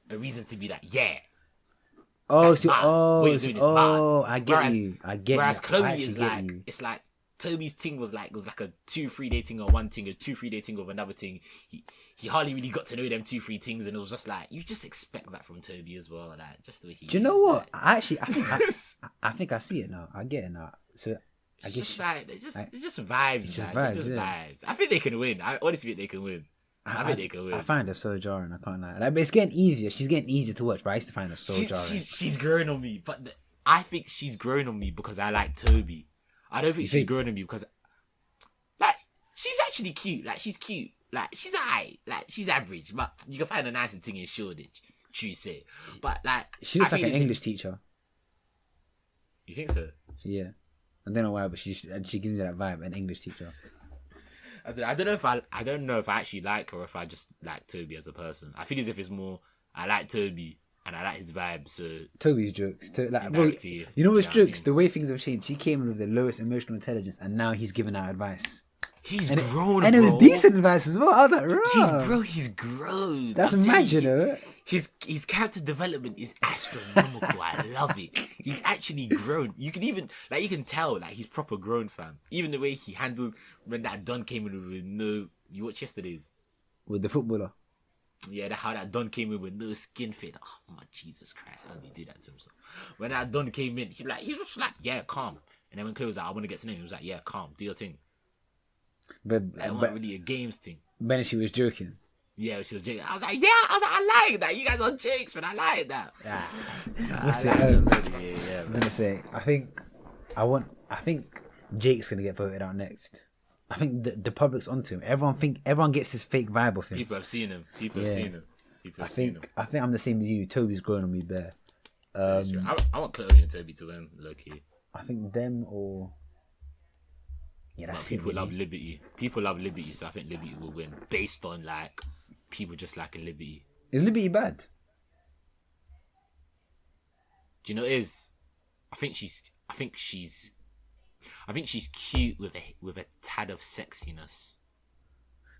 a reason to be like, yeah. What you're doing is bad. I get you. Whereas Chloe is like, it's like Toby's thing was like a 2-3 day thing or one thing, a 2-3 day thing of another thing. He hardly really got to know them 2-3 things, and it was just like you just expect that from Toby as well, like just the way he. Do you know what? Like, I think I see it now. I get it now. So I guess they're just vibes. Vibes. I think they can win. I honestly think they can win. I think they can win. I find her so jarring. I can't lie. Like, but it's getting easier. She's getting easier to watch. But I used to find her so jarring. She's growing on me, but I think she's growing on me because I like Toby. I don't think she's growing on me because, like, she's actually cute. Like, she's cute. Like, she's alright. Like, she's average. But you can find a nicer thing in Shoreditch. True say. But, like, she looks like an English teacher. You think so? Yeah. I don't know why, but she gives me that vibe. An English teacher. I don't know if I actually like her or if I just like Toby as a person. I feel as if it's more I like Toby and I like his vibe. So Toby's jokes, bro, you know what's jokes? The way things have changed. She came in with the lowest emotional intelligence, and now he's giving out advice. He's grown, and it was decent advice as well. I was like, he's grown. That's mad, you know. His character development is astronomical. I love it. He's actually grown. You can tell like he's proper grown, fam. Even the way he handled when that Don came in with no. You watched yesterday's with the footballer. Yeah, how that Don came in with no skin fit. Oh my Jesus Christ, how did he do that to himself? When that Don came in, he was just like, yeah, calm. And then when Chloe was like, I want to get to know him, he was like, yeah, calm, do your thing. But it wasn't really a games thing. But she was joking. Yeah, she was joking. I was like, I like that. You guys are jakes, but I like that. I was gonna say, I think Jake's gonna get voted out next. I think the public's onto him. Everyone gets this fake vibe of him. People have seen him. I think I'm the same as you. Toby's growing on me there. I want Chloe and Toby to win, low key. I think them or that's people love Liberty. People love Liberty, so I think Liberty will win based on like people just liking Liberty. Is Liberty bad? Do you know what it is? I think she's cute with a tad of sexiness.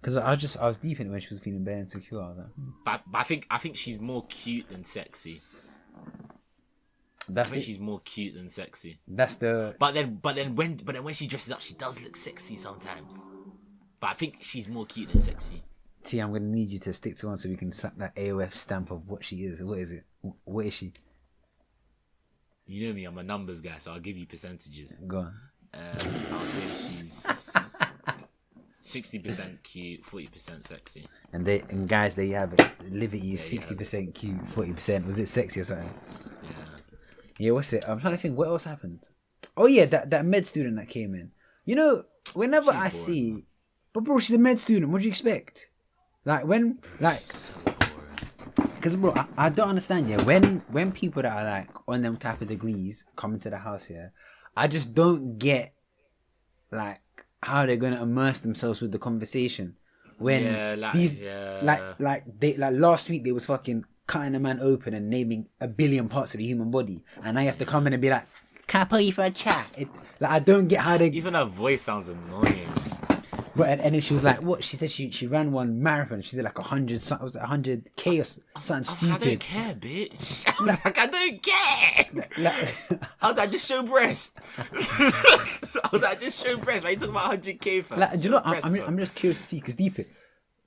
Because I was deep in it when she was feeling bare insecure. I was like, but I think she's more cute than sexy. She's more cute than sexy. That's the. But then when she dresses up, she does look sexy sometimes. But I think she's more cute than sexy. T, I'm gonna need you to stick to one so we can slap that AOF stamp of what she is. What is it? What is she? You know me, I'm a numbers guy, so I'll give you percentages. Go on. I'll say she's 60% cute, 40% sexy. And guys, there you have it. Liberty is 60% cute, 40%. Was it sexy or something? Yeah, what's it? I'm trying to think what else happened. Oh yeah, that med student that came in. You know, whenever I see, but bro, she's a med student. What do you expect? Because bro, I don't understand. Yeah, when people that are like on them type of degrees come into the house here, I just don't get like how they're gonna immerse themselves with the conversation when last week they was fucking cutting a man open and naming a billion parts of the human body, and now you have to come in and be like, "Can I put you for a chat?" I don't get how they. Even her voice sounds annoying. But and then she was like, "What?" She said she ran one marathon. She did like 100. Was it 100K or something stupid? I don't care, bitch. I was like, I don't care. I was like, just show breast. I was like, just show breast. Why you talking about 100K for? Do you know? I'm just curious to see because deep it.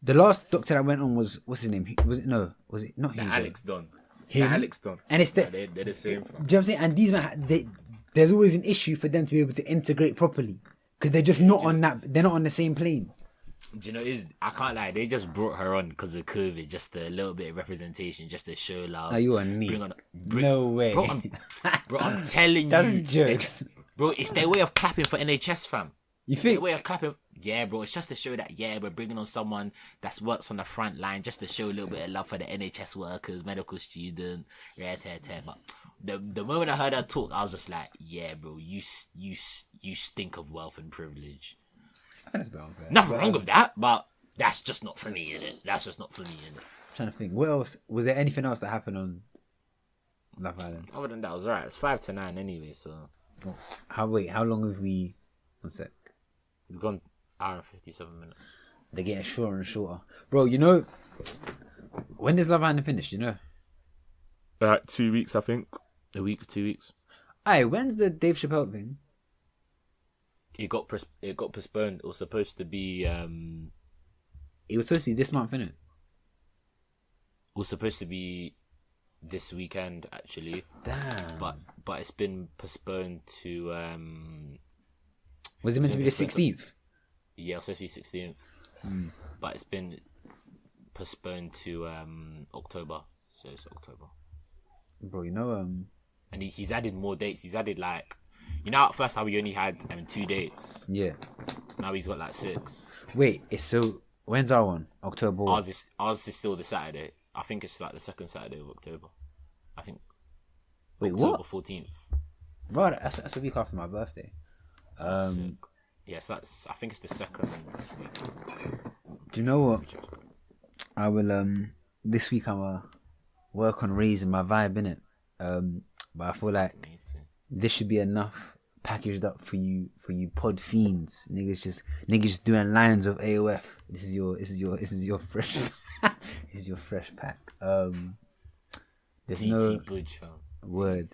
The last doctor I went on was what's his name? Was it not him? Alex Don. Alex Don. And it's they're the same. Do you know what I'm saying? And these men, there's always an issue for them to be able to integrate properly because they're just not on that. They're not on the same plane. Do you know? I can't lie. They just brought her on because of COVID, just a little bit of representation, just to show love. Are you on me? No way, bro. I'm telling That's you, jokes. Bro. It's their way of clapping for NHS, fam. You think? Their way of clapping. Yeah, bro. It's just to show that we're bringing on someone that works on the front line, just to show a little bit of love for the NHS workers, medical student. But the moment I heard her talk, I was just like, yeah, bro. You stink of wealth and privilege. Nothing wrong with that, but that's just not for me, innit? That's just not for me, innit? I'm trying to think. What else? Was there anything else that happened on Love Island? Other than that, it was alright. It's 5 to 9 anyway, so. How long have we? One sec. We've gone hour and 57 minutes. They're getting shorter and shorter, bro. You know, when does Love Island finish? You know, 2 weeks, I think. A week, 2 weeks. Aye, when's the Dave Chappelle thing? It got postponed. It was supposed to be. It was supposed to be this month, innit? It was supposed to be this weekend, actually. Damn. But it's been postponed to. Was it meant to be the 16th? Yeah, it was supposed to be 16th. But it's been postponed to October. So it's October. Bro, you know and he's added more dates. He's added like. You know, at first how we only had 2 dates. Yeah. Now he's got like 6. Wait, when's our one? October. Ours is still the Saturday. I think it's like the second Saturday of October. I think. Wait, October what? 14th. Bro, that's a week after my birthday. Yes, I think it's the second week. Do you know what? I will this week I'm work on raising my vibe, innit? But I feel like this should be enough packaged up for you pod fiends. Niggas just doing lines of AOF. This is your fresh this is your fresh pack. There's no Budge, fam. word.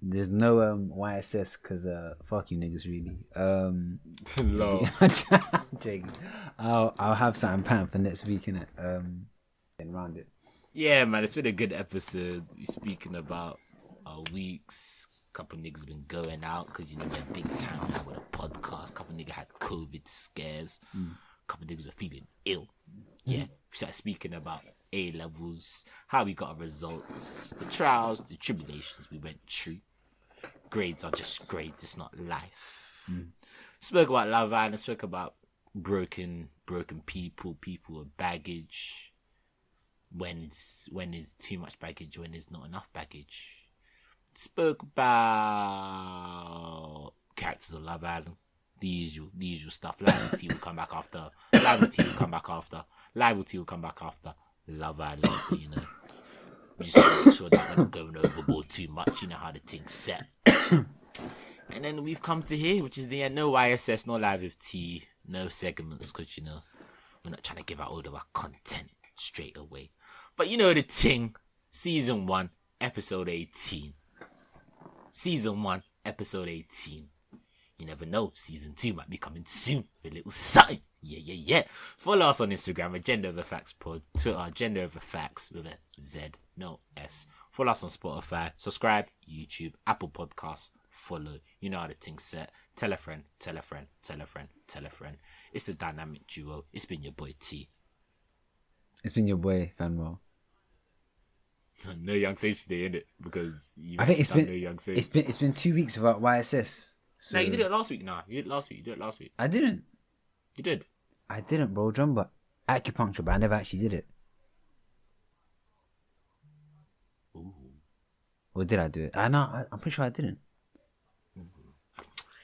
There's no YSS because fuck you niggas really. Lol. I'm joking. I'll have something planned for next week, innit? And round it. Yeah, man, it's been a good episode. We're speaking about our weeks. Couple niggas been going out because you know we're big town now with a podcast. Couple niggas had COVID scares. Couple niggas were feeling ill. Yeah, we started speaking about A levels, how we got our results, the trials, the tribulations we went through. Grades are just grades. It's not life. Spoke about Love Island. Spoke about broken people with baggage. When is too much baggage? When there's not enough baggage? Spoke about characters of Love Island, the usual stuff. Liability will come back after. Liability will come back after. Liability will come back after Love Island. So you know, we just gotta make sure that we're not going overboard too much. You know how the thing's set. And then we've come to here, which is the end. No YSS, no live with T, no segments, because you know we're not trying to give out all of our content straight away. But you know the thing. Season 1, episode 18. Season 1, episode 18. You never know, season 2 might be coming soon with a little something. Yeah. Follow us on Instagram, Agenda Over Facts Pod. Twitter, Agenda Over Facts with a Z, no S. Follow us on Spotify. Subscribe, YouTube, Apple Podcasts. Follow. You know how the thing's set. Tell a friend. It's the dynamic duo. It's been your boy T. It's been your boy Fanuel. No Young Sage today, innit? Because I think it's been No Young Sage. It's been 2 weeks without YSS. So... No, you did it last week. You did it last week. I didn't. You did. I didn't, bro. But acupuncture, but I never actually did it. Ooh. Or did I do it? I'm pretty sure I didn't.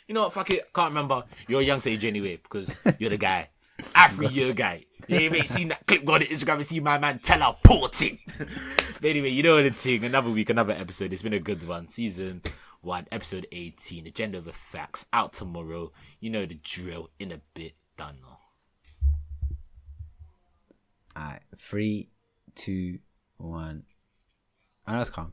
You know what? Fuck it. Can't remember. You're a Young Sage anyway because you're the guy. Every year, guy. You ain't seen that clip on Instagram and see my man teleporting. But anyway, you know the thing. Another week, another episode. It's been a good one. Season 1, episode 18. Agenda of the Facts. Out tomorrow. You know the drill. In a bit. Done now. Alright. 3, 2, 1. And that's calm.